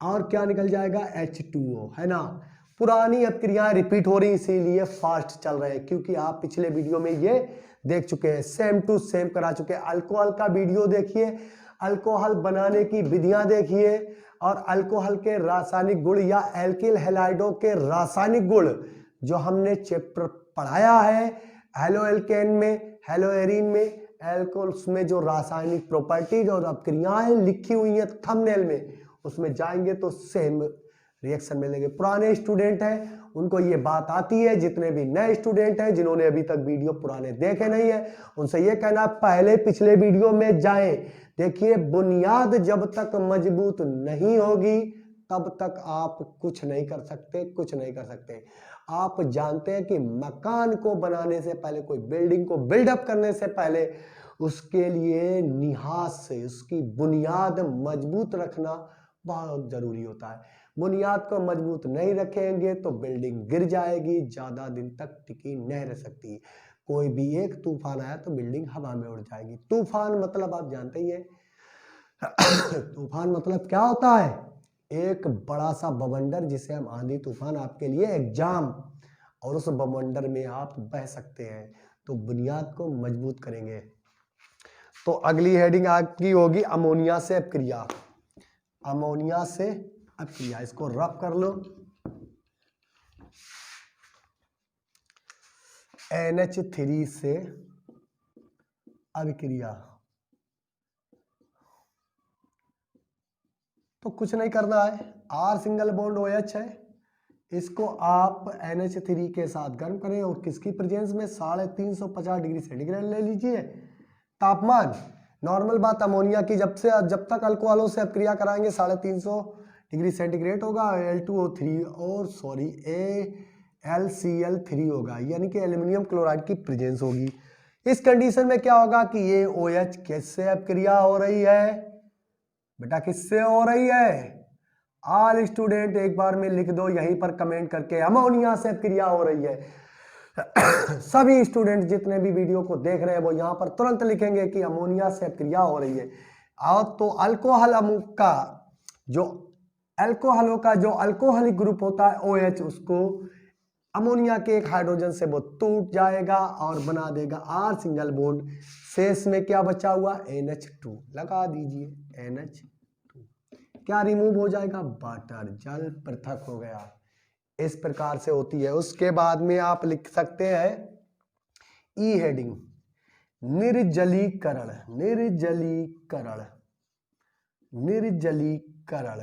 Speaker 2: और क्या निकल जाएगा, H2O, है ना। पुरानी अपक्रियाएं रिपीट हो रही, इसीलिए फास्ट चल रहे हैं, क्योंकि आप पिछले वीडियो में ये देख चुके हैं, सेम टू सेम करा चुके हैं। अल्कोहल का वीडियो देखिए, अल्कोहल बनाने की विधियां देखिए, और अल्कोहल के रासायनिक गुण या एल्किल हैलाइडों के रासायनिक गुण जो हमने चैप्टर पढ़ाया है, हेलो एल्केन में, हेलो एरीन में, एल्कोहल्स में जो रासायनिक प्रॉपर्टीज और अपक्रियाएं लिखी हुई हैं थंबनेल में, उसमें जाएंगे तो सेम रिएक्शन मिलेंगे। पुराने स्टूडेंट हैं उनको ये बात आती है, जितने भी नए स्टूडेंट हैं जिन्होंने अभी तक वीडियो पुराने देखे नहीं है, उनसे ये कहना, पहले पिछले वीडियो में जाएं, देखिए। बुनियाद जब तक मजबूत नहीं होगी तब तक आप कुछ नहीं कर सकते, कुछ नहीं कर सकते। आप जानते हैं कि मकान को बनाने से पहले, कोई बिल्डिंग को बिल्डअप करने से पहले, उसके लिए निहास से उसकी बुनियाद मजबूत रखना बहुत जरूरी होता है। बुनियाद को मजबूत नहीं रखेंगे तो बिल्डिंग गिर जाएगी, ज्यादा दिन तक टिकी नहीं रह सकती। कोई भी एक तूफान आया तो बिल्डिंग हवा में उड़ जाएगी। तूफान मतलब आप जानते ही हैं। तूफान मतलब क्या होता है, एक बड़ा सा बवंडर, जिसे हम आंधी तूफान आपके लिए एग्जाम, और उस बवंडर में आप बह सकते हैं। तो बुनियाद को मजबूत करेंगे। तो अगली हेडिंग आपकी होगी अमोनिया से अपक्रिया, अमोनिया से अपक्रिया, इसको रब कर लो, NH3 से अभिक्रिया। तो कुछ नहीं करना है, R सिंगल बॉन्ड OH है, इसको आप NH3 के साथ गर्म करें, और किसकी प्रेजेंस में, 350 डिग्री सेंटीग्रेड ले लीजिए तापमान। नॉर्मल बात अमोनिया की, जब तक अल्कोहलों से अपक्रिया कराएंगे 350 डिग्री सेंटीग्रेड होगा, Al2O3 और सॉरी AlCl3 होगा, यानी कि एल्यूमिनियम क्लोराइड की प्रेजेंस होगी। इस कंडीशन में क्या होगा कि ये OH किससे अपक्रिया हो रही है बेटा, किससे हो रही है, ऑल स्टूडेंट एक बार में लिख दो यहीं पर कमेंट करके, अमोनिया से अपक्रिया हो रही है। सभी स्टूडेंट जितने भी वीडियो को देख रहे हैं वो यहां पर तुरंत लिखेंगे कि अमोनिया से अपक्रिया हो रही है। और तो अल्कोहल का जो अल्कोहलों का जो अल्कोहलिक ग्रुप होता है OH, उसको अमोनिया के एक हाइड्रोजन से वो टूट जाएगा और बना देगा R सिंगल बॉन्ड। शेष में क्या बचा हुआ, NH2 लगा दीजिए, NH2 क्या रिमूव हो जाएगा, वाटर, जल पृथक हो गया। इस प्रकार से होती है। उसके बाद में आप लिख सकते हैं ई हेडिंग, निर्जलीकरण, निर्जलीकरण, निर्जलीकरण।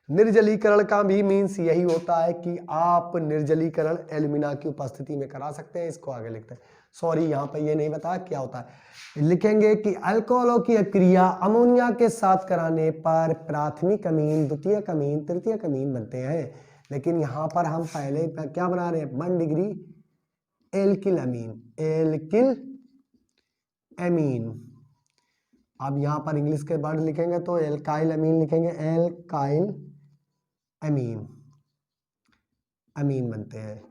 Speaker 2: निर्जलीकरण का भी मीन्स यही होता है कि आप निर्जलीकरण एल्यूमिना की उपस्थिति में करा सकते हैं। इसको आगे लिखते हैं, सॉरी यहाँ पे ये नहीं बताया क्या होता है। लिखेंगे कि अल्कोहलों की अपक्रिया अमोनिया के साथ कराने पर प्राथमिक अमीन, द्वितीयक अमीन, तृतीयक अमीन बनते हैं। लेकिन यहाँ पर हम पहले क्या बना रहे हैं, 1 डिग्री एल्किल अमीन, एल्किल अमीन। अब यहाँ पर इंग्लिश के वर्ड लिखेंगे तो एल्काइल अमीन लिखेंगे, एल्काइल अमीन, अमीन बनते हैं।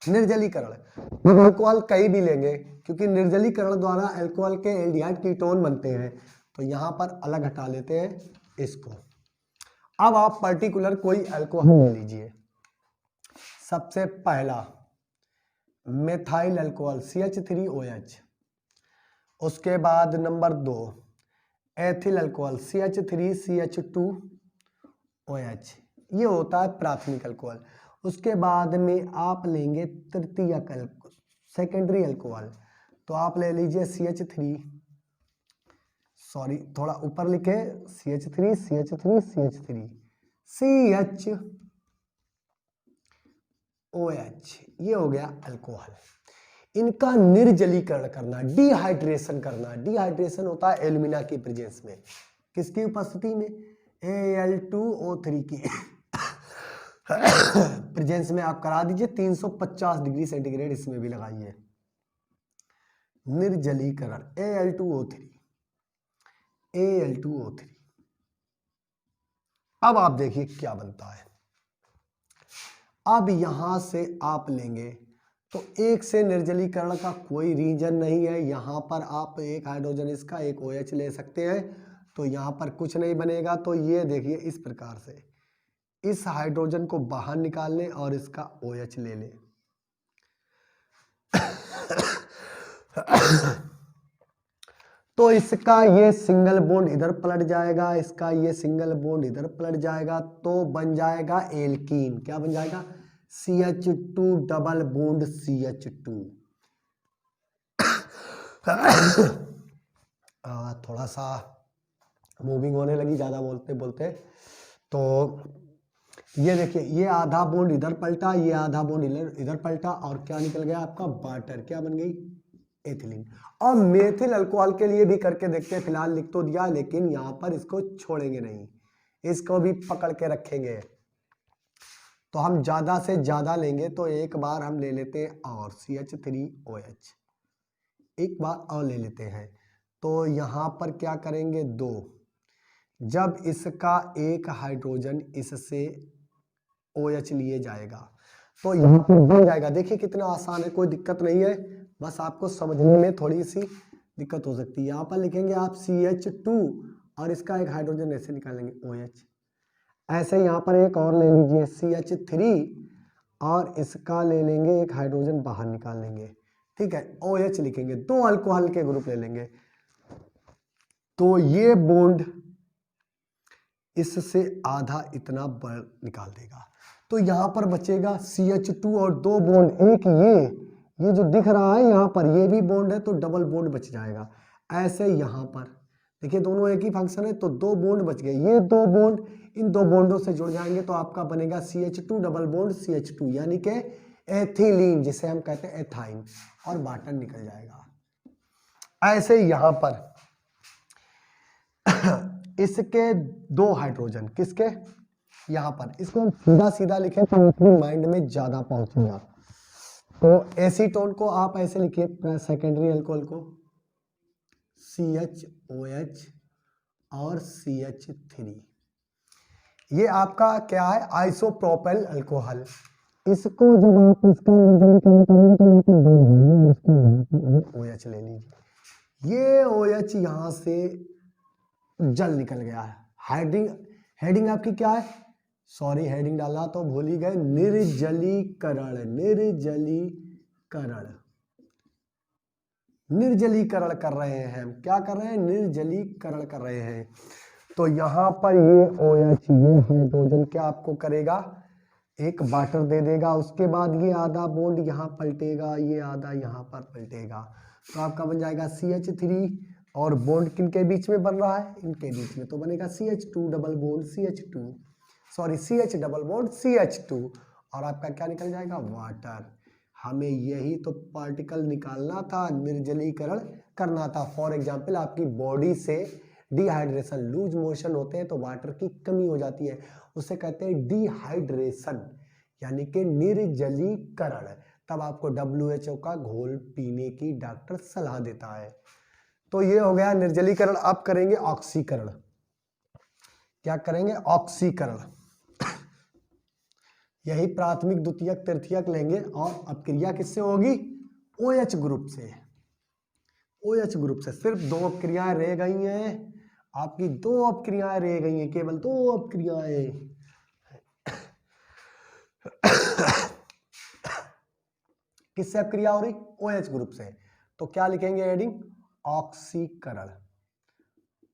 Speaker 2: निर्जलीकरण, अल्कोहल कहीं भी लेंगे क्योंकि निर्जलीकरण द्वारा अल्कोहल के एल्डिहाइड कीटोन बनते हैं, तो यहां पर अलग हटा लेते हैं इसको। अब आप पर्टिकुलर कोई अल्कोहल ले लीजिए। सबसे पहला मेथाइल अल्कोहल CH3OH, उसके बाद नंबर 2 एथिल अल्कोहल CH3CH2OH, ये होता है प्राथमिक अल्कोहल। उसके बाद में आप लेंगे तृतीयक अल्कोहल, सेकेंडरी अल्कोहल, तो आप ले लीजिए थोड़ा ऊपर लिखे CH3 CH3 CH3 CHOH, ये हो गया अल्कोहल। इनका निर्जलीकरण करना, डिहाइड्रेशन करना, डिहाइड्रेशन होता है एल्यूमिना की प्रेजेंस में, किसकी उपस्थिति में, Al2O3 की प्रेजेंस में आप करा दीजिए। 350 डिग्री सेंटीग्रेड इसमें भी लगाइए। निर्जलीकरण Al2O3, Al2O3। अब आप देखिए क्या बनता है। अब यहां से आप लेंगे तो एक से निर्जलीकरण का कोई रीजन नहीं है, यहां पर आप एक हाइड्रोजन इसका एक OH ले सकते हैं, तो यहां पर कुछ नहीं बनेगा। तो ये देखिए इस प्रकार से इस हाइड्रोजन को बाहर निकाल लें और इसका OH ले लें। तो इसका ये सिंगल बॉन्ड इधर पलट जाएगा, इसका ये सिंगल बॉन्ड इधर पलट जाएगा, तो बन जाएगा एल्कीन। क्या बन जाएगा, CH2 डबल बॉन्ड CH2। थोड़ा सा मूविंग होने लगी ज्यादा बोलते बोलते। तो ये देखिए, ये आधा बॉन्ड इधर पलटा, ये आधा बॉन्ड इधर पलटा, और क्या निकल गया आपका वाटर, क्या बन गई, एथिलीन। और मेथिल अल्कोहल के लिए भी करके देखते हैं, फिलहाल लिख तो दिया लेकिन यहां पर इसको छोड़ेंगे नहीं, इसको भी पकड़ के रखेंगे। तो हम ज्यादा से ज्यादा लेंगे, तो एक बार हम ले लेते हैं और CH3OH, एक बार और ले लेते हैं। तो यहां पर क्या करेंगे, 2, जब इसका एक हाइड्रोजन इससे OH लिए जाएगा तो यहाँ पर बन जाएगा। देखिए कितना आसान है, कोई दिक्कत नहीं है, बस आपको समझने में थोड़ी सी दिक्कत हो सकती है। यहाँ पर लिखेंगे आप CH2 और इसका एक हाइड्रोजन ऐसे निकालेंगे OH, ऐसे यहाँ पर एक और ले लीजिए CH3 और इसका ले लेंगे एक हाइड्रोजन बाहर निकाल लेंगे, ठीक है, OH लिखेंगे, 2 अल्कोहल के ग्रुप ले लेंगे, तो ये बॉन्ड इससे आधा इतना बड़ निकाल देगा। तो यहां पर बचेगा CH2 और 2 बॉन्ड, एक ये जो दिख रहा है यहाँ पर ये भी बॉन्ड है, तो डबल बॉन्ड बच जाएगा। ऐसे यहाँ पर देखिए दोनों एक ही फंक्शन है, तो 2 बॉन्ड बच गए, ये 2 बॉन्ड इन 2 बॉन्डों से जुड़ जाएंगे, तो आपका बनेगा CH2 डबल बॉन्ड CH2, यानी कि एथिलीन, जिसे हम कहते हैं एथाइन, और वाटर निकल जाएगा। ऐसे यहां पर इसके 2 हाइड्रोजन, किसके, यहां पर, इसको हम सीधा सीधा लिखें तो अपनी माइंड में ज्यादा पहुंचेगा। तो एसीटोन को आप ऐसे लिखिए, सेकेंडरी अल्कोहल को CHOH और CH3, ये आपका क्या है, आइसोप्रोपेल अल्कोहल। इसको जब आप इसका OH ले लीजिए, ये OH यहां से जल निकल गया है। हेडिंग आपकी क्या है, सॉरी हेडिंग डाला तो भूल ही गए, निर्जलीकरण, निर्जलीकरण कर रहे हैं हम, क्या कर रहे हैं, निर्जलीकरण कर रहे हैं। तो यहां पर ये OH, ये हाइड्रोजन क्या आपको करेगा, एक वाटर दे देगा, उसके बाद ये आधा बॉन्ड यहाँ पलटेगा, ये आधा यहाँ पर पलटेगा, तो आपका बन जाएगा CH3, और बॉन्ड किनके बीच में बन रहा है, इनके बीच में, तो बनेगा CH2 double bond CH2, sorry CH double bond CH2, और आपका क्या निकल जाएगा, वाटर। हमें यही तो पार्टिकल निकालना था, निर्जलीकरण करना था। फॉर एग्जाम्पल आपकी बॉडी से डिहाइड्रेशन, लूज मोशन होते हैं तो वाटर की कमी हो जाती है, उसे कहते हैं डिहाइड्रेशन, यानी कि निर्जलीकरण। तब आपको WHO का घोल पीने की डॉक्टर सलाह देता है। तो ये हो गया निर्जलीकरण। अब करेंगे ऑक्सीकरण। क्या करेंगे? ऑक्सीकरण। यही प्राथमिक, द्वितीयक, तृतीयक लेंगे और अपक्रिया किससे होगी? OH ग्रुप से। OH ग्रुप से सिर्फ 2 अपक्रियाएं रह गई हैं, आपकी 2 अपक्रियाएं रह गई हैं, केवल 2 अपक्रियाएं। किससे अपक्रिया हो रही? OH ग्रुप से। तो क्या लिखेंगे हेडिंग? ऑक्सीकरण।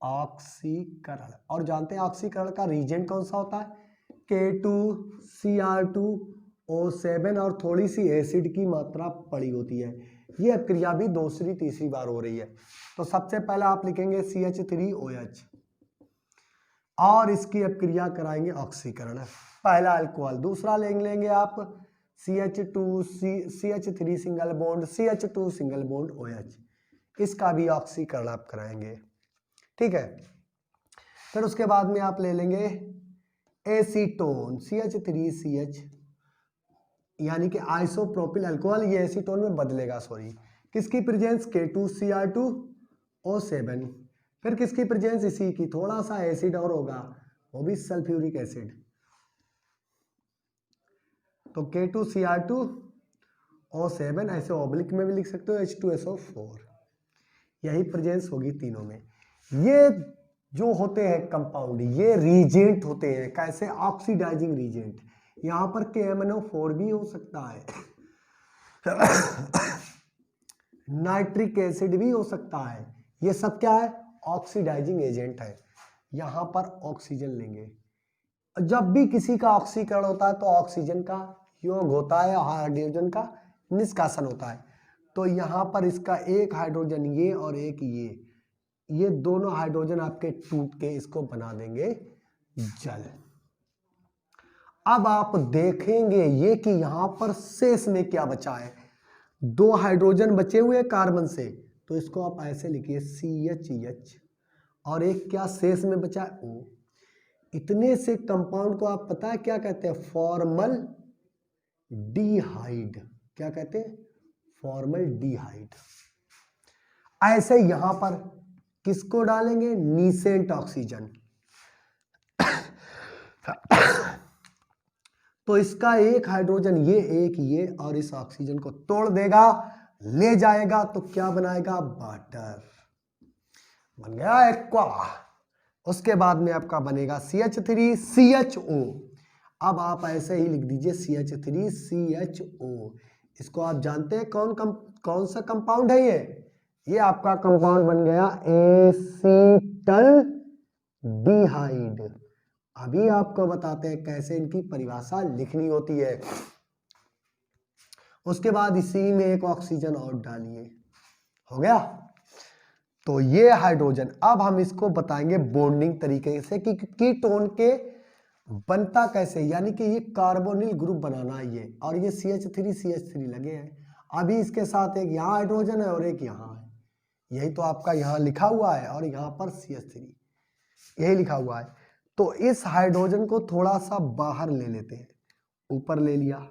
Speaker 2: ऑक्सीकरण। और जानते हैं ऑक्सीकरण का रीजेंट कौन सा होता है? K2Cr2O7 और थोड़ी सी एसिड की मात्रा पड़ी होती है। ये अपक्रिया भी दूसरी तीसरी बार हो रही है। तो सबसे पहले आप लिखेंगे CH3OH और इसकी अपक्रिया कराएंगे ऑक्सीकरण। पहला अल्कोहल। दूसरा लेंगे आप CH3 single bond CH2 single bond OH, इसका भी ऑक्सीकरण आप कराएंगे। ठीक है। फिर उसके बाद में आप ले लेंगे एसीटोन CH3CH, यानी कि आइसोप्रोपिल अल्कोहल, ये एसीटोन में बदलेगा, सॉरी। किसकी प्रेजेंस? K2Cr2O7। फिर किसकी प्रेजेंस? इसी की, थोड़ा सा एसिड और होगा, वो भी सल्फ्यूरिक एसिड। तो K2Cr2O7, ऐसे ऑब्लिक में भी लिख सकते हो H2SO4, यही प्रेजेंस होगी तीनों में। ये जो होते हैं कंपाउंड, ये रीजेंट होते हैं। कैसे? Oxidising reagent. यहां पर KMnO4 भी हो सकता है, नाइट्रिक एसिड भी हो सकता है। ये सब क्या है? ऑक्सीडाइजिंग एजेंट है। यहां पर ऑक्सीजन लेंगे। जब भी किसी का ऑक्सीकरण होता है तो ऑक्सीजन का योग होता है, हाइड्रोजन का निष्कासन होता है। तो यहां पर इसका एक हाइड्रोजन ये और एक ये दोनों हाइड्रोजन आपके टूट के इसको बना देंगे जल। अब आप देखेंगे ये कि यहां पर शेष में क्या बचा है? 2 हाइड्रोजन बचे हुए कार्बन से, तो इसको आप ऐसे लिखिए CHH, और एक क्या शेष में बचा है? O। इतने से कंपाउंड को आप पता है क्या कहते हैं? फॉर्मल डिहाइड। क्या कहते हैं? फॉर्मल डिहाइड। ऐसे यहां पर किसको डालेंगे? नीसेंट ऑक्सीजन। तो इसका एक हाइड्रोजन ये और इस ऑक्सीजन को तोड़ देगा, ले जाएगा, तो क्या बनाएगा? वाटर बन गया एक्वा। उसके बाद में आपका बनेगा CH3CHO। अब आप ऐसे ही लिख दीजिए CH3CHO। इसको आप जानते हैं कौन सा कंपाउंड है? ये आपका कंपाउंड बन गया एसीटल डिहाइड। अभी आपको बताते हैं कैसे इनकी परिभाषा लिखनी होती है। उसके बाद इसी में एक ऑक्सीजन और डालिए, हो गया। तो ये हाइड्रोजन, अब हम इसको बताएंगे बॉन्डिंग तरीके से कि कीटोन के बनता कैसे, यानी कि ये कार्बोनिल ग्रुप बनाना है ये, और ये CH3 लगे हैं। अभी इसके साथ एक यहाँ हाइड्रोजन है और एक यहाँ है, यही तो आपका यहाँ लिखा हुआ है, और यहाँ पर CH3 यही लिखा हुआ है। तो इस हाइड्रोजन को थोड़ा सा बाहर ले लेते हैं, ऊपर ले लिया,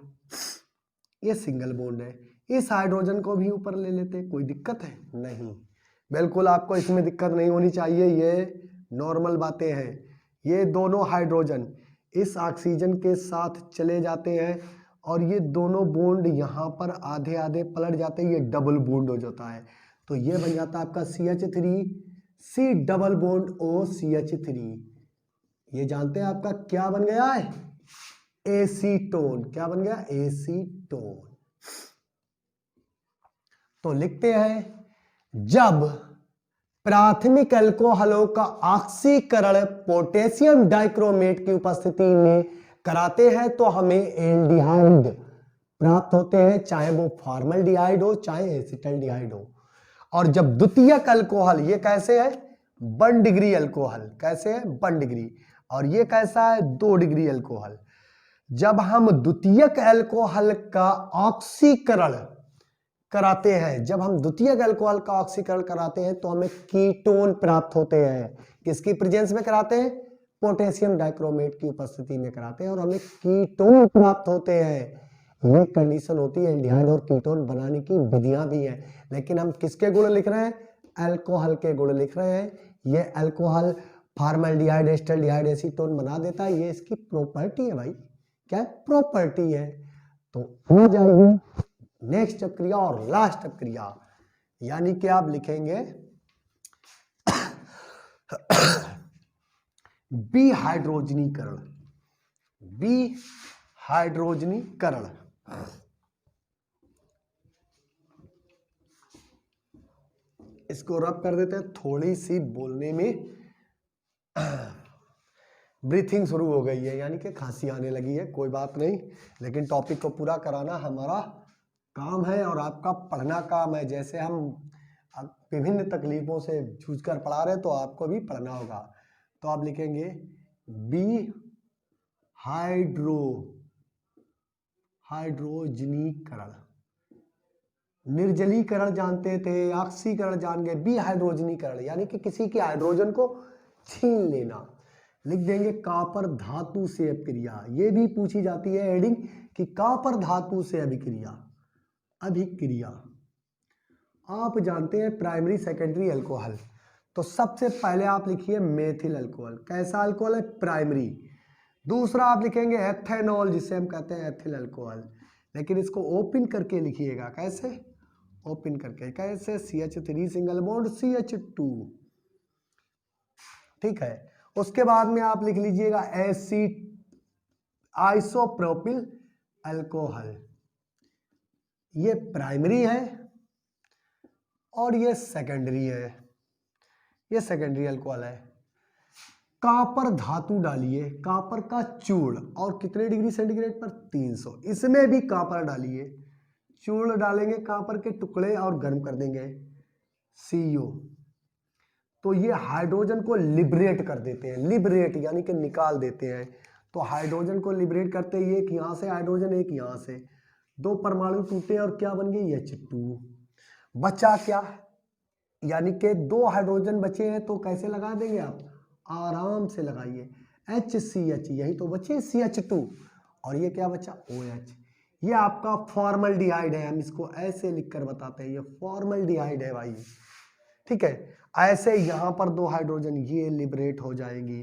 Speaker 2: ये सिंगल बॉन्ड है। इस हाइड्रोजन को भी ऊपर ले लेते हैं, कोई दिक्कत है? नहीं, बिल्कुल आपको इसमें दिक्कत नहीं होनी चाहिए, ये नॉर्मल बातें हैं। ये दोनों हाइड्रोजन इस ऑक्सीजन के साथ चले जाते हैं और ये दोनों बॉन्ड यहाँ पर आधे आधे पलट जाते हैं, ये डबल बॉन्ड हो जाता है। तो ये बन जाता है आपका CH3C डबल बॉन्ड OCH3। ये जानते हैं आपका क्या बन गया है? एसीटोन। क्या बन गया? एसीटोन। तो लिखते हैं, जब प्राथमिक अल्कोहलों का ऑक्सीकरण पोटेशियम डाइक्रोमेट की उपस्थिति में कराते हैं तो हमें एल्डिहाइड प्राप्त होते हैं, चाहे वो फॉर्मल्डिहाइड हो चाहे एसिटल्डिहाइड हो। और जब द्वितीयक अल्कोहल, ये कैसे है? 1 डिग्री अल्कोहल। कैसे है? 1 डिग्री। और ये कैसा है? 2 डिग्री अल्कोहल। जब हम द्वितीयक अल्कोहल का ऑक्सीकरण कराते हैं, जब हम द्वितीयक अल्कोहल का ऑक्सीकरण कराते हैं तो हमें कीटोन प्राप्त होते हैं। किसकी प्रेजेंस में कराते हैं? पोटेशियम डाइक्रोमेट की उपस्थिति में कराते हैं और हमें कीटोन प्राप्त होते हैं। ये कंडीशन होती है एल्डिहाइड और कीटोन बनाने की विधियां भी हैं, लेकिन हम किसके गुण लिख रहे हैं? अल्कोहल के गुण लिख रहे हैं। ये अल्कोहल फॉर्मल्डिहाइड, एस्टल्डिहाइड, एसीटोन बना देता है, ये इसकी प्रॉपर्टी है भाई। क्या प्रॉपर्टी है? तो हो जाएगी नेक्स्ट क्रिया और लास्ट क्रिया, यानी कि आप लिखेंगे विहाइड्रोजनीकरण। विहाइड्रोजनीकरण इसको रब कर देते हैं। थोड़ी सी बोलने में ब्रीथिंग शुरू हो गई है, यानी कि खांसी आने लगी है। कोई बात नहीं, लेकिन टॉपिक को पूरा कराना हमारा काम है और आपका पढ़ना काम है। जैसे हम विभिन्न तकलीफों से जूझकर पढ़ा रहे, तो आपको भी पढ़ना होगा। तो आप लिखेंगे हाइड्रोजनीकरण। निर्जलीकरण जानते थे, ऑक्सीकरण जान गए, विहाइड्रोजनीकरण यानी कि किसी के हाइड्रोजन को छीन लेना। लिख देंगे कॉपर धातु से अभिक्रिया। ये भी पूछी जाती है हेडिंग कि कॉपर धातु से अभिक्रिया। आप जानते हैं प्राइमरी सेकेंडरी अल्कोहल, तो सबसे पहले आप लिखिए मेथिल अल्कोहल। कैसा अल्कोहल है? प्राइमरी। दूसरा आप लिखेंगे एथेनॉल, जिसे हम कहते हैं एथिल अल्कोहल, लेकिन इसको ओपन करके लिखिएगा। कैसे? ओपन करके। कैसे? CH3 single bond CH2। ठीक है। उसके बाद में आप लिख लीजिएगा आइसोप्रोपिल अल्कोहल। ये प्राइमरी है और ये सेकेंडरी है। ये सेकेंडरी अल्कोहल है। कॉपर धातु डालिए, कॉपर का चूर्ण, और कितने डिग्री सेंटीग्रेड पर? 300। इसमें भी कॉपर डालिए, चूर्ण डालेंगे कॉपर के टुकड़े और गर्म कर देंगे CO। तो ये हाइड्रोजन को लिबरेट कर देते हैं। लिबरेट यानी कि निकाल देते हैं। तो हाइड्रोजन को लिबरेट करते ही एक यहां से हाइड्रोजन, एक यहां से, दो परमाणु टूटे और क्या बन गए? H2। बचा क्या? यानी कि 2 हाइड्रोजन बचे हैं, तो कैसे लगा देंगे आप? आराम से लगाइए। HCH, यही तो बचे CH2, और ये क्या बचा? OH। ये आपका फॉर्मल्डिहाइड है। हम इसको ऐसे लिखकर बताते हैं, ये फॉर्मल्डिहाइड है भाई। ठीक है। ऐसे यहां पर 2 हाइड्रोजन ये लिबरेट हो जाएगी,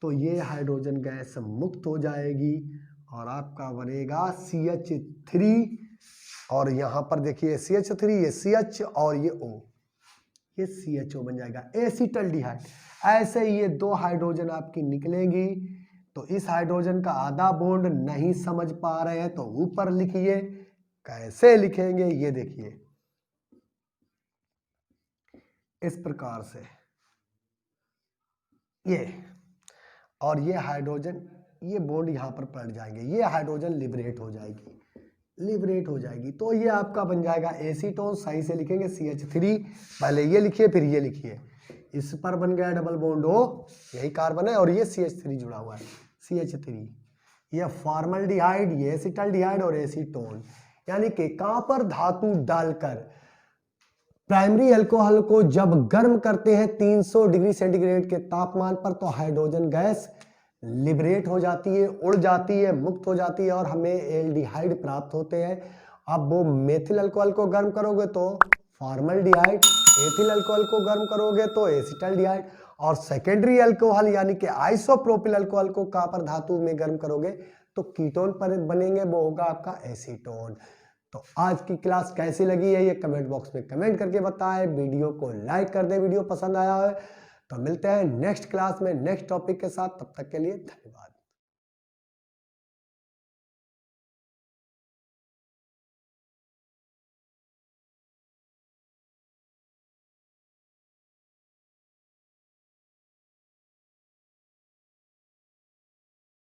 Speaker 2: तो ये हाइड्रोजन गैस मुक्त हो जाएगी और आपका बनेगा CH3। और यहां पर देखिए CH3, ये CH और ये O, ये CHO बन जाएगा, एसिटल्डिहाइड। ऐसे ये 2 हाइड्रोजन आपकी निकलेंगी। तो इस हाइड्रोजन का आधा बॉन्ड नहीं समझ पा रहे हैं तो ऊपर लिखिए। कैसे लिखेंगे? ये देखिए, इस प्रकार से ये, और ये हाइड्रोजन, ये बॉन्ड यहां पर पलट जाएंगे, ये हाइड्रोजन लिबरेट हो जाएगी, लिबरेट हो जाएगी। तो ये आपका बन जाएगा एसीटोन। सही से लिखेंगे CH3, पहले ये लिखिए फिर ये लिखिए। इस पर बन गया डबल बॉन्ड O, यही कार्बन है, और ये CH3 जुड़ा हुआ है, CH3। ये फॉर्मल्डिहाइड, ये एसिटल्डिहाइड और एसीटोन। यानी कि कॉपर धातु डालकर प्राइमरी अल्कोहल को जब गर्म करते हैं 300 डिग्री सेंटीग्रेड के तापमान पर, तो हाइड्रोजन गैस लिबरेट हो जाती है, उड़ जाती है, मुक्त हो जाती है और हमें एल्डिहाइड प्राप्त होते हैं। अब वो मेथिल अल्कोहल को गर्म करोगे तो फॉर्मल्डिहाइड, एथिल अल्कोहल को गर्म करोगे तो एसिटल्डिहाइड, और सेकेंडरी अल्कोहल यानी कि आइसोप्रोपिल अल्कोहल को कॉपर धातु में गर्म करोगे तो कीटोन पर बनेंगे, वो होगा आपका एसीटोन। तो आज की क्लास कैसी लगी है ये कमेंट बॉक्स में कमेंट करके बताएं। वीडियो को लाइक कर दें, वीडियो पसंद आया है तो। मिलते हैं नेक्स्ट क्लास में नेक्स्ट टॉपिक के साथ, तब तक के लिए धन्यवाद।